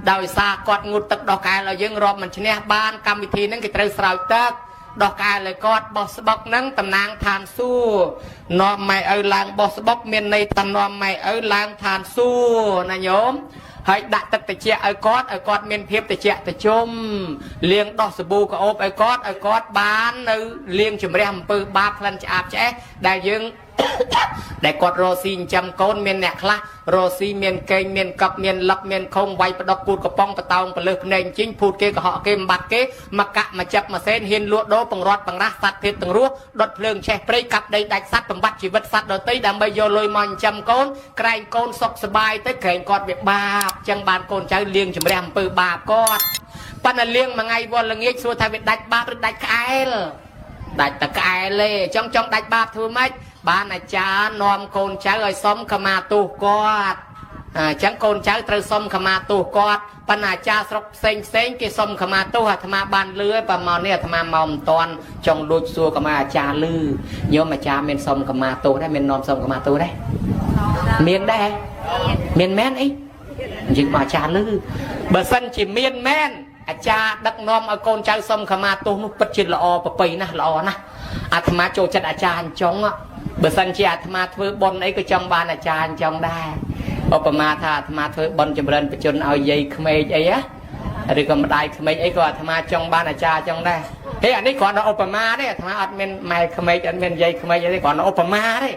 ดาวซากอดงุดตักดอกกายเรายืงรอบมันชนะบ้านกรรมวิธีนั้นเกตเตอร์สราวตักดอกกายเลยกอดบอสบอกนั่งตำนางทานสู้นอมไม่ลางบอสบอกเมียนในตำนอมไม่ลางทานสู้นะโยม ហើយដាក់ទឹកត្រជាក់ឲ្យគាត់មានភាពត្រជាក់ត្រជុំលាងដោះសាប៊ូក្អូបឲ្យគាត់បាននៅលាងជំរះអំពើបាបក្លិនឆ្អាបឆ្អេះដែលយើងដែលគាត់រស់ស៊ីចិញ្ចឹមកូនមានអ្នកខ្លះរស់ស៊ីមានកេងមានកឹកមានលឹកមានខុងវាយផ្ដុកគូតកំប៉ុងបតោងពលឹះភ្នែកជីងភូតគេកុហកគេបំបត្តិគេមកកាក់មកចាប់មកសេនហ៊ានលក់ដូរបង្រត់បង្រាស់សត្វភេទទាំងរស់ដុតភ្លើងឆេះព្រៃកាប់ដីដាច់សត្វបំបត្តិជីវិតសត្វដទៃដើម្បីយកលុយមកចិញ្ចឹមកូនក្រែងកូនសុខសប្បាយទៅក្រែងគាត់វាបាបចឹងបានកូនចៅលៀងជំរះអំពើបាបគាត់ប៉ុន្តែលៀងមួយថ្ងៃវល់ល្ងាចសួរថាវាដាច់បាបឬដាច់ក្អែលដាច់តែក្អែលទេចង់ដាច់បាបធ្វើម៉េចបានអាចារ្យនាំកូនចៅឲ្យសុំខមាទោសគាត់អញ្ចឹងកូនចៅត្រូវសុំខមាទោសគាត់ប៉ុន្តែអាចារ្យស្រុកផ្សេងគេសុំខមាទោសអាត្មាបានលឺហើយប្រហែលនេះអាត្មាមកមិនតាន់ចង់លួចសួរខមាអាចារ្យលឺញោមអាចារ្យមានសុំខមាទោសដែរមាននាំសុំខមាទោសដែរមានដែរមានមែនអីនិយាយមកអាចារ្យលឺបើសិនជាមានមែនអាចារ្យដឹកនាំឲ្យកូនចៅសុំខមាទោសនោះពិតជាល្អប្រពៃណាស់ល្អណាស់អាត្មាចូលចិត្តអាចារ្យអញ្ចឹងបើសិនជាអាត្មាធ្វើបុណ្យអីក៏ចង់បានអាចារ្យអញ្ចឹងដែរឧបមាថាអាត្មាធ្វើបុណ្យចម្រើនបជនឲ្យយាយក្មេកអីឬក៏ម្ដាយក្មេកអីក៏អាត្មាចង់បានអាចារ្យអញ្ចឹងដែរហេអានេះគ្រាន់តែឧបមាទេអាត្មាអត់មានម៉ែក្មេកអត់មានយាយក្មេកអីទេគ្រាន់តែឧបមាទេ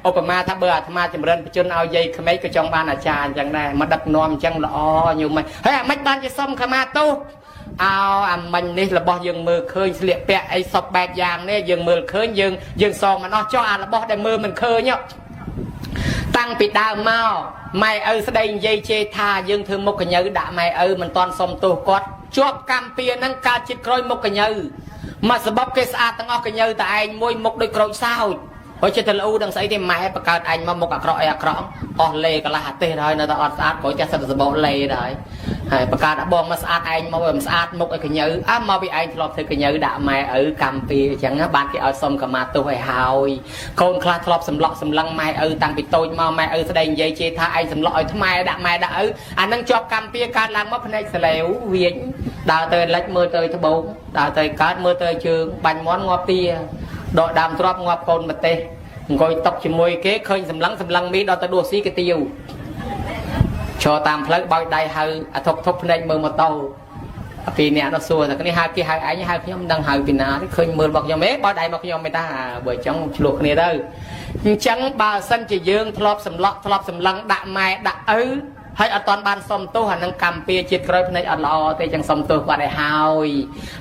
ឧបមាថាបើអាត្មាចម្រើនបជនឲ្យយាយក្មេកក៏ចង់បានអាចារ្យអញ្ចឹងដែរមកដឹកនាំអញ្ចឹងល្អញោមហើយអាមិនបានជាសុំខមាទោសអាមិញនេះរបស់យើងមើលឃើញស្លៀកពាក់អីសពបែបយ៉ាងនេះយើងមើលឃើញយើងសងមិនអស់ចុះអារបស់ដែលមើលមិនឃើញតាំងពីដើមមកម៉ែឪស្ដីនិយាយជេរថាយើងធ្វើមុខកញ្ញើដាក់ម៉ែឪមិនតាន់សុំទោសគាត់ជាប់កម្មពៀហ្នឹងកើតចិត្តក្រោយមុខកញ្ញើមកសបបគេស្អាតទាំងអស់កញ្ញើតែឯងមួយមុខដូចក្រូចសើចហើយចិត្តទៅលូដឹងស្អីទេម៉ែបកើតអញមកមុខអាក្រក់អីអាក្រក់អស់លេកន្លះអាទេសហើយនៅតែអត់ស្អាតព្រោះចេះសិតសបោលេដែរហើយបកើតអាបងមកស្អាតឯងមកមិនស្អាតមុខឲ្យកញ្ញើមកពីឯងធ្លាប់ធ្វើកញ្ញើដាក់ម៉ែឪកម្មពីអញ្ចឹងបានគេឲ្យសុំខមាទោសឲ្យហើយកូនខ្លះធ្លាប់សម្លក់សម្លឹងម៉ែឪតាំងពីតូចមកម៉ែឪស្ដីនិយាយជេរថាឯងសម្លក់ឲ្យថ្មដាក់ម៉ែដាក់ឪអានឹងជាប់កម្មពីកើតឡើងមកភ្នែកសលេវវាញដើរទៅលិចមើលទៅត្បូងដើរទៅកើតមើលទៅជើងបាញ់មន់ងាប់ទាដកដើមទ្របងាប់កូនប្រទេសអង្គុយតុកជាមួយគេឃើញសម្លឹងមីដល់ទៅដួសស៊ីកាទៀវឈរតាមផ្លូវបោចដៃហៅអាធប់ភ្នែកមើលម៉ូតូពីអ្នកនោះសួរថាគ្នាហៅគេហៅឯងហៅខ្ញុំមិនដឹងហៅពីណាទេឃើញមើលមកខ្ញុំបោចដៃមកខ្ញុំមិនតាបើអញ្ចឹងឆ្លោះគ្នាទៅអញ្ចឹងបើសិនជាយើងធ្លាប់សម្លក់ធ្លាប់សម្លឹងដាក់ម៉ែដាក់ឪហើយអត់តាន់បានសុំទោសអានឹងកម្មពៀជាតិក្រោយភ្នែកអត់ល្អទេចឹងសុំទោសគាត់ឲ្យ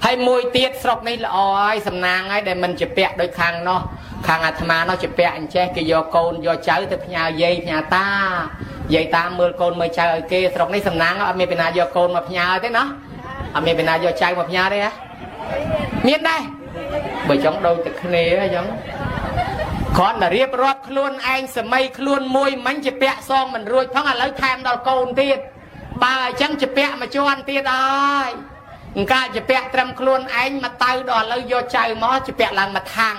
ហើយមួយទៀតស្រុកនេះល្អហើយសំណាងហើយដែលមិនជាពាក់ដូចខាងនោះខាងអាត្មានោះជាពាក់អញ្ចេះគេយកកូនយកចៅទៅផ្ញើយាយផ្ញើតាយាយតាមើលកូនមើលចៅឲ្យគេស្រុកនេះសំណាងអត់មានពីណាយកកូនមកផ្ញើទេណាអត់មានពីណាយកចៅមកផ្ញើទេហ៎មានដែរបើចង់ដូចតែគ្នាអញ្ចឹងគ្រាន់តែរៀបរាប់ខ្លួនឯងសម័យខ្លួនមួយមិនជាពាក់សងមិនរួចផងឥឡូវថែមដល់កូនទៀតបើអញ្ចឹងជាពាក់មួយជាន់ទៀតហើយអង្ការជាពាក់ត្រឹមខ្លួនឯងមកទៅដល់ឥឡូវយកចៅមកជាពាក់ឡើងមកថាំង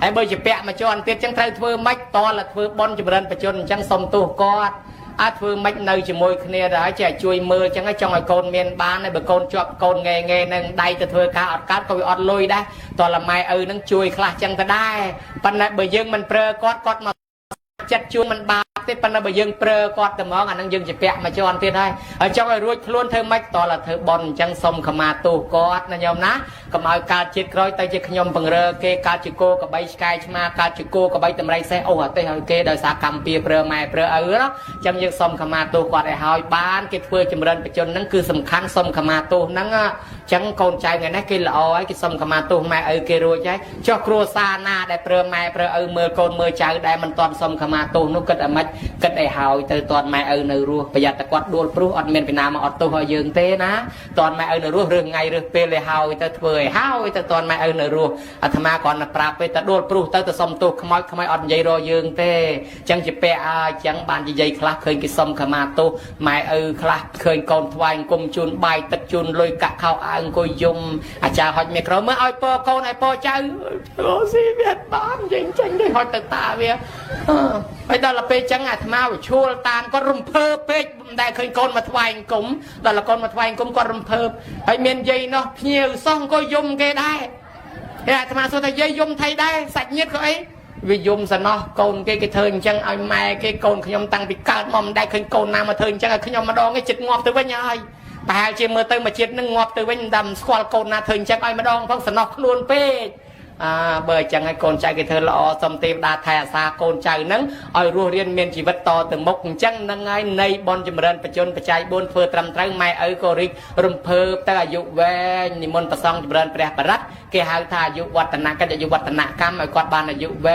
ហើយបើជាពាក់មួយជាន់ទៀតអញ្ចឹងត្រូវធ្វើម៉េចតលធ្វើបន់ចម្រើនបជនអញ្ចឹងសុំទោសគាត់អាចធ្វើម៉េចនៅជាមួយគ្នាដែរចេះជួយមើលអញ្ចឹងចង់ឲ្យកូនមានបានហើយបើកូនជាប់កូនងែនឹងដៃទៅធ្វើការអត់កើតក៏វាអត់លុយដែរតលម៉ែឪនឹងជួយខ្លះអញ្ចឹងទៅដែរប៉ុន្តែបើយើងមិនប្រើគាត់មកចិត្តជួនមិនបាបទេប៉ុន្តែបើយើងប្រើគាត់តែហ្មងអានឹងយើងជាពាក់មួយជាន់ទៀតហើយចង់ឲ្យរួចខ្លួនធ្វើម៉េចតលធ្វើបន់អញ្ចឹងសុំខមាទោសគាត់ណាញោមណាកុំឲ្យកើតជាតិក្រោយទៅជាខ្ញុំបង្រើគេកើតជាគោកបីឆ្កែឆ្មាកើតជាគោកបីតម្រៃសេះអូអាទេសឲ្យគេដោយសារកម្មពៀប្រើម៉ែប្រើឪណាអញ្ចឹងយើងសុំខមាទោសគាត់ឲ្យហើយបានគេធ្វើចម្រើនបជនហ្នឹងគឺសំខាន់សុំខមាទោសហ្នឹងអញ្ចឹងកូនចៅថ្ងៃនេះគេល្អហើយគេសុំខមាទោសម៉ែឪគេរួចហើយចុះគ្រួសារណាដែលប្រើម៉ែប្រើឪមើលកូនមើលចៅដែលមិនទាន់សុំខមាទោសនោះគិតឲ្យម៉េចគិតឲ្យហើយទៅទាន់ម៉ែឪនៅរស់ប្រយ័ត្នតែគាត់ដួលព្រោះអត់មានពីណាមកអត់ទោសឲ្យយើងទេណាទាន់ម៉ែឪនៅរស់រើសថ្ងៃរើសពេលឲ្យហើយទៅធ្វើឲ្យហើយទៅទាន់ម៉ែឪនៅរស់អាត្មាគ្រាន់តែប្រាប់ពេលតែដួលព្រោះទៅសុំទោសខ្មោចអត់និយាយរកយើងទេអញ្ចឹងជាពាក់អញ្ចឹងបាននិយាយខ្លះឃើញគេសុំខមាទោសម៉ែឪខ្លះឃើញកូនថ្វាយអង្គមជូនបាយទឹកជូនលុយកាក់ខោអាវអង្គុយយំអាចារ្យហុចមីក្រូមើលឲ្យពរកូនឲ្យពរចៅអូស៊ីវាបានចេញទៅហុចទៅតាវាហើយដល់ពេលអញ្ចឹងអាត្មាវាឈួលតាមគាត់រំភើបពេកមិនដែលឃើញកូនមកថ្វាយអង្គមដល់កូនមកថ្វាយអង្គមគាត់រំភើបហើយមានយាយនោះភ្ញៀវសោះអង្គុយយំគេដែរហើយអាត្មាសួរថាយាយយំថៃដែរសាច់ញាតិក៏អី วิยมสนอโกนเกเธอจังไอ้แม่เกโกนขยมตังปีกาดมอมได้เคยโกนนามาเธอจังไอ้ขยมมาดองไอ้จิตงอบตัวไว้ยังไงแต่เชื่อเมื่อเติมมาจิตนึงงอบตัวไว้ดำสควอลโกนนาเธอจังไอ้มาดองพ้องสนอล้วนเป้เบยจังไอ้โกนใจเกเธอละอสมเทวดาแทสาโกนใจนั้นไอ้รัวเรียนเมียนชีวิตต่อถึงมกจังนั่งไงในบอลจำเริญประจนประจัยบนเฟือตรำไตรไม่ไอ้กริกรำเพอแต่อายุแวงนิมนต์ประซองจำเริญประปรัตเกหาทายุวัฒนากันจะยุวัฒนากรรมไอ้กอดบานอายุแว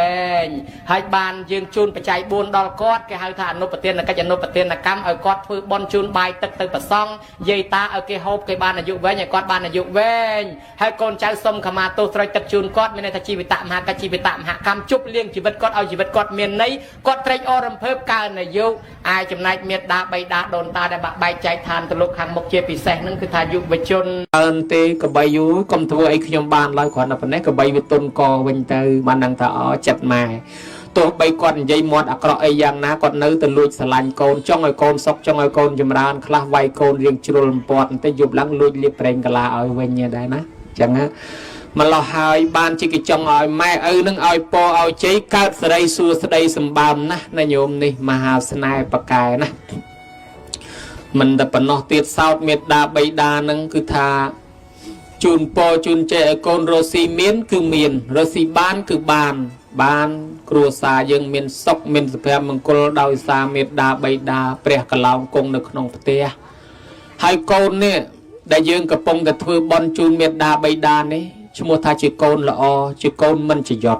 งให้บานยืงจูนประจัยบนดอลกอดเกหาทานุปเตียนกันจะนุปเตียนกรรมไอ้กอดเฟือบอลจูนใบตึกตึกประซองเยตาไอ้เกฮบเกบานอายุแวงไอ้กอดบานอายุแวงให้โกนใจสมขมาตัวไตรตึกจูนกอดไม่ในชีวิตมหากชีวิตมหากรรมจุบเลี้ยงชีวิตกอดเอาชีวิตกอดเมียนในกอดไตรอรำเพิ่มการอายุอายจำนายเมียดาใบดาโดนตาได้ใบใจทานตลกหางมกเจปีแสนั่นคือทายุบชนเตกับใบยุกมทัวไอ้ขยมบานลอยขวัญอันนี้กับใบวิตนกอวันเตอมันนังตาอ๋อจัดมาตัวใบก่อนใยมอดอักระไอยังนะก่อนเนื้อตะลุยสลันโกนจ้องไอโกนซอกจ้องไอโกนจำรานคลาไวโกนเรียงจุลปอดแต่ยุบลังลุยเรียบเปล่งกะลาเอาไว้เนี่ยได้นะจังฮะมันเราหายบานจิกจังเอาแม่นึงเอาปอเอาใจกัดสไลซัวสไลสมบามนะนายโยมนี่มหาสนายปกายนะมันแต่ปนอเตียดเศร้าเมตดาใบดานังคือทาจูนปอจูนเจโกนโรซีเมียนคือเมียนโรซีบ้านคือบานครัวซายังเมียนซอกเมียนสเปียมังกรดาวซาเมตดาใบดาเปรียกลาวกงในขนมเตียให้โกนเนี่ยได้ยังกระปงกระทือบอลจูนเมตดาใบดานี่ชั่วโมงท่าจีโกนละอจีโกนมันจะหยด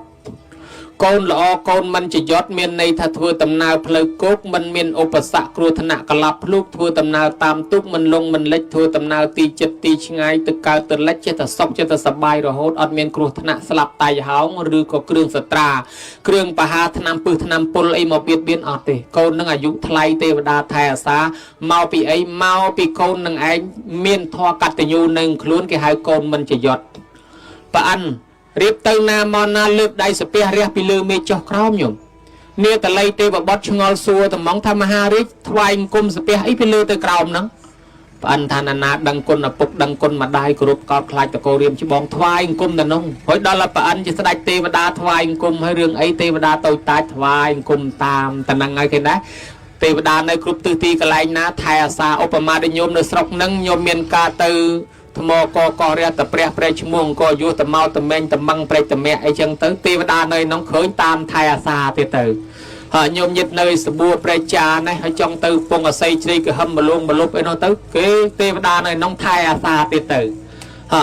โกนละอโกนมันจะหยดเมียนในท่าทัวตำนาวเพลกุกมันเมียนอุปสรรคครัวธนากลับลูกทัวตำนาวตามตุกมันลงมันเล็กทัวตำนาวตีเจ็ดตีช่างตึกกาวตึกเล็กเจตซอกเจตสบายระหดอดเมียนครัวธนาสลับไตหาวหรือก็เครื่องสตราเครื่องปะหาธนำปืนธนำปลไอมาเบียดเบียนอดเตโกนนังอายุไทยเทวดาไทยอาสาเมาปีไอเมาปีโกนนังไอเมียนทอกัตยูหนึ่งคล้วนแกหายโกนมันจะหยดปะอันเรียบตึงนามอนาเลือกได้สเปียเรียบไปลือเมจครามอยู่เนี่ยแต่เลยเตบบัดชงอลซัวแต่มองทำมหาริทวายกุมสเปียไอไปลือแต่กราวนังปะอันธนานาดังคนปุกดังคนมาได้กรุบกอดคลายตะโกเรียมชิบองทวายกุมแต่น้องหอยดอลละปะอันจะสดายเทวดาทวายกุมให้เรื่องไอเทวดาโตตายทวายกุมตามแต่นังไงกันนะเทวดาในกรุบตือตีกลายนะไทยอาสาอุปมาได้โยมในสรกนังโยมเมียนกาตือธโมก็เรียตะเปรียเปรชมวงก็อยู่ตะเมาตะเมงตะมังเปรตะเมไอจังเตอเทวดาในน้องเขยตามไทยอาสาเตอโยมยึดในสบัวเปรจาในให้จังเตอปงอาศัยใจก็หำมาลงมาลบไอ้น้องเตอเกเทวดาในน้องไทยอาสาเตอ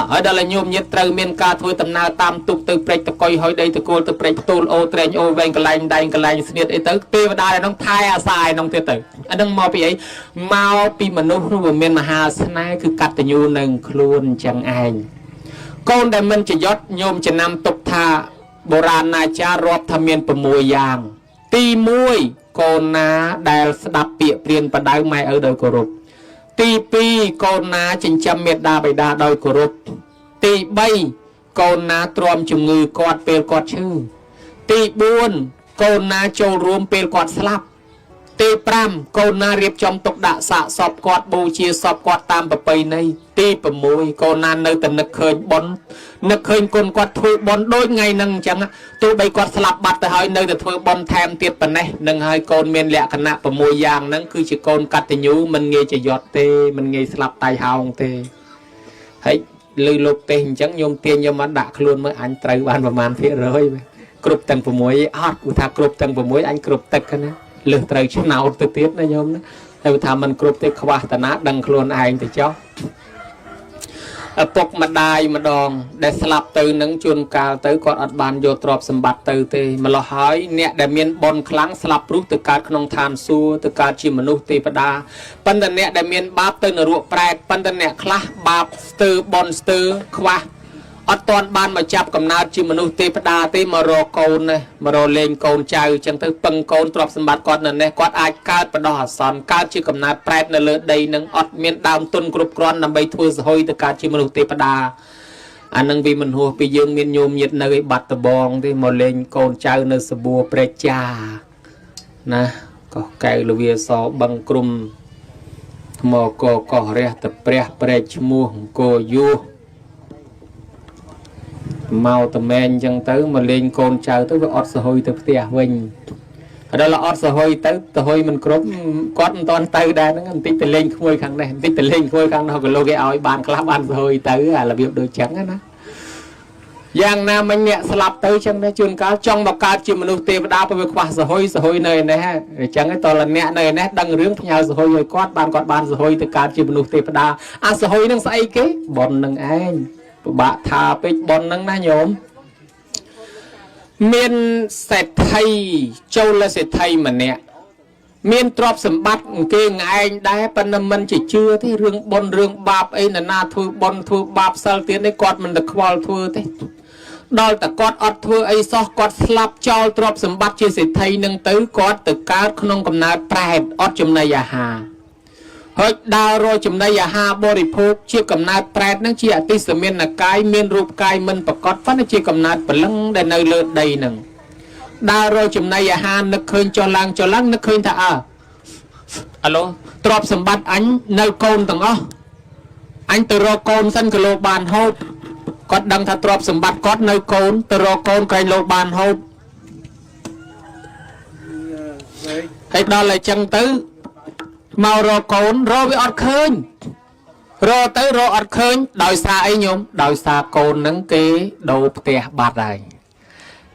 ไอ้ดาลโยมยึดเตอเมียนกาถวยตำนาตามตุกเตอเปรตะกอยหอยได้ตะโกลตะเปรตตูลโอเตรนโอเวงกลายได้กลายเสียดไอเตอเทวดาในน้องไทยอาสาน้องเตออันนั้นมาปีไอมาปีมนุษย์รูปเมียนมหาสนายคือกัตยูหนึ่งครูนจังไอโกนแต่มันจะยศโยมจะนำตกทาโบราณนาจารอบทำเมียนประมวยยางตีมวยโกนนาได้สดับเปียเปลี่ยนประดาวไม่โดยกรุบตีปีโกนนาจิงจำเมตดาใบดาโดยกรุบตีใบโกนนาตรวมจุงือกอดเปลกอดชื่อตีบุญโกนนาโจรวมเปลกอดสลับตีปรำโกนนาเรียบจอมตกดะสะสอบกอดบูเชียสอบกอดตามประเพณีตีประมวยโกนนาในแต่นึกเคยบอลนึกเคยคนกอดถือบอลโดยไงนั่งจังตัวใบกอดสลับบัดแต่หอยในแต่ถือบอลแทมเตียบปนไหนนั่งหอยโกนเมียนแหลกขณะประมวยยางนั่งคือจะโกนกัดติยูมันเงยจะยอดเตมันเงยสลับไตหาวเตให้ลือลบเตจังโยมเตียนโยมมาด่าคลุนเมื่ออันไตรวันประมาณเพียร้อยกรุบตังประมวยอดอุทากรุบตังประมวยอันกรุบตักกันนะเลือกไตรชนะอุตเตียนะโยมนะให้ทำมันกรุบเตขวาตนะดังคลุนไอ้แต่เจ้าปกมาได้มาดองได้สลับตือหนังจุนกาตือกอดอัดบานโยตรอบสมบัติตือเตมาละหายเนี่ยได้เมียนบอลครั้งสลับรูปตือการขนมทานซัวตือการชิมนุษย์เทปดาปันแต่เนี่ยได้เมียนบาปตือนรัวแปรปันแต่เนี่ยคลาบาปตือบอลตือขวาอัดตอนบานมาจับกับนาชิมนุษย์เทปดาเตมารอโกนเลยมารอเลงโกนใจจังตือปังโกนตรอบสมบัติก่อนนั่นเนี่ยก่อนอาจการประดอสอนการชิกับนาแปรนั่นเลยได้หนึ่งอัดเมียนดาวต้นกรุบกรอนนำไปทัวร์หอยตือการชิมนุษย์เทปดาอันนั้นวิมันหัวไปยืงเมียนโยมยึดในบัตตบองที่มาเลงโกนใจในสบัวเปรจานะก็ไก่ลูเวียสอบังกรุมมอก็เรียตเปรจมูโกยู mau tầm men chẳng tới mà lên con chào tới với ọt xã hội tới tia vinh đó là ọt xã hội tới xã hội mình cướp con toàn tới đây nó tích từ lên khơi khăn này tích từ lên khơi khăn nó cái lô cái áo bàn club bàn xã hội tới là việc đôi trắng á nó giang nam anh nhẹ slap tới chẳng đấy chuyên cá trong một cá chim mình ưu tiên đào về khoa xã hội này này chẳng cái to là nhẹ này nét đăng rướng nhau xã hội rồi quát bàn xã hội từ cá chim mình ưu tiên đào xã hội năng say cái bọn năng anh bạn thà bích bọn năng na nhóm miền sẽ thay châu là sẽ thay mà nè miền trọp sầm bắt kia ngày đá pan mình chỉ chưa thấy rương bạp ấy là na thua bon thua bạp sao tiến đấy quạt mình được qual thua thế đôi ta quạt ọt thua ấy so quạt slap châu trọp sầm bắt chia sẽ thay nâng tới quạt từ cá không cầm nát prai ọt chấm này hà hơi đào rồi chấm này hà bồ đi phốt chia cầm nát prai năng chia tí sầm miền là cái miền ruột cái mình bạc quạt phát nó chia cầm nát bẩn lăng để nơi lợn đầy nằng đào rồi chấm này hà nó khơi cho lăng nó khơi thà alo trọp sầm bắt anh nơi côn tầng anh từ rô côn sân cái lô bàn hốt có đăng thà trọp sầm bắt có nơi côn từ rô côn cái lô bàn hốt hay đó là chân tứ màu rô côn rô với ọt khơi rô tới rô ọt khơi đòi xa ấy nhôm đòi xa côn nâng cái đồ tè bát này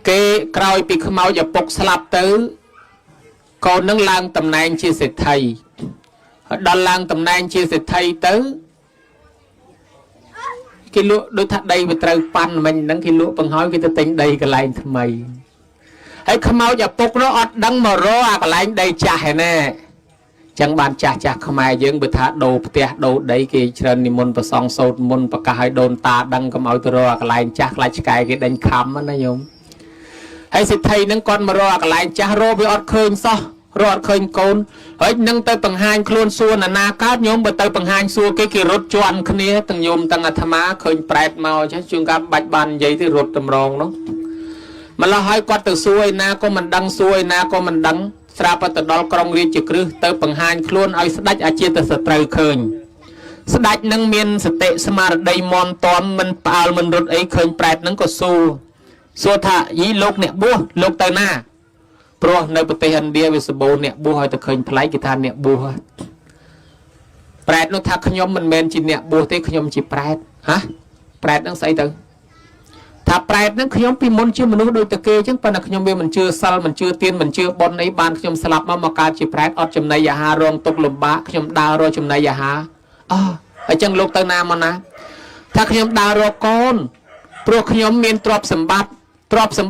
cái còi bị màu giờ bốc slap tứ con nâng lang tầm này chia sẻ thầy đo lang tầm này chia sẻ thầy tới cái lúa đôi thật đây về trời pan mình nâng cái lúa bằng hỏi cái tính đây cái lại thằng mày ấy không mau giờ bốc nó ọt đăng mà rô cái lại đây chả nè chẳng bàn chả không ai dưỡng bị thả đồ tè đồ đấy cái chân ni môn và song sốt môn và cả hai đồn ta đăng không mau từ rô cái lại chả lại cái đánh khăm nó nhung hay sẽ thầy nâng con mà rô lại chả rô với ọt khơi sao rô khơi con ấy nâng tới bằng hai khuôn xua là na cát nhóm bởi tới bằng hai xua cái rốt choan khné từng nhôm tăng tham á khơi prẹt màu chứ chuyên cá bạch bàn giấy thì rốt tầm rong đó mà là hai quạt từ xuôi na có mình đăng xuôi na có mình đăng sạp từ đó con riêng chữ cứ tới bằng hai khuôn ấy sẽ đách ở chia từ sợi trời khơi sẽ đách nâng miên sẽ tệ xem mà đây mòn toàn mình bảo mình rốt ấy khơi prẹt nâng có xu xua thạ dí lục nè bua lục tới na pro nơi bờ tây hàn địa về sờ bồ nè bua hơi ta khơi play cái than nè bua prẹt nó thắc nhóm mình men chỉ nè bua thế nhóm chỉ prẹt hả prẹt nó say từ thà prẹt nó nhóm pi môn chưa mình nói đôi ta kê chứ phần là nhóm bên mình chưa sal mình chưa tiên mình chưa bon ấy ban nhóm slap mà cá chỉ prẹt ở chấm này hà rong tục lùm bá nhóm đào rồi chấm này hà ở chân lục tới nam mà nè thắc nhóm đào rồi con pro nhóm miền trọp sầm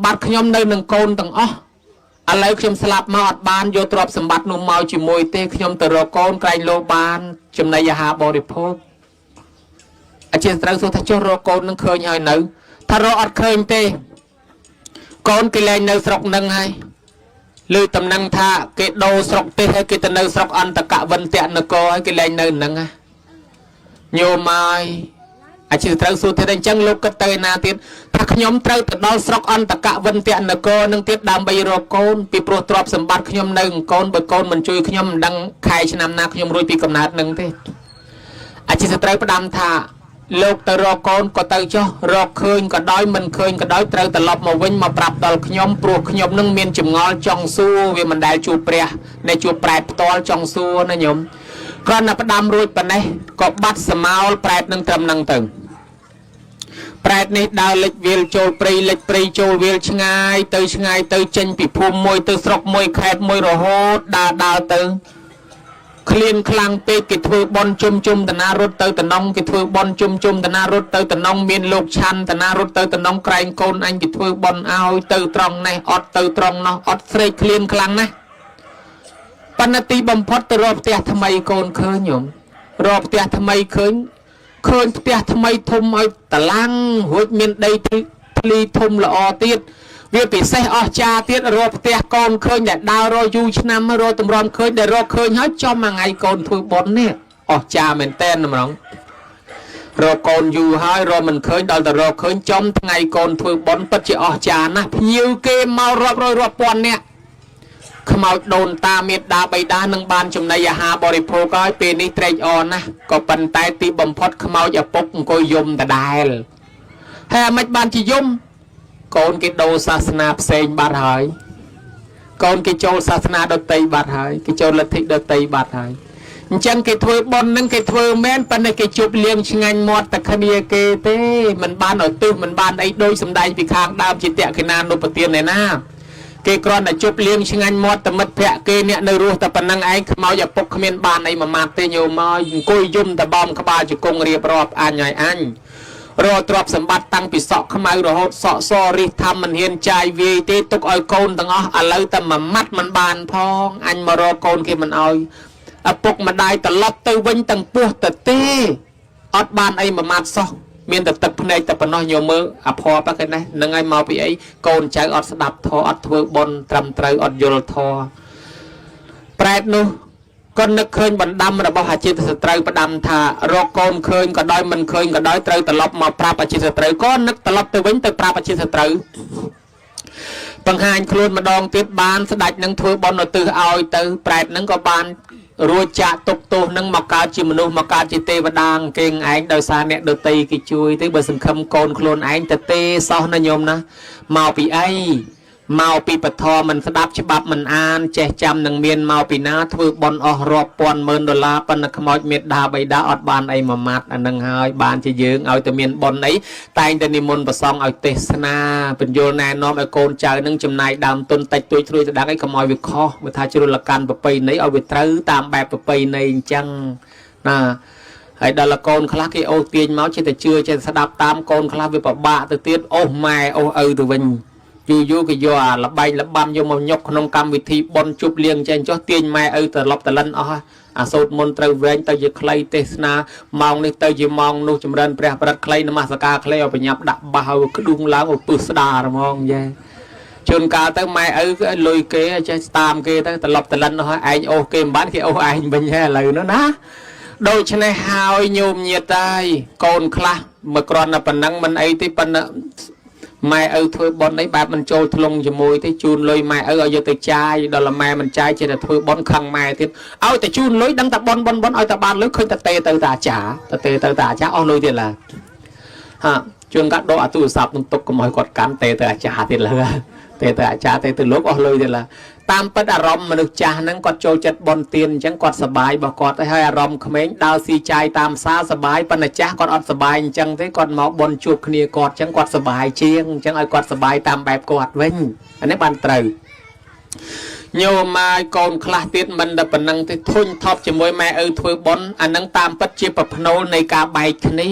bát nhóm nơi nâng con tầng lấyខ្ញុំស្លាប់មកអត់បានយកទ្រព្យសម្បត្តិនោះមកជាមួយទេខ្ញុំទៅរកកូនក្រែងលោបានចំណីអាហារបរិភោគអាចារ្យត្រូវសួរថាចុះរកកូននឹងឃើញហើយនៅថារកអត់ឃើញទេកូនគេលែងនៅស្រុកនឹងហើយលើតំណែងថាគេដូរស្រុកទេហើយគេទៅនៅស្រុកអន្តកវិន្ទនគរហើយគេលែងនៅនឹងញោមហើយអាចារ្យត្រូវសួរទៀតអញ្ចឹងលោកគិតទៅណាទៀតថាខ្ញុំត្រូវទៅដល់ស្រុកអន្តកវិន្ទនគរនឹងទៀតដើម្បីរកកូនពីព្រោះទ្រព្យសម្បត្តិខ្ញុំនៅកូនបើកូនមិនជួយខ្ញុំមិនដឹងខែឆ្នាំណាខ្ញុំរួចពីកំណើតនឹងទេអាចារ្យត្រូវផ្ដាំថាលោកទៅរកកូនក៏ទៅចុះរកឃើញក៏ដោយមិនឃើញក៏ដោយត្រូវត្រឡប់មកវិញមកប្រាប់ដល់ខ្ញុំព្រោះខ្ញុំនឹងមានចម្ងល់ចង់សួរវាមិនដែលជួបព្រះនៃជួបប្រែតផ្ទាល់ចង់សួរណាញោមគ្រាន់តែផ្ដាំរួចប៉ុណ្ណេះក៏បាត់សមោលប្រែតនឹងត្រឹមនឹងទៅប្រែតនេះដើរលិចវាលចូលព្រៃលិចព្រៃចូលវាលឆ្ងាយទៅចេញពីភូមិមួយទៅស្រុកមួយខេត្តមួយរហូតដើរទៅឃ្លានខ្លាំងពេកគេធ្វើបន់ជុំតាណារត់ទៅតំណងគេធ្វើបន់ជុំតាណារត់ទៅតំណងមានលោកឆាន់តាណារត់ទៅតំណងក្រែងកូនអញគេធ្វើបន់ឲ្យទៅត្រង់នេះអត់ទៅត្រង់នោះអត់ស្រេកឃ្លានខ្លាំងណាស់ប៉ុន្តែទីបំផុតទៅរកផ្ទះថ្មីកូនឃើញញោមរកផ្ទះថ្មីឃើញផ្ទះថ្មីធំឲ្យតឡាំងរួចមានដីធ្លីធំល្អទៀតវាពិសេសអស្ចារ្យទៀតរកផ្ទះកូនឃើញដែលដើររយូរឆ្នាំរកតម្រាំឃើញដែលរកឃើញហើយចំមួយថ្ងៃកូនធ្វើបុណ្យនេះអស្ចារ្យមែនតើម្ដងរកកូនយូរហើយរកមិនឃើញដល់តែរកឃើញចំថ្ងៃកូនធ្វើបុណ្យពិតជាអស្ចារ្យណាស់ភ្ញៀវគេមករាប់រយរាប់ពាន់នាក់ខ្មោចដូនតាមេត្តាបិតានឹងបានចំណីអាហារបរិភោគហើយពេលនេះត្រេកអរណាស់ក៏ប៉ុន្តែទីបំផុតខ្មោចឪពុកអង្គុយយំដដែល ហើយមិនបានជាយំកូនគេដូរសាសនាផ្សេងបាត់ហើយកូនគេចូលសាសនាដតីបាត់ហើយគេចូលលទ្ធិដតីបាត់ហើយអញ្ចឹងគេធ្វើបុណ្យនឹងគេធ្វើមែនប៉ុន្តែគេជប់លៀងឆ្ងាញ់មាត់តែគ្នាគេទេមិនបានឲ្យទិសមិនបានអីដូចសម្ដែងពីខាងដើមជាតក្កិណានុពទានឯណាគេគ្រាន់តែជប់លៀងឆ្ងាញ់មាត់តែមិត្តភក្តិគេអ្នកនៅរស់តែប៉ុណ្ណឹងឯងខ្មោចឪពុកគ្មានបានអីមួយម៉ាត់ទេញោមមកអង្គុយយំតែបំក្បាលជង្គង់រៀបរាប់អញឲ្យអញរកទ្រព្យសម្បត្តិតាំងពីសក់ខ្មៅរហូតសក់សរិះធម្មមិនហ៊ានចាយវាយទេទុកឲ្យកូនទាំងអស់ឥឡូវតែមួយម៉ាត់មិនបានផងអញមករកកូនគេមិនឲ្យឪពុកម្ដាយត្រឡប់ទៅវិញទាំងពោះទៅទេអត់បានអីមួយម៉ាត់សោះមានតែទឹកភ្នែកតែប៉ុណ្ណោះញោមមើលអភ័ព្វហ្នឹងណានឹងឲ្យមកពីអីកូនចៅអត់ស្ដាប់ធម៌អត់ធ្វើបុណ្យត្រឹមត្រូវអត់យល់ធម៌ប្រែតនោះក៏នឹកឃើញបណ្ដាំរបស់អាចិតសត្រូវផ្ដាំថារកកូនឃើញក៏ដោយមិនឃើញក៏ដោយត្រូវត្រឡប់មកប្រាប់អាចិតសត្រូវក៏នឹកត្រឡប់ទៅវិញទៅប្រាប់អាចិតសត្រូវបង្ហាញខ្លួនម្ដងទៀតបានស្ដេចនឹងធ្វើបុណ្យឧទ្ទិសឲ្យទៅប្រែតនឹងក៏បានរួចចាក់ទុកទោសនឹងមកកើតជាមនុស្សមកកើតជាទេវតាគេឯងដោយសារអ្នកដតីគេជួយទេបើសង្ឃឹមកូនខ្លួនឯងទៅទេសោះណាញោមណាមកពីអីមកពីពធមិនស្ដាប់ច្បាប់មិនអានចេះចាំនឹងមានមកពីណាធ្វើបន់អស់រាប់ពាន់ម៉ឺនដុល្លារប៉ុន្តែខ្មោចមេត្តាបិតាអត់បានអីមួយម៉ាត់អានឹងហើយបានជាយើងឲ្យតែមានបន់អីតែងតែនិមន្តប្រសងឲ្យទេសនាបញ្យលណែនាំឲ្យកូនចៅនឹងចំណាយដើមទុនតិចតួចត្រួយស្ដាងអីកុំឲ្យវាខុសបើថាជ្រុលកាន់ប្រពៃណីឲ្យវាត្រូវតាមបែបប្រពៃណីអញ្ចឹងណាហើយដល់កូនខ្លះគេអូសទាញមកចេះតែជឿចេះស្ដាប់តាមកូនខ្លះវាពិបាកទៅទៀតអូសម៉ែអូសឪទៅវិញយូរគេយកអាលបែងលបាំយកមកញុកក្នុងកម្មវិធីបុណ្យជប់លៀងចេះចុះទាញម៉ែឪត្រឡប់តលិនអស់អាសូត្រមន្តត្រូវវែងទៅជាខ្លីទេសនាម៉ោងនេះទៅជាម៉ោងនោះចម្រើនព្រះបរិត្តខ្លីនមស្ការខ្លីឲ្យបញ្ញាប់ដាក់បាសឲ្យក្ដុងឡើងឲ្យពឹសស្ដារហ្មងយ៉ែជួនកាលទៅម៉ែឪគឺលុយគេចេះស្តាមគេទៅត្រឡប់តលិនអស់ឯងអូសគេមិនបានគេអូសឯងវិញហើយឥឡូវនោះណាដូច្នេះហើយញោមញាតហើយកូនខ្លះមកគ្រាន់តែប៉ុណ្ណឹងមិនអីទេប៉ុន្តែម៉ែឪធ្វើបុណ្យអីបែបមិនចូលធ្លុងជាមួយទេជូនលុយម៉ែឪឲ្យយកទៅចាយដល់ម៉ែមិនចាយចេះតែធ្វើបុណ្យខឹងម៉ែទៀតឲ្យតែជូនលុយដឹងតែបុណ្យឲ្យតែបានលុយឃើញតែទេទៅតាអាចារ្យទៅតាអាចារ្យអស់លុយទៀតឡើយហាជួនកាត់ដកអាទូរស័ព្ទនឹងទុកកុំឲ្យគាត់កាន់ទេទៅអាចារ្យទៀតឡើយទេទៅអាចារ្យទេទៅលោកអស់លុយទៀតឡើយតាមពិតអារម្មណ៍មនុស្សចាស់ហ្នឹងគាត់ចូលចិត្តបុណ្យទានអញ្ចឹងគាត់សប្បាយរបស់គាត់ហើយអារម្មណ៍ក្មេងដើរស៊ីចាយតាមផ្សារសប្បាយប៉ុន្តែចាស់គាត់អត់សប្បាយអញ្ចឹងទេគាត់មកបុណ្យជួបគ្នាគាត់អញ្ចឹងគាត់សប្បាយជាងអញ្ចឹងឲ្យគាត់សប្បាយតាមបែបគាត់វិញអានេះបានត្រូវញោមម៉ាយកូនខ្លះទៀតមិនតែប៉ុណ្្នឹងទេធុញថប់ជាមួយម៉ែឪធ្វើបុណ្យអានឹងតាមពិតជាប្រផ្នូលនៃការបែកគ្នា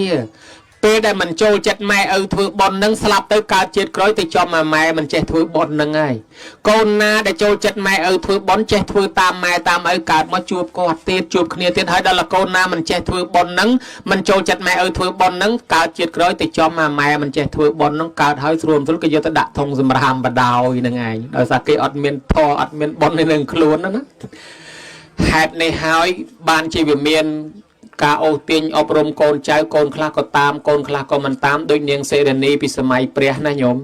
ពេលដែលមិនចូលចិត្តម៉ែឪធ្វើបុណ្យនឹងស្លាប់ទៅកើតជាតិក្រោយទៅចំម៉ែមិនចេះធ្វើបុណ្យនឹងហើយកូនណាដែលចូលចិត្តម៉ែឪធ្វើបុណ្យចេះធ្វើតាមម៉ែតាមឪកើតមកជួបគាត់ទៀតជួបគ្នាទៀតហើយដល់កូនណាមិនចេះធ្វើបុណ្យនឹងមិនចូលចិត្តម៉ែឪធ្វើបុណ្យនឹងកើតជាតិក្រោយទៅចំម៉ែមិនចេះធ្វើបុណ្យនឹងកើតហើយស្រួលស្រួលក៏យកទៅដាក់ធុងសម្រាមបដ ாய் នឹងឯងដោយសារគេអត់មានធម៌អត់មានបុណ្យនៅនឹងខ្លួនណាហេតុនេះហើយបានជាវាមានការអូសទាញអប់រំកូនចៅកូនខ្លះក៏តាមកូនខ្លះក៏មិនតាមដូចនាងសេរីនីពីសម័យព្រះណាញោម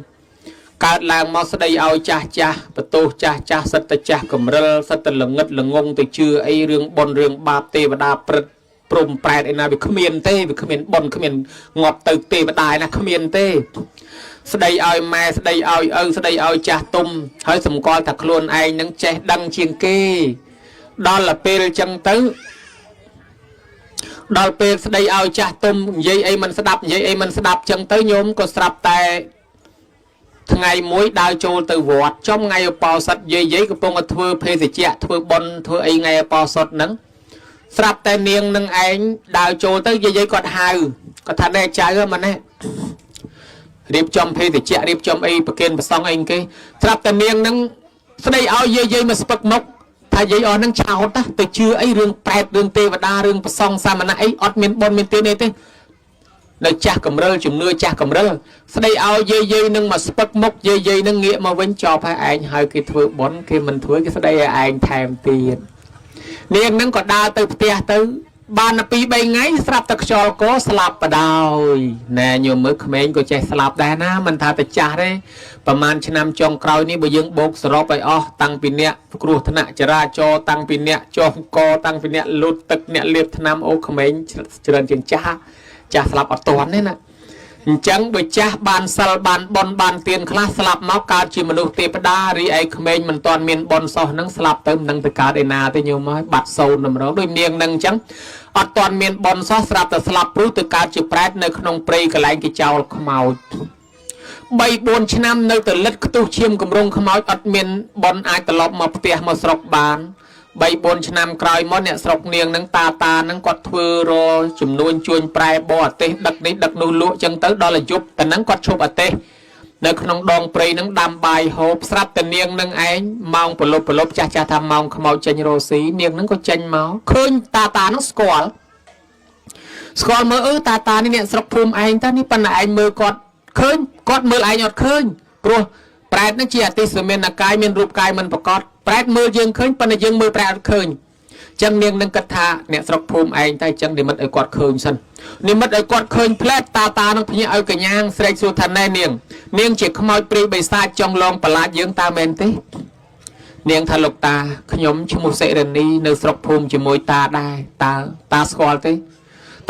កើតឡើងមកស្ដីឲ្យចាស់ចាស់បន្ទោសចាស់ចាស់សិតតែចាស់កំរិលសិតតែល្ងឹតល្ងងទៅជឿអីរឿងបុណ្យរឿងបាបទេវតាព្រឹត្តព្រំប្រែតឯណាវាគ្មានទេវាគ្មានបុណ្យគ្មានងាប់ទៅទេវតាឯណាគ្មានទេស្ដីឲ្យម៉ែស្ដីឲ្យឪស្ដីឲ្យចាស់ទុំហើយសម្គាល់ថាខ្លួនឯងនឹងចេះដឹងជាងគេដល់ពេលអញ្ចឹងទៅដល់ពេលស្ដីឲ្យចាស់ទុំនិយាយអីមិនស្ដាប់និយាយអីមិនស្ដាប់ចឹងទៅញោមក៏ស្រាប់តែថ្ងៃមួយដើរចូលទៅវត្តចំថ្ងៃឧបោសថយាយកំពុងតែធ្វើភេសជ្ជៈធ្វើបុណ្យធ្វើអីថ្ងៃឧបោសថហ្នឹងស្រាប់តែនាងនឹងឯងដើរចូលទៅយាយគាត់ហៅគាត់ថាណែចៅមកណែរៀបចំភេសជ្ជៈរៀបចំអីប្រគិនប្រសងអីគេស្រាប់តែនាងនឹងស្ដីឲ្យយាយមកស្ពឹកមុខថាយាយអស់នឹងឆោតទៅជឿអីរឿងប្រែតរឿងទេវតារឿងប្រសងសាមណៈអីអត់មានបុណ្យមានទានអីទេនៅចាស់កំរិលជំនឿចាស់កំរិលស្ដីឲ្យយាយនឹងមកស្ពឹកមុខយាយនឹងងាកមកវិញចប់ហើយឯងហើយគេធ្វើបុណ្យគេមិនធ្វើគេស្ដីឲ្យឯងថែមទៀតនាងនឹងក៏ដើរទៅផ្ទះទៅបាន2-3ថ្ងៃស្រាប់តែខ្យល់កស្លាប់បដោយណែញោមមើលក្មេងក៏ចេះស្លាប់ដែរណាមិនថាតែចាស់ទេប្រហែលឆ្នាំចុងក្រោយនេះបើយើងបោកសរុបឲ្យអស់តាំងពីអ្នកគ្រោះថ្នាក់ចរាចរណ៍តាំងពីអ្នកចុះកតាំងពីអ្នកលូតទឹកអ្នកលាបថ្នាំអូក្មេងច្រើនជាងចាស់ស្លាប់អត់ទាន់ទេណា chẳng bởi cha bàn sal bàn bon bàn tiền khá slap máu cao chỉ mà nụ tiệp đa ri ấy mình toàn miền bon so nâng slap tới nâng từ cả đời nào tới nhiều mới bạt sâu nằm đó đôi miệng nâng chẳng ở toàn miền bon so slap từ slap rú từ cả chỉ prét nơi không prey cái lại cái chào màu bay buồn năm nơi từ lết tu chiêm cầm rong khmói ở miền bon ai từ lọp mà tiệt mà sọc bàn bay buồn năm cày món nè sọc niềng nâng ta nâng quạt thưa rồi chùm nuôi chuồn prai bò tê đặc nuôi lụa chân tới đó là giúpแต่nâng quạt chụp ở tê nơi không đòn prey nâng đam bài hộp sắp từ niềng nâng ánh mong bờ lốp cha tham mong khmói chân rô xí niềng nâng có chân máu khơi ta nó squall mơ taนี่เนี่ยสระภูมิanh taนี่ปัญหาanh mơ quạt mơ anh nhọt khơi pro pride นั่นជាអតិសមានកាយមានរូបកាយមិនប្រកប pride មើលយើងឃើញប៉ុន្តែយើងមើល pride ឃើញចឹងនាងនឹងគិតថាអ្នកស្រុកភូមិឯងតែចឹងនិមិត្តឲ្យគាត់ឃើញសិននិមិត្តឲ្យគាត់ឃើញផ្លែតតានឹងភ្ញាក់ឲ្យកញ្ញាងស្រែកសួរថាណែនាងជាខ្មោចព្រាយបិសាចចង់លងប្រឡាចយើងតើមែនទេនាងថាលោកតាខ្ញុំឈ្មោះសេរីនីនៅស្រុកភូមិជាមួយតាដែរតាស្គាល់ទេ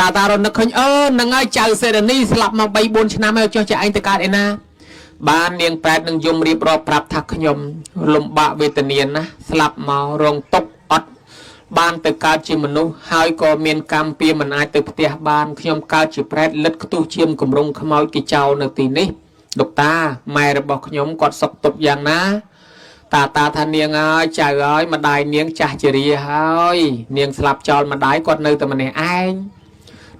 តារត់នឹកឃើញនឹងហើយចៅសេរីនីស្លាប់មក 3-4 ឆ្នាំហើយចុះចាឯងទៅកើតឯណាបាននាងប្រែតនឹងយំរៀបរាប់ប្រាប់ថាខ្ញុំលំបាកវេទនាណាស្លាប់មករងទុក្ខអត់បានទៅកើតជាមនុស្សហើយក៏មានកម្មពៀមិនអាចទៅផ្ទះបានខ្ញុំកើតជាប្រែតលិតខ្ទុះឈាមគម្រងខ្មោចគេចោលនៅទីនេះលោកតាម៉ែរបស់ខ្ញុំគាត់សុខទុក្ខយ៉ាងណាតាថានាងហើយចៅហើយម្ដាយនាងចាស់ជារាហើយនាងស្លាប់ចោលម្ដាយគាត់នៅតែម្នាក់ឯង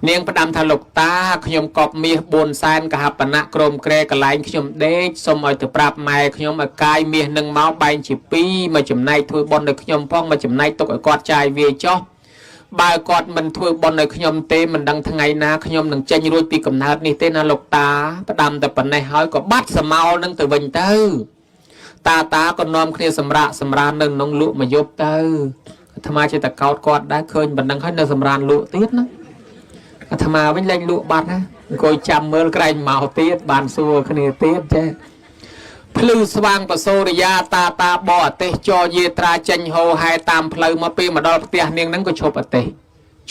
នាងផ្ដាំថាលោកតាខ្ញុំកប់មាស4សែនកហបណៈក្រមក្រែកន្លែងខ្ញុំដេកសូមឲ្យទៅប្រាប់ម៉ែខ្ញុំឲ្យកាយមាសនឹងមកបែងជា2មកចំណែកធ្វើបុណ្យឲ្យខ្ញុំផងមកចំណែកទុកឲ្យគាត់ចាយវាចុះបើគាត់មិនធ្វើបុណ្យឲ្យខ្ញុំទេមិនដឹងថ្ងៃណាខ្ញុំនឹងចេញរួចពីកំណើតនេះទេណាលោកតាផ្ដាំតែប៉ុណ្ណេះហើយក៏បាត់សមោលនឹងទៅវិញទៅតាក៏នាំគ្នាសម្រាកសម្រាននៅក្នុងលក់មកយប់ទៅអាត្មាចេះតែកោតគាត់ដែរឃើញប៉ុណ្ណឹងហើយនៅសម្រានលក់ទៀតណាអាត្មាវិញលែងលក់បាត់ណាអង្គុយចាំមើលក្រែងមកទៀតបានសួរគ្នាទៀតចេះភ្លឺស្វាងបសូរិយាតាបអទេសចរយាត្រាចេញហោហែតាមផ្លូវមកពេលមកដល់ផ្ទះនាងហ្នឹងក៏ឈប់អទេស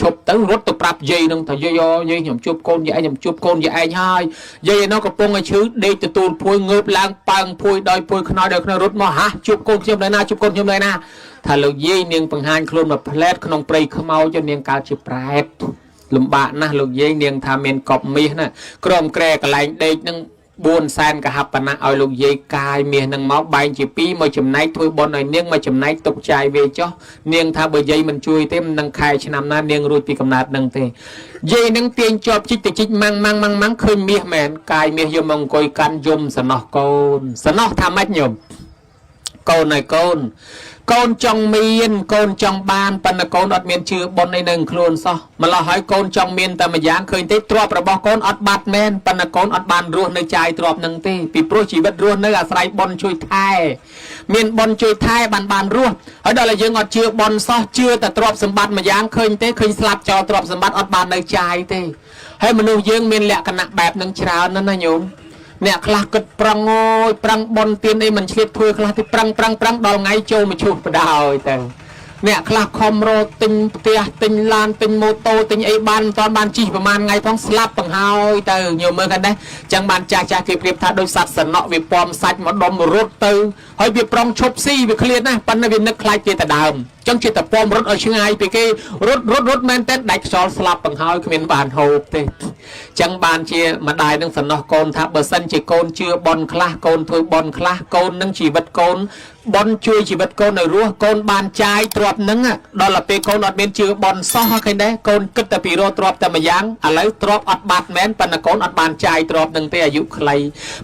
ឈប់ទៅរត់ទៅប្រាប់យាយហ្នឹងថាយាយខ្ញុំជួបកូនយាយខ្ញុំជួបកូនយាយឯងហើយយាយឯនោះកំពុងឲ្យឈឺដេកទទួលភួយងើបឡើងប៉ើងភួយដោយភួយខ្នើយដោយខ្នើយរត់មកហាជួបកូនខ្ញុំនៅណាជួបកូនខ្ញុំនៅណាថាលោកយាយនាងបង្ហាញខ្លួនមកផ្លែតក្នុងព្រៃខ្មោចនាងកើតជាប្រែតលំបាកណាស់លោកយាយនាងថាមានកប់មាសណាក្រុមក្រែកន្លែងដេកនឹង4សែនកហបណៈឲ្យលោកយាយកាយមាសនឹងមកបែងជា2មកចំណែកធ្វើបុណ្យឲ្យនាងមកចំណែកទុកចាយវាចុះនាងថាបើយាយមិនជួយទេមិននឹងខែឆ្នាំណានាងរួចពីកំណើតនឹងទេយាយនឹងទាញជាប់ជីកទៅជីកម៉ាំងឃើញមាសមែនកាយមាសយកមកអង្គុយកាន់យំសំណោះកូនសំណោះថាម៉េចញោមកូនឲ្យកូនកូនចង់មានកូនចង់បានប៉ុន្តែកូនអត់មានជឿបុណ្យអីនឹងខ្លួនសោះម្ល៉េះហើយកូនចង់មានតែម្យ៉ាងឃើញទេទ្រព្យរបស់កូនអត់បាត់មែនប៉ុន្តែកូនអត់បានរស់នៅចាយទ្រព្យនឹងទេពីព្រោះជីវិតរស់នៅអាស្រ័យបុណ្យជួយថែមានបុណ្យជួយថែបានរស់ហើយដល់តែយើងអត់ជឿបុណ្យសោះជឿតែទ្រព្យសម្បត្តិម្យ៉ាងឃើញទេឃើញស្លាប់ចោលទ្រព្យសម្បត្តិអត់បាននៅចាយទេហើយមនុស្សយើងមានលក្ខណៈបែបនឹងច្រើនណាស់ណាញោមអ្នកខ្លះគិតប្រឹងអូយប្រឹងបនទៀនអីមិនឆ្លៀតធ្វើខ្លះទីប្រឹងដល់ថ្ងៃចូលមកឈូសបដ ாய் ទៅអ្នកខ្លះខំរត់ទិញផ្ទះទិញឡានទិញម៉ូតូទិញអីបានមិនតាន់បានជិះប្រហែលថ្ងៃផងស្លាប់បង្ហើយទៅញោមមើលกันដែរចឹងបានចាស់គេប្រៀបថាដូចសត្វសំណក់វាពំសាច់មកដុំរត់ទៅហើយវាប្រងឈប់ស៊ីវាឃ្លាតណាស់ប៉ុន្តែវានឹកខ្លាចគេតែដើមចឹងជាតែពំរត់ឲ្យឆ្ងាយពីគេរត់មែនតែដាច់ខ្យល់ស្លាប់បង្ហើយគ្មានបានហូបទេចឹងបានជាម្ដាយនឹងសំណោះកូនថាបើសិនជាកូនជឿបនខ្លះកូនធ្វើបនខ្លះកូននឹងជីវិតកូនបនជួយជីវិតកូនឲ្យរស់កូនបានចាយទ្រព្យនឹងដល់ទៅពេលកូនអត់មានជឿបនសោះឃើញដែរកូនគិតតែពីរកទ្រព្យតែម្យ៉ាងឥឡូវទ្រព្យអត់បាត់មែនប៉ុន្តែកូនអត់បានចាយទ្រព្យនឹងទេអាយុខ្លី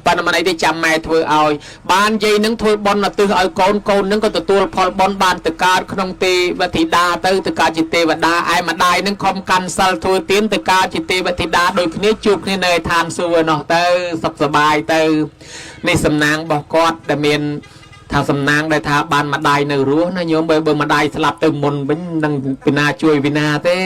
ប៉ុន្តែមិនអីទេចាំម៉ែធ្វើឲ្យបានយាយនឹងធ្វើបនឧទ្ទិសឲ្យកូននឹងក៏ទទួលផលបនបានទៅកើតក្នុងទេវធីតាទៅកើតជាទេវតាឯម្ដាយនឹងខំកាន់សិលធ្វើទានទៅកើតជាទេវធីតាដូចគ្នាជួបគ្នានៅឋានសួគ៌នោះទៅសុខសប្បាយទៅនេះសំណាងរបស់គាត់ដែលមានថាសំណាងដែលថាបានម្ដាយនៅរស់ណាញោមបើម្ដាយស្លាប់ទៅមុនវិញនឹងពីណាជួយពីណាទេ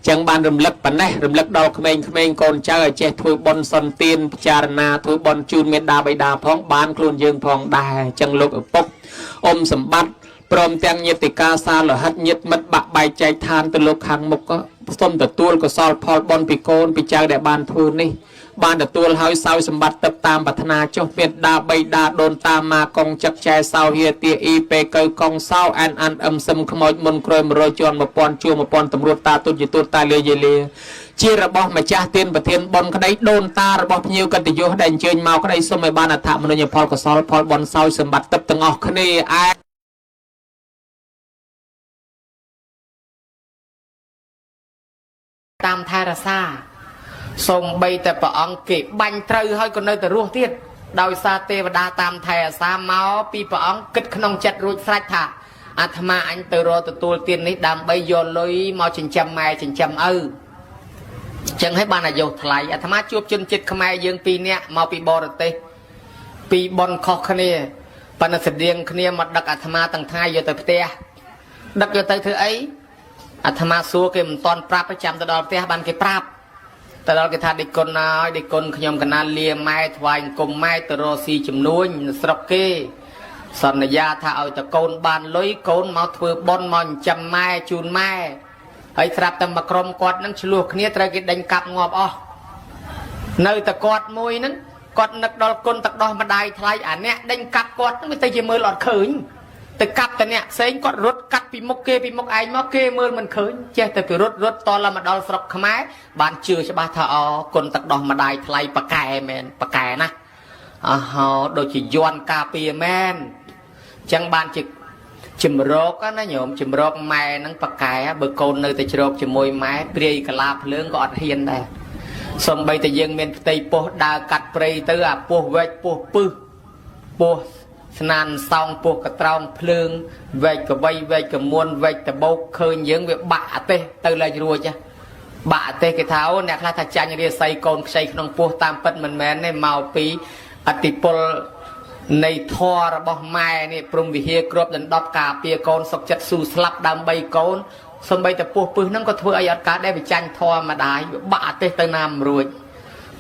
ចឹងបានរំលឹកប៉ុណ្ណេះរំលឹកដល់ក្មេងៗកូនចៅឲ្យចេះធ្វើបុណ្យសន្តានពិចារណាធ្វើបុណ្យជូនមេដាបិតាផងបានខ្លួនយើងផងដែរចឹងលោកឪពុកអ៊ំសម្បត្តិព្រមទាំងញាតិកាសាលហិតញាតិមិត្តបាក់បែកចែកឋានទៅលោកខាងមុខក៏សូមទទួលកុសលផលបុណ្យពីកូនពីចៅដែលបានធ្វើនេះ បានទទួលហើយសោយសម្បត្តិទឹកតាមប្រាថ្នាចុះមេត្តាបីដាដូនតាមមកកងចឹកចែសោហៀទាអ៊ីពេកៅកងសោអានអឹមសឹមខ្មោចមុនក្រោយ100ជាន់1000ជួ1000តម្រួតតាទុតយទូតតាលាយលាជារបស់ម្ចាស់ទានប្រធានបុណ្យក្តីដូនតារបស់ភ្ញៀវកតញ្ញូដែលអញ្ជើញមកក្តីសូមឲ្យបានអត្ថមនុញ្ញផលកុសលផលបុណ្យសោយសម្បត្តិទឹកទាំងអស់គ្នាតាមថែរក្សាសូមបីតែព្រះអង្គគេបាញ់ត្រូវហើយក៏នៅតែរស់ទៀតដោយសារទេវតាតាមថែរក្សាមកពីព្រះអង្គគិតក្នុងចិត្តរួចស្រេចថាអាត្មាអញទៅរកទទួលទាននេះដើម្បីយកលុយមកចិញ្ចឹមម៉ែចិញ្ចឹមឪចឹងហើយបានអាយុថ្លៃអាត្មាជួបជនជាតិខ្មែរយើង2នាក់មកពីបរទេសពីបនខុសគ្នាប៉ុន្តែស្តៀងគ្នាមកដឹកអាត្មាទាំងថ្ងៃយកទៅផ្ទះដឹកយកទៅធ្វើអីអាត្មាសួរគេមិនតន់ប្រាប់ចាំទៅដល់ផ្ទះបានគេប្រាប់ទៅដល់គេថាដេកគុណហើយដេកគុណខ្ញុំកណាលាម៉ែថ្វាយអង្គមម៉ែទៅរកស៊ីចំនួនស្រុកគេសន្យាថាឲ្យតកូនបានលុយកូនមកធ្វើបុណ្យមកចិញ្ចឹមម៉ែជូនម៉ែហើយស្រាប់តែមកក្រុមគាត់នឹងឆ្លោះគ្នាត្រូវគេដេញកាប់ងាប់អស់នៅតែគាត់មួយហ្នឹងគាត់នឹកដល់គុណទឹកដោះម្ដាយថ្លៃអាអ្នកដេញកាប់គាត់ហ្នឹងវាទៅជាមើលអត់ឃើញទៅកាប់តែអ្នកផ្សេងគាត់រត់កាត់ពីមុខគេពីមុខឯងមកគេមើលមិនឃើញចេះតែពីរត់តឡើងមកដល់ស្រុកខ្មែរបានជឿច្បាស់ថាអូគុណទឹកដោះម្ដាយថ្លៃប៉កែមែនប៉កែណាអហោដូចជាយន់ការពារមែនអញ្ចឹងបានជាជំរកណាញោមជំរកម៉ែហ្នឹងប៉កែបើកូននៅតែជ្រកជាមួយម៉ែព្រាយកលាភ្លើងក៏អត់ហ៊ានដែរសំបីតែយើងមានផ្ទៃពោះដើរកាត់ព្រៃទៅអាពោះវែកពោះពឹសពោះស្នានសោងពោះកត្រោមភ្លើងវែកកវៃវែកកមួនវែកតបោកឃើញយើងវាបាក់អទេសទៅលេចរួចបាក់អទេសគេថាអូអ្នកខ្លះថាចាញ់រាសីកូនខ្ចីក្នុងពោះតាមពិតមិនមែនទេមកពីអតិពលនៃធម៌របស់ម៉ែនេះព្រំវិហារគ្របដណ្ដប់ការពារកូនសុខចិត្តស៊ូស្លាប់ដើម្បីកូនសំបីតែពោះពឹសហ្នឹងក៏ធ្វើឲ្យអត់កើតដែរវាចាញ់ធម៌ម្ដាយបាក់អទេសទៅណាមិនរួច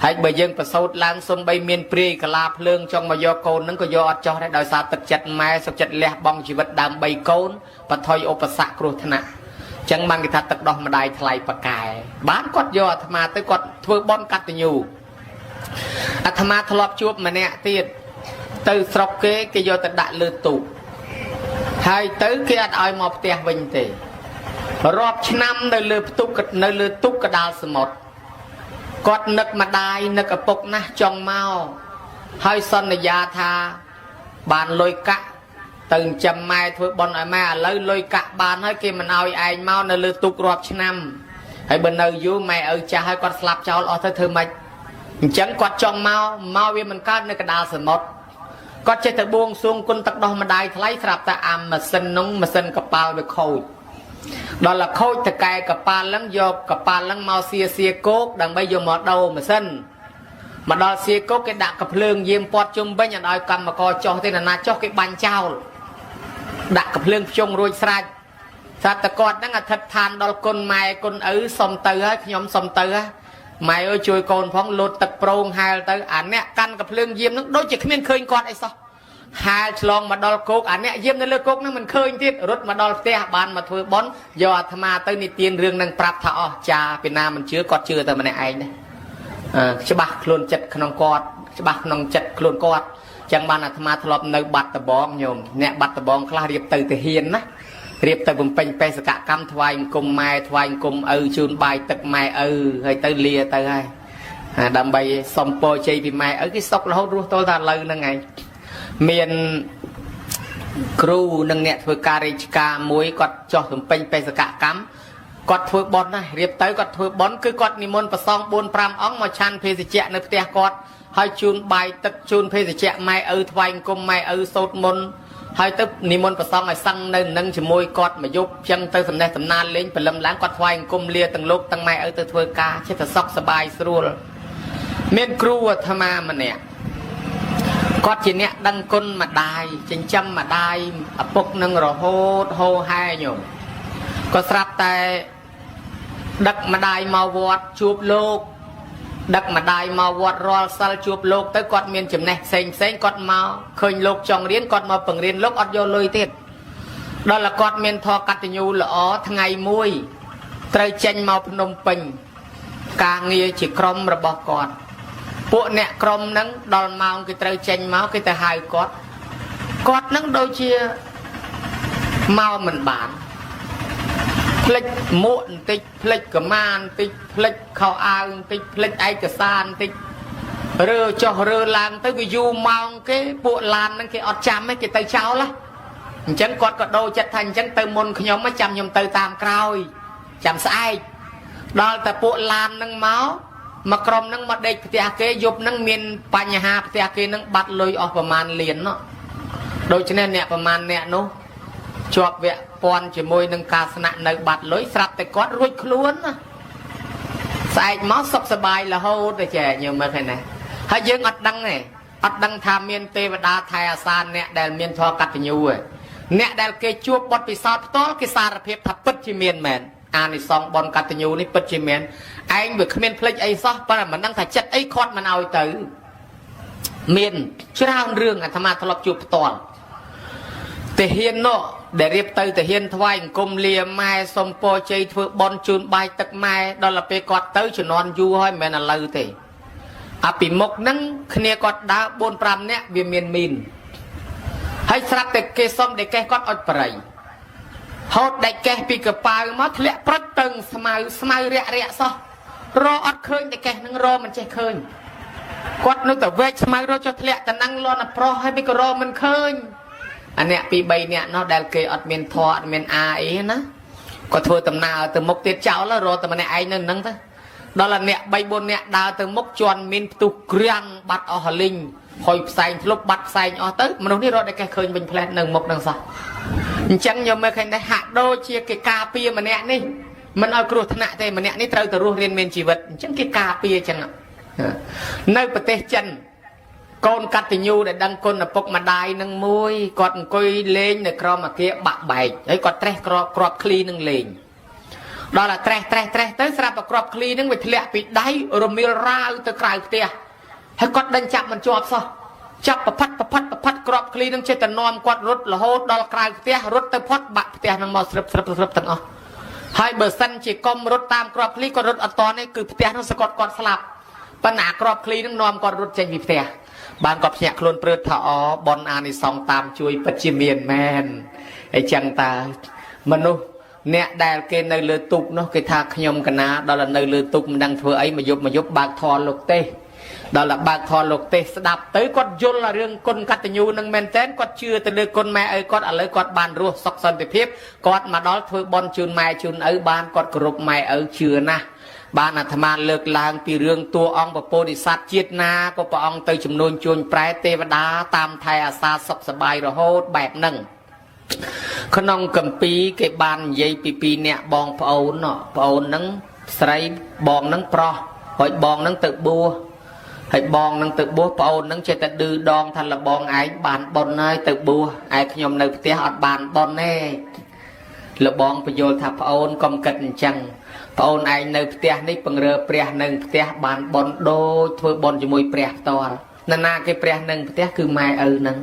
ហើយបើយើងប្រសូតឡើងសំបីមានព្រាយកលាភ្លើងចង់មកយកកូនហ្នឹងក៏យកអត់ចោះដែរដោយសារទឹកចិត្តម៉ែសុខចិត្តលះបង់ជីវិតដើម្បីកូនបថុយឧបសគ្គគ្រោះថ្នាក់អញ្ចឹងបានគេថាទឹកដោះម្ដាយថ្លៃប៉កែបានគាត់យកអាត្មាទៅគាត់ធ្វើបន់កតញ្ញូអាត្មាធ្លាប់ជួបម្នាក់ទៀតទៅស្រុកគេយកទៅដាក់លើទូកហើយទៅគេអត់ឲ្យមកផ្ទះវិញទេរាប់ឆ្នាំនៅលើផ្ទុកនៅលើទូកកដាលសមុទ្រគាត់នឹកម្ដាយនឹកឪពុកណាស់ចង់មកហើយសន្យាថាបានលុយកាក់ទៅចិញ្ចឹមម៉ែធ្វើបុណ្យឲ្យម៉ែឥឡូវលុយកាក់បានហើយគេមិនឲ្យឯងមកនៅលើទូករាប់ឆ្នាំហើយបើនៅយូរម៉ែឪចាស់ហើយគាត់ស្លាប់ចោលអស់ទៅធ្វើម៉េចអញ្ចឹងគាត់ចង់មកវាមិនកើតនៅកដាលសមុទ្រគាត់ចេះតែបួងសួងគុណទឹកដោះម្ដាយថ្លៃស្រាប់តែអាម៉ាស៊ីននោះម៉ាស៊ីនកប៉ាល់វាខូចដល់តែខូចតកែកប៉ាល់ហ្នឹងយកកប៉ាល់ហ្នឹងមកសៀគោកដើម្បីយកមកដូរម៉ាស៊ីនមកដល់សៀគោកគេដាក់កភ្លើងយាមពាត់ជុំវិញអត់ឲ្យកម្មករចុះទេណាចុះគេបាញ់ចោលដាក់កភ្លើងភ្ជុងរួចស្រេចស្រាប់តែគាត់ហ្នឹងអធិដ្ឋានដល់គុណម៉ែគុណឪសុំទៅហើយខ្ញុំសុំទៅម៉ែអើយជួយកូនផងលោតទឹកប្រងហែលទៅអាអ្នកកាន់កភ្លើងយាមហ្នឹងដូចជាគ្មានឃើញគាត់អីសោះហែលឆ្លងមកដល់គោកអាអ្នកយាមនៅលើគោកហ្នឹងមិនឃើញទៀតរត់មកដល់ផ្ទះបានមកធ្វើបុណ្យយកអាត្មាទៅនិទានរឿងហ្នឹងប្រាប់ថាអស់ចាពីណាមិនជឿគាត់ជឿតែម្នាក់ឯងដែរច្បាស់ខ្លួនចិត្តក្នុងគាត់ច្បាស់ក្នុងចិត្តខ្លួនគាត់ចឹងបានអាត្មាធ្លាប់នៅបាត់ដំបងញោមអ្នកបាត់ដំបងខ្លះរៀបទៅទាហានណារៀបទៅបំពេញបេសកកម្មថ្វាយអង្គមម៉ែថ្វាយអង្គមឪជូនបាយទឹកម៉ែឪហើយទៅលាទៅហើយដើម្បីសុំពរជ័យពីម៉ែឪគេសុខរហូតរស់ទល់តែឥឡូវហ្នឹងឯងមានគ្រូនិងអ្នកធ្វើការរាជការមួយគាត់ចោះបំពេញបេសកកម្មគាត់ធ្វើបុណ្យណារៀបទៅគាត់ធ្វើបុណ្យគឺគាត់និមន្តប្រសង 4-5 អង្គមកឆាន់ភេសជ្ជៈនៅផ្ទះគាត់ហើយជូនបាយទឹកជូនភេសជ្ជៈម៉ែឪថ្វាយអង្គមម៉ែឪសូត្រមន្តហើយទៅនិមន្តប្រសងឲ្យសឹងនៅនឹងជាមួយគាត់មកយប់ចឹងទៅសំណេះសំណាលលេងព្រលឹមឡើងគាត់ថ្វាយអង្គមលាទាំងលោកទាំងម៉ែឪទៅធ្វើការចិត្តសុខសบายស្រួលមានគ្រូអាត្មាម្នាក់គាត់ជាអ្នកដឹងគុណម្ដាយចិញ្ចឹមម្ដាយឪពុកនឹងរហូតហូរហែញោមក៏ស្រាប់តែដឹកម្ដាយមកវត្តជួបលោកដឹកម្ដាយមកវត្តរាល់សិលជួបលោកទៅគាត់មានចំណេះផ្សេងគាត់មកឃើញលោកចង់រៀនគាត់មកបង្រៀនលោកអត់យកលុយទៀតដល់តែគាត់មានធម៌កតញ្ញូល្អថ្ងៃមួយត្រូវចេញមកភ្នំពេញការងារជាក្រុមរបស់គាត់ ពួកអ្នកក្រុមហ្នឹងដល់ម៉ោងគេត្រូវចេញមកគេទៅហៅគាត់ហ្នឹងដូចជាមកមិនបានផ្លិចមួកបន្តិចផ្លិចកម្មាបន្តិចផ្លិចខោអាវបន្តិចផ្លិចឯកសារបន្តិចរើចុះរើឡើងទៅវាយូរម៉ោងគេពួកឡានហ្នឹងគេអត់ចាំទេគេទៅចោលអញ្ចឹងគាត់ក៏ដូរចិត្តថាអញ្ចឹងទៅមុនខ្ញុំចាំខ្ញុំទៅតាមក្រោយចាំស្អែកដល់តែពួកឡានហ្នឹងមកក្រុមហ្នឹងមកដេកផ្ទះគេយប់ហ្នឹងមានបញ្ហាផ្ទះគេហ្នឹងបាត់លុយអស់ប្រមាណលាននោះដូច្នេះអ្នកប្រមាណអ្នកនោះជាប់វគ្គពាន់ជាមួយនឹងការស្នាក់នៅបាត់លុយស្រាប់តែគាត់រួចខ្លួនណាស្អែកមកសុខសប្បាយរហូតទៅចេះញើមមើលឃើញណាហើយយើងអត់ដឹងទេអត់ដឹងថាមានទេវតាថែអាសាអ្នកដែលមានធម៌កតញ្ញូឯអ្នកដែលគេជួបបទពិសោធន៍ផ្ទាល់គេសារភាពថាពិតជាមានមែនអានិសង្ឃបនកតញ្ញូនេះពិតជាមែនឯងវាគ្មានភ្លេចអីសោះប៉ុន្តែមិនដឹងថាចិត្តអីខាត់មិនឲ្យទៅមានច្រើនរឿងអាត្មាធ្លាប់ជួបផ្ទាល់ទាហាននោះដែលរៀបទៅទាហានថ្វាយអង្គមលាម៉ែសុំពរជ័យធ្វើបន់ជូនបាយទឹកម៉ែដល់ទៅពេលគាត់ទៅជំនាន់យូរហើយមិនមែនឥឡូវទេអាពីមុខហ្នឹងគ្នាគាត់ដើរ 4-5 នាក់វាមានមីនហើយស្រាប់តែគេសុំតែកេះគាត់អុចប្រៃហូតដាច់កេះពីកប៉ាវមកធ្លាក់ព្រឹកទៅស្មៅរាក់សោះរអត់ឃើញតែកេះនឹងរមិនចេះឃើញគាត់នៅតែវែកស្មៅរចុះធ្លាក់តនឹងលន់ប្រុសហើយពីក៏រមិនឃើញអាអ្នកពី3នាក់នោះដែលគេអត់មានធေါ်អត់មានអាអីណាគាត់ធ្វើដំណើរទៅមុខទៀតចោលរតែម្នាក់ឯងនៅនឹងទៅដល់អាអ្នក3-4នាក់ដើរទៅមុខជន់មានផ្ទុះក្រាំងបាត់អស់ហលីងហុយផ្សែងធ្លុបបាត់ផ្សែងអស់ទៅមនុស្សនេះរត់តែគេឃើញវិញផ្លែតនៅមុខនឹងសោះអញ្ចឹងខ្ញុំមើលឃើញដែរហាក់ដូចជាគេការពារម្នាក់នេះមិនឲ្យគ្រោះថ្នាក់ទេម្នាក់នេះត្រូវទៅរស់រៀនមានជីវិតអញ្ចឹងគេការពារអញ្ចឹងនៅប្រទេសចិនកូនកតញ្ញូដែលដឹងគុណឪពុកម្ដាយនឹងមួយគាត់អង្គុយលេងនៅក្រោមអាគារបាក់បែកហើយគាត់ត្រេះគ្រាប់ឃ្លីនឹងលេងដល់តែត្រេះទៅស្រាប់តែគ្រាប់ឃ្លីនឹងវាធ្លាក់ពីដៃរមៀលរាវទៅក្រៅផ្ទះហើយគាត់ដេញចាប់មិនជាប់សោះចាប់ប្រផាត់គ្រាប់ឃ្លីនឹងចេះតែនាំគាត់រត់រហូតដល់ក្រៅផ្ទះរត់ទៅផុតបាក់ផ្ទះនឹងមកស្រិបទាំងអស់ហើយបើសិនជាកុំរត់តាមគ្រាប់ឃ្លីគាត់រត់អត់តនេះគឺផ្ទះនោះសកត់គាត់ស្លាប់ប៉ុន្តែគ្រាប់ឃ្លីនឹងនាំគាត់រត់ចេញពីផ្ទះបានគាត់ភ្ញាក់ខ្លួនព្រឺថាបនអានិសង្ឃតាមជួយពិតជាមានមែនអញ្ចឹងតើមនុស្សអ្នកដែលគេនៅលើទូកនោះគេថាខ្ញុំកណាដល់នៅលើទូកមិនដឹងធ្វើអីមកយប់បើកធរលោកទេដល់បើកធរលោកទេស្ដាប់ទៅគាត់យល់រឿងគុណកតញ្ញូនឹងមែនតើគាត់ជឿទៅលើគុណម៉ែឪគាត់ឥឡូវគាត់បានរស់សុខសន្តិភាពគាត់មកដល់ធ្វើបន់ជូនម៉ែជូនឪបានគាត់គោរពម៉ែឪជឿណាស់បានអាត្មាលើកឡើងពីរឿងតួអង្គពពោធិសត្វជាតិណាក៏ព្រះអង្គទៅជំនួញជួញប្រែទេវតាតាមថែអាសាសុខសប្បាយរហូតបែបហ្នឹងក្នុងកម្ពីគេបាននិយាយពី2នាក់បងប្អូនហ្នឹងស្រីបងហ្នឹងប្រុសហើយបងហ្នឹងទៅបួសហើយបងហ្នឹងទៅបួសប្អូនហ្នឹងចេះតែឌឺដងថាលបងឯងបានប៉ុនហើយទៅបួសឯខ្ញុំនៅផ្ទះអត់បានប៉ុនទេលបងបញ្យល់ថាប្អូនកុំគិតអញ្ចឹងប្អូនឯងនៅផ្ទះនេះពង្រើព្រះនៅផ្ទះបានប៉ុនដូចធ្វើប៉ុនជាមួយព្រះផ្ទាល់ណាគេព្រះនឹងផ្ទះគឺម៉ែឪនឹង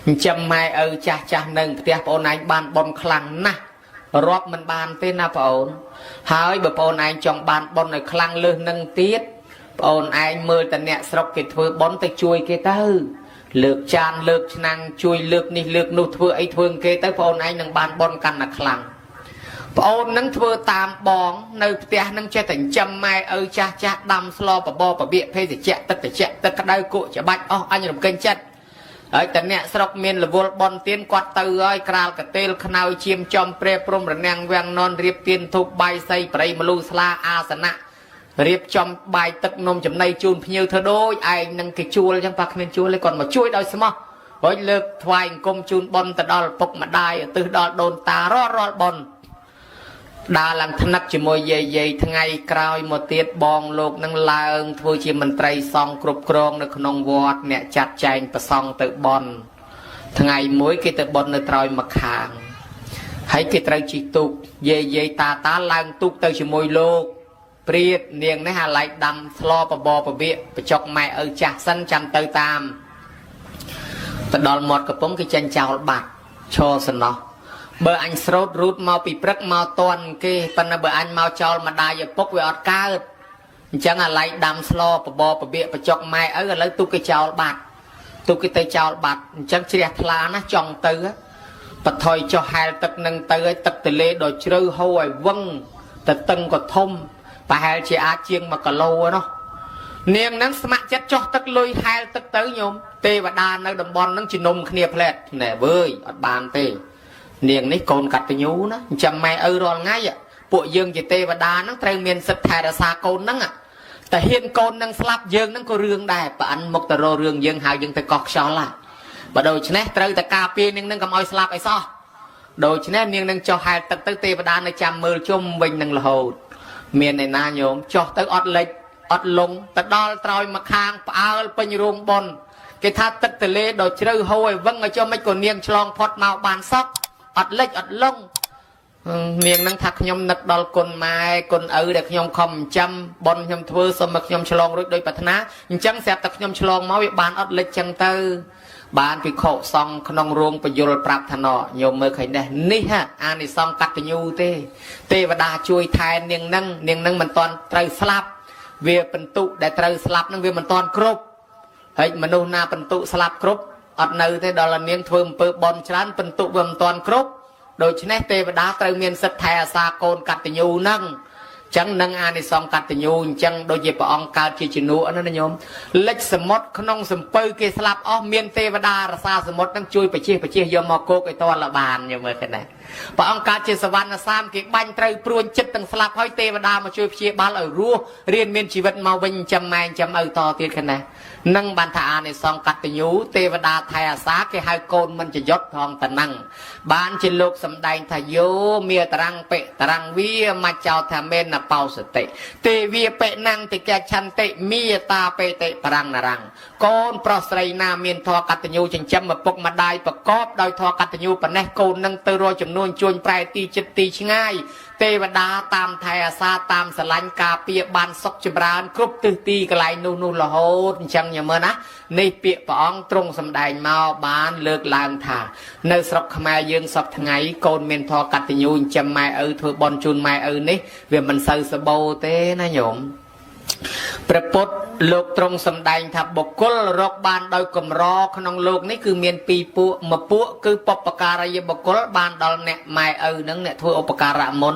អញ្ចឹងម៉ែឪចាស់នឹងផ្ទះប្អូនឯងបានប៉ុនខ្លាំងណាស់រាប់មិនបានទេណាប្អូនហើយបើប្អូនឯងចង់បានប៉ុនឲ្យខ្លាំងលើសនឹងទៀតប្អូនឯងមើលតែអ្នកស្រុកគេធ្វើប៉ុនទៅជួយគេទៅលើកចានលើកឆ្នាំងជួយលើកនេះលើកនោះធ្វើអីធ្វើគេទៅប្អូនឯងនឹងបានប៉ុនកាន់តែខ្លាំងប្អូននឹងធ្វើតាមបងនៅផ្ទះនឹងចេះតែចិញ្ចឹមម៉ែឪចាស់ដាំស្លបបរបបៀកភេសជ្ជៈទឹកត្រជាក់ទឹកក្តៅគក់ច្បាច់អស់អញរំកិញចិត្តហើយតែអ្នកស្រុកមានរវល់បនទៀនគាត់ទៅហើយក្រាលកតេលខ្នើយឈាមចំព្រែព្រំរនាំងវាំងននរៀបទៀនធូបបាយសីប្រៃមលូស្លាអាសនៈរៀបចំបាយទឹកនំចំណីជូនភ្ញៀវធ្វើដូចឯងនឹងគេជួលអញ្ចឹងប៉ះគ្មានជួលទេគាត់មកជួយដោយស្មោះហើយលើកថ្វាយអង្គមជូនបនទៅដល់ពុកម្ដាយទៅដល់ដូនតារាល់បនដើរឡើងថ្នឹកជាមួយយាយថ្ងៃក្រោយមកទៀតបងលោកនឹងឡើងធ្វើជាមន្ត្រីសង្ឃគ្រប់គ្រងនៅក្នុងវត្តអ្នកចាត់ចែងប្រសង់ទៅបន់ថ្ងៃមួយគេទៅបន់នៅត្រើយម្ខាងហើយគេត្រូវជិះទូកយាយតាឡើងទូកទៅជាមួយលោកព្រាតនាងនេះអាឡៃដាំស្លបបរបបៀកបចុកម៉ែឪចាស់សិនចាំទៅតាមទៅដល់មាត់កំពង់គេចេញចោលបាត់ឈរសំណោះបើអញស្រោតរូតមកពីព្រឹកមកតន់គេប៉ុន្តែបើអញមកចោលម្ដាយឪពុកវាអត់កើតអ chẳng là lại đam slo bò bịa chọc mai ở lấy tu cái chào bạc tu cái tay chào bạc chẳng chia thla nó tròn từ á bật thôi cho hai tật nâng từ ấy tật từ lê đồ chơi hôi vâng tật tân có thông và hai chị á chiêng mà cả lâu nó niềng nắng smart chất cho tật lôi hai tật tới nhôm tê và đa nơi đồng bon nắng chỉ nôm khnia plẹt nè bơi ở bàn tê niềng này còn cắt từ nhú nó chẳng mai rồi ngay ạ bộ dương chỉ tê và đa nó trai miền sập thải là xa côn nắng ạแต่เห็นโกนนั่งสลับยืงนั่งก็เรื่องได้ปะอันมกตะโรเรื่องยืงหายืงแต่กอกชอละบะโดยชนะเตยแต่กาเปียนั่งกับอ้อยสลับไอ้ซ้อโดยชนะเนียงนั่งจอหายตัดเตยประดานในจำมือจุ่มวิ่งนั่งละโหดเมียนในนาโยมจอเตยอดเล็กอดลงแต่ดอลตรอยมาคางปะเอาไปยรงบนเกทัดตัดเตยโดยเชื่อโหยวังไอ้เจ้าไม่กดเนียงฉลองพอดมาบานซอกอดเล็กอดลงเมียงนั่งทักยมนักดอลกลไม้กลเด็กยมคอมจำบนยมทัวสมักยมฉลองรุ่ยโดยปัฒนาจังแสบตักยมฉลองมาวิบานอดเล็กจังเตอบ้านไปโคซองขนมรวงประยุลปรับถนอยมเมื่อใครได้นี่ฮะอันนี้ซองกัดยูเตวดาช่วยแทนเนียงนั่งมันตอนไตรสลับเวียเป็นตุได้ไตรสลับนั่งเวียมันตอนครบเฮ้ยมนุษย์นาเป็นตุสลับครบอดเนื้อเตดอลเนียงทวมเปิดบอลชั้นเป็นตุเวียมันตอนครบโดยชนะเทวดาไตรเมียนสัทธาสาโกนกัตยูนั่งจังนั่งอานิสงกัตยูจังโดยเฉพาะองค์การจิจนุอันนั้นโยมเล็กสมดขนมสมปือเกสลับเมียนเทวดาราซาสมดนั่งช่วยไปเชี่ยยมโกกไอตัวละบานโยมเมื่อกันไหนพระองค์การเจสวรรณสามเกบันไตรปรวนจิตตั้งสลับให้เทวดามาช่วยเชี่ยบาลรู้เรียนเมียนชีวิตมาวิญจำแมงจำต่อตีกันไหนนั่งบันทาในซองกัตยูเทวดาไทยสาเกหายโกนมันจะยศทองตะนั่งบ้านจิโลกสำได้ทายโยเมียตรังเปะตรังเวียมาเจ้าทำเมนน่ะเป่าสติเตเวียเปะนั่งติแกชันเตเมียตาเปเตปรังนารังโกนปรสไรนาเมียนทอกัตยูจึงจำมาปกมาได้ประกอบโดยทอกัตยูปนแนโกนนั่งเตโรจำนวนจวนปลายตีจิตตีง่ายเทวดาตามไทยอาซาตามสลันกาเปียบานซกจบรานครบตื้อตีกลายนูละโหดจังอย่างเมื่อนะในเปียปองตรงสำได้มาบานเลิกลางถาในสระขมายยืนสอบทั้งไงโกนเมนทอกัตยูจำไม่ถือบอลจูนไม่นี่เวียมันเซอร์สโบเต้นะโยมประพฤติโลกตรงสำได้ทับบกลรกบานโดยกลมรอขนมโลกนี่คือเมียนปีปุมาปุคือปปการะยบกลบานดอลเนะไม่นั่งเนะทั่วอุปการะมน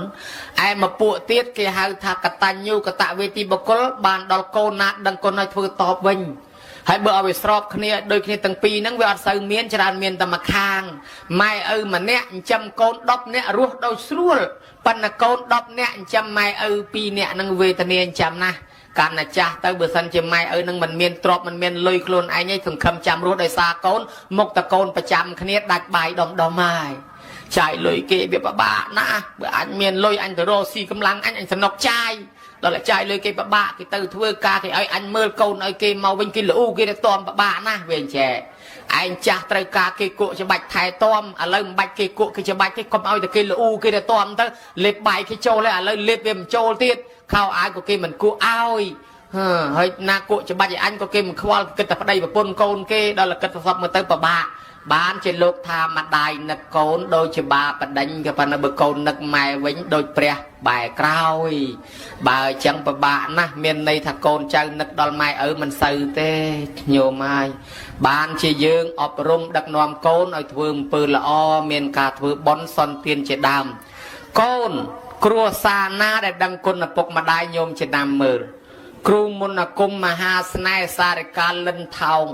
ไอมาปุเตี้ยเกี่ยหาทากตัญญูกตะเวทีบกลบานดอลโกนัดดังคนในทั่วตอบวิญให้เบอร์เอาไปสอบគ្នាโดยគ្នាตั้งปีนั่งเวลาใส่เมียนจราเมียนตะมาคางไม่มันเนี่ยจำโกนดอกเนี่ยรู้โดยสรุปปันโกนดอกเนี่ยจำไม่ปีเนี่ยนั่งเวทเนียนจำนะการนะจ๊ะแต่เบอร์สันจะไม่นั่งมันเมียนตรอบมันเมียนลอยโคลนไอ้เนี่ยถึงคำจำรู้โดยซาโกนมกตะโกนประจำគ្នាดัดใบดอมไม้ใจลอยเกเบียบบ้านะเบอร์อันเมียนลอยอันเดโรซีกำลังอันสนกใจđó là trai lôi cây bà bạ cái từ thưa ca thì anh mơ câu nói cây màu bên kia là u kia là tôm bà bạ na về trẻ anh cha trai ca cây cụ cho bạch thái tôm lấy bạch cây cụ cái cho bạch cái con ơi thì cây là u kia là tôm tới lệp bài cái trâu lại lấy lệp về trâu tiết khao ai của cây mình cụ oi hơi na cụ cho bạch anh có cây mình khoa cái tập đây và pôn côn cây đó là cái tập mà tới bà bạบ้านเจลูกทามาได้นักโกนโดยฉบับประเด็นกับปนบุโกนนักไม้วิ่งโดยเปรียบ่ายกล้าวบ่ายจังปะบะนะเมียนในถ้าโกนเจ้านักดอลไม้มันสื่อเตโยไม้บ้านเชยืงอบรมดักนอมโกนเอาถือปืนละอเมียนกาถือบอนซอนเตียนเจดามโกนครัวซานาได้ดังคนปกมาได้โยมเจดามมือครูมุนกุมมหาสนายสาริการเล่นทอง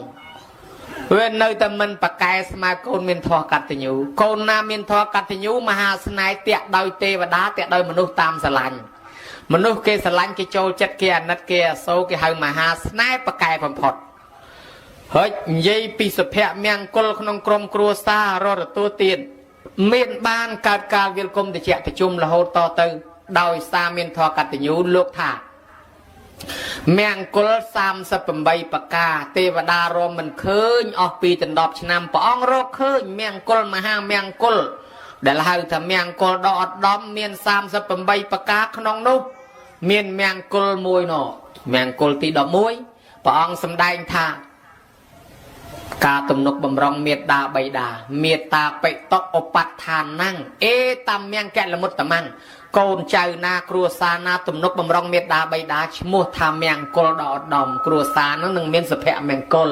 เว้นในแต่มันปากกายสมาโกนเมียนทอกัตยูโกนนาเมียนทอกัตยูมหาสนายเตะโดยเทวดาเตะโดยมนุษย์ตามสลันมนุษย์เกสลันเกโจจัดเกียนัดเกียโซเกหมหาสนายปากกายผลพอดเฮ้ยยี่ปีสุเพะเมียงกลขนมกรมครัวซารอดตัวเตียนเมียนบ้านการเวลกรมตะเจาะตะจุ่มละโหต่อตึงโดยซาเมียนทอกัตยูลูกถาแมงกุลสามสปมใบปากกาเทวดารมมันเคยออกปีตันดอบชนำปองโรคเคยแมงกุลมาห้าแมงกุลเดี๋ยวเราถ้าแมงกุลดอดดอมเมียนสามสปมใบปากกาขนองนุเมียนแมงกุลมวยหนอแมงกุลตีดอกมวยปองสำได้ท่ากาตุมนกบำรองเมตตาใบดาเมตตาไปตกอปัตทานนั่งตามแมงแกะละมุดตะมัง កូនចៅណាគ្រួសារណាទំនុកបំរុងមេត្តាបិតាឈ្មោះថាមង្គលដ៏ឧត្តមគ្រួសារនោះនឹងមានសុភមង្គល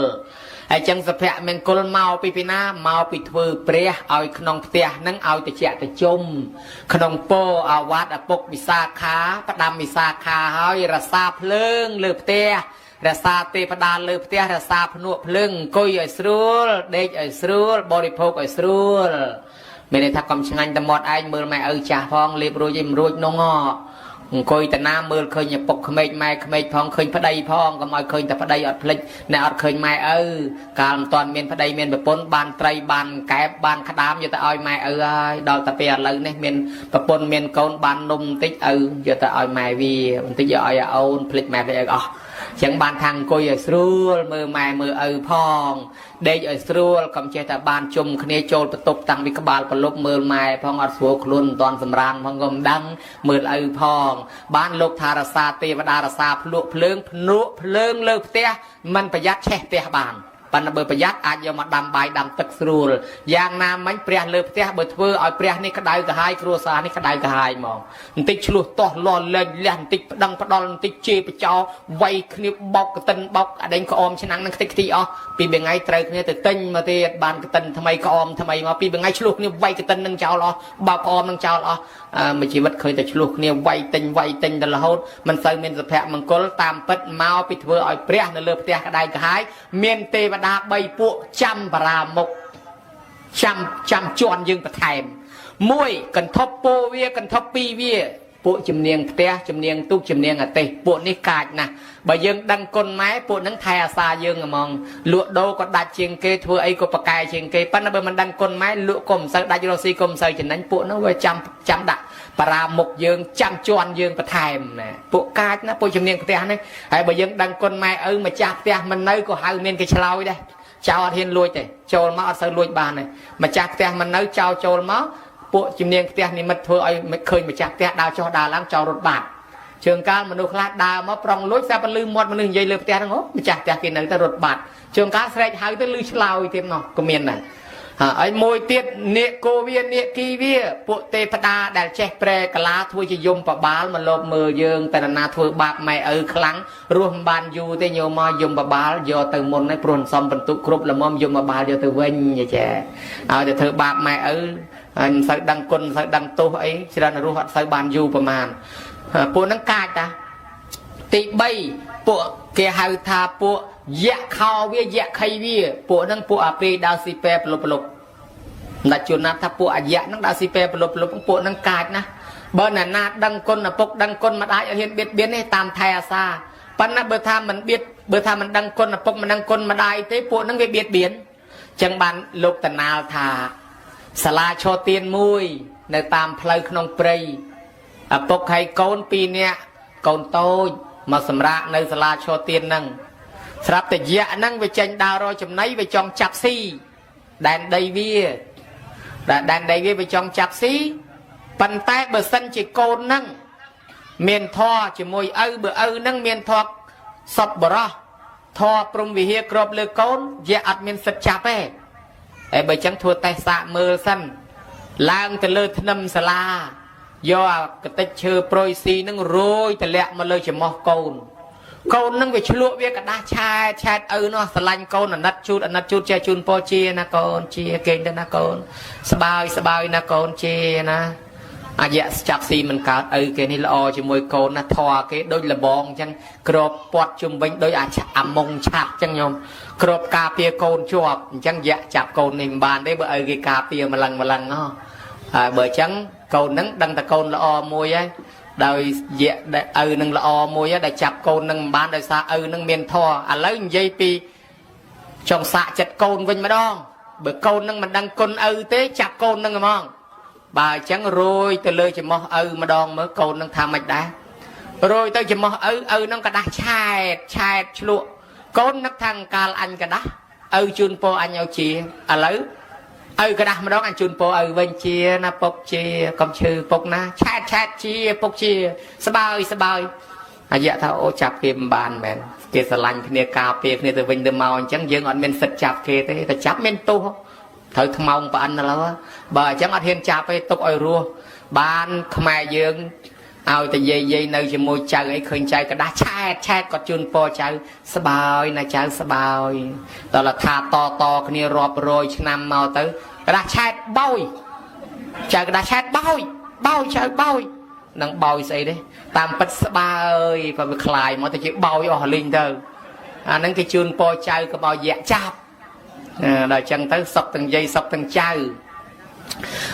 ហើយចឹងសុភមង្គលមកពីណាមកពីធ្វើព្រះឲ្យក្នុងផ្ទះនឹងឲ្យតិចតិជុំក្នុងពោអាវត្តអពុកវិសាខាផ្ដាំវិសាខាហើយរសាភ្លើងលើផ្ទះរសាទេវតាលើផ្ទះរសាភ្នក់ភ្លើងអង្គុយឲ្យស្រួលដេកឲ្យស្រួលបរិភោគឲ្យស្រួលមានន័យថាកុំឆ្ងាញ់តែមាត់ឯងមើលម៉ែឪចាស់ផងលេបរួចឯងមិនរួចនងអង្គុយតាណាមើលឃើញឪពុកក្មេកម៉ែក្មេកផងឃើញប្តីផងកុំឲ្យឃើញតែប្តីអត់ភ្លេចណែអត់ឃើញម៉ែឪកាលមិនតាន់មានប្តីមានប្រពន្ធបានត្រីបានកែបបានក្តាមយកទៅឲ្យម៉ែឪហើយដល់តែពេលឥឡូវនេះមានប្រពន្ធមានកូនបាននំបន្តិចឪយកទៅឲ្យម៉ែវាបន្តិចយកឲ្យអូនភ្លេចម៉ែភ្លេចឪអស់ចឹងបានខាងអង្គុយឲ្យស្រួលមើលម៉ែមើលឪផងដេកឲ្យស្រួលកុំចេះតែបានជុំគ្នាចូលបន្ទប់តាំងពីក្បាលប្រលប់មើលម៉ែផងអត់ស្រួលខ្លួនមិនតាន់សម្រានផងក៏មិនដឹងមើលឪផងបានលោកថារសាទេវតារសាភ្លក់ភ្លើងភ្នក់ភ្លើងលើផ្ទះមិនប្រយ័ត្នឆេះផ្ទះបានប៉ុន្តែបើប្រយ័ត្នអាចយកមកដាំបាយដាំទឹកស្រួលយ៉ាងណាមិញព្រះលើផ្ទះបើធ្វើឲ្យព្រះនេះក្តៅក្រហាយគ្រួសារនេះក្តៅក្រហាយហ្មងបន្តិចឆ្លោះតោះលាស់លែងលះបន្តិចប្តឹងផ្ដាល់បន្តិចជេរបចោវាយគ្នាបោកកតិនបោកអដេញក្អមឆ្នាំងនឹងខ្ទេចខ្ទីអស់ពីមួយថ្ងៃត្រូវគ្នាទៅទិញមកទៀតបានកតិនថ្មីក្អមថ្មីមកពីមួយថ្ងៃឆ្លោះគ្នាវាយកតិននឹងចោលអស់បោកក្អមនឹងចោលអស់មួយជីវិតឃើញតែឆ្លោះគ្នាវាយទិញទៅរហូតមិនសូវមានសុភមង្គលតាមពិតមកពីធ្វើឲ្យព្រះនៅលើផ្ទះក្តៅក្រហាយមានទេវតា3ពួកចាំបារាមុខចាំជន់យើងបន្ថែមមួយកន្ធប់ពោវាកន្ធប់ពីរវាពួកជំនាញផ្ទះជំនាញទូកជំនាញអាទេសពួកនេះកាចណាស់បើយើងដឹងគុណម៉ែពួកនឹងថែអាសាយើងហ្មងលក់ដូរក៏ដាច់ជាងគេធ្វើអីក៏ប្រកែជាងគេប៉ុន្តែបើមិនដឹងគុណម៉ែលក់ក៏មិនសូវដាច់រស់ស៊ីក៏មិនសូវចំណេញពួកនោះវាចាំដាក់បារាមុខយើងចាំជន់យើងបន្ថែមណាពួកកាចណាពួកជំនាញផ្ទះនេះហើយបើយើងដឹងគុណម៉ែឪម្ចាស់ផ្ទះមិននៅក៏ហៅមានគេឆ្លោយដែរចៅអត់ហ៊ានលួចទេចូលមកអត់សូវលួចបានទេម្ចាស់ផ្ទះមិននៅចៅចូលមកពួកជំនាញផ្ទះនិមិត្តធ្វើឲ្យឃើញម្ចាស់ផ្ទះដើរចុះដើរឡើងចោលរត់បាត់ជើងកាលមនុស្សខ្លះដើរមកប្រងលួចស្អាប់លឺមាត់មនុស្សនិយាយលើផ្ទះហ្នឹងម្ចាស់ផ្ទះគេនៅតែរត់បាត់ជើងកាលស្រែកហៅទៅលឺឆ្លោយទៀតនោះក៏មានដែរហើយមួយទៀតនេកោវានេគីវាពួកទេវតាដែលចេះប្រែកាឡាធ្វើជាយមបបាលមកលបមើលយើងតែណាធ្វើបាបម៉ែឪខ្លាំងរស់មិនបានយូរទេញោមមកយមបបាលយកទៅមុនហើយព្រោះសំបន្ទុកគ្រប់ល្មមយមបបាលយកទៅវិញចាឲ្យតែធ្វើបាបម៉ែឪហើយមិនសូវដឹងគុណមិនសូវដឹងទោសអីច្រើនរស់អត់សូវបានយូរប្រមាណពួកហ្នឹងកាចតាទី3ពួកគេហៅថាពួកយៈខោវាយៈខៃវាពួកហ្នឹងពួកអាពេដើរស៊ីពេប្រលប់ណាជួនណាថាពួកអាយៈហ្នឹងដើរស៊ីពេប្រលប់ពួកហ្នឹងកាចណាបើណាដឹងគុណឪពុកដឹងគុណម្ដាយឲ្យហ៊ានបៀតបៀនទេតាមថែអាសាប៉ុន្តែបើថាមិនដឹងគុណឪពុកមិនដឹងគុណម្ដាយទេពួកហ្នឹងវាបៀតបៀនចឹងបានលោកតាណាលថាសាលាឈរទៀនមួយនៅតាមផ្លូវក្នុងព្រៃឪពុកហើយកូន2នាក់កូនតូចមកសម្រាកនៅសាលាឈរទៀនហ្នឹងស្រាប់តែយៈហ្នឹងវាចេញដើររកចំណីវាចង់ចាប់ស៊ីដែនដីវាវាចង់ចាប់ស៊ីប៉ុន្តែបើសិនជាកូនហ្នឹងមានធម៌ជាមួយឪបើឪហ្នឹងមានធម៌សពបរោះធម៌ព្រំវិហារក្របលើកូនយៈអត់មានសិទ្ធចាប់ទេហើយបើចឹងធ្វើតេស្តសាកមើលសិនឡើងទៅលើធ្នឹមសាលាយកអាកតិចឈើប្រុយស៊ីនឹងរយតម្លាក់មកលើច្រមុះកូននឹងវាឆ្លក់វាកដាស់ឆែតឪនោះស្រឡាញ់កូនអាណិតជូតចេះជូនពរជាណាកូនជាគេងទៅណាកូនស្បើយណាកូនជាណាអាយៈចាប់ស៊ីមិនកើតឪគេនេះល្អជាមួយកូនណាធွာគេដូចលបងអញ្ចឹងក្របពាត់ជុំវិញដូចអាមុងឆាប់អញ្ចឹងញោមក្របការពារកូនជាប់អញ្ចឹងយៈចាប់កូននេះមិនបានទេបើឪគេការពារម្លឹងហ៎ហើយបើអញ្ចឹងកូននឹងដឹងតែកូនល្អមួយហើយដោយយៈឪនឹងល្អមួយហើយដែលចាប់កូននឹងមិនបានដោយសារឪនឹងមានធម៌ឥឡូវនិយាយពីចង់សាកចិត្តកូនវិញម្ដងបើកូននឹងមិនដឹងគុណឪទេចាប់កូននឹងហ្មងបើអញ្ចឹងរយទៅលើច្រមុះឪម្ដងមើលកូននឹងថាម៉េចដែររយទៅច្រមុះឪនឹងកដាស់ឆែតឆ្លក់កូននឹកថាកាលអញកដាស់ឪជូនពរអញឲ្យជាឥឡូវឪកដាស់ម្ដងអញជូនពរឪវិញជាណាពុកជាកុំឈឺពុកណាឆែតជាពុកជាស្បើយអាយៈថាអូចាប់គេមិនបានមែនគេស្រឡាញ់គ្នាការពារគ្នាទៅវិញទៅមកអញ្ចឹងយើងអត់មានសិទ្ធចាប់គេទេតែចាប់មានទោសត្រូវថ្មោងប្រអិនឥឡូវបើអញ្ចឹងអត់ហ៊ានចាប់ទេទុកឲ្យរស់ ban khmai dương ao tại dây nơi chỉ môi trời ấy khơi trời cái đá chát có chun po trời sờ bòi này trời sờ bòi đó là thà to cái này rọp rồi năm màu tới cái đá chát bòi trời cái đá chát bòi trời bòi nâng bòi gì đấy tam bát sờ bòi và việc lại mà ta chỉ bòi ở linh thôi nâng cái chun po trời cái bòi dẹt chạp đời chân tới sập từng dây sập từng trời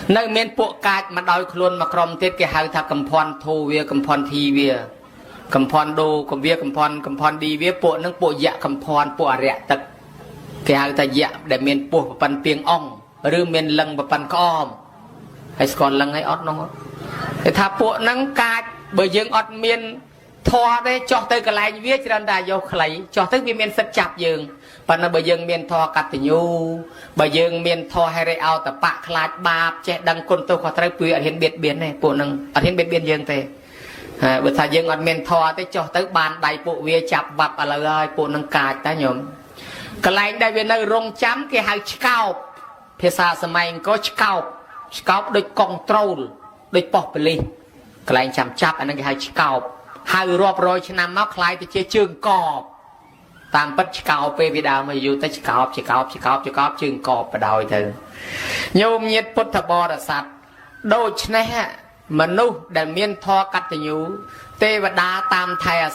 nơi miền bộ cát mà đòi luôn mà cầm tiết cái hai thằng cầm phòn thu vía cầm phòn thi vía cầm phòn đồ cầm vía cầm phòn đi vía bộ nâng bộ dạ cầm phòn bộ rẻ tật cái hai thằng dạ để miền bộ phần tiếng ong rư miền lăng và phần com hay còn lăng hay ót nó cái thằng bộ nâng cát bởi dương ót miền thoa đấy cho tới cái lại vía cho nên đại vô khẩy cho tới vì miền sạch chạp dương và nó bởi dương miền thoa cắt tình nhu bởi dương miền thoa hay ao tập bạc khai bạp che đăng côn tôi khó trái quý ở hiện biệt biến này bộ nâng ở hiện biệt biến dương thế bởi thà dương ở miền thoa tới cho tới bàn đại bộ vía chạp bạp ở lời bộ nâng cài ta nhóm cái lại đây về nơi rong chấm cái hai cao phía xa sơ mày có cao đôi control đôi populi cái lại chăm chạp anh cái hai cao hai rộp rồi cho năm móc lại thì chế trường cọp tam bất cao pe vì đào mà dù tới cọp trường cọp và đòi thử nhôm nhiệt bút thập bò đã sạch đôi chứ này mà nu để miên thoa cắt thì nhú tê và đá tam thai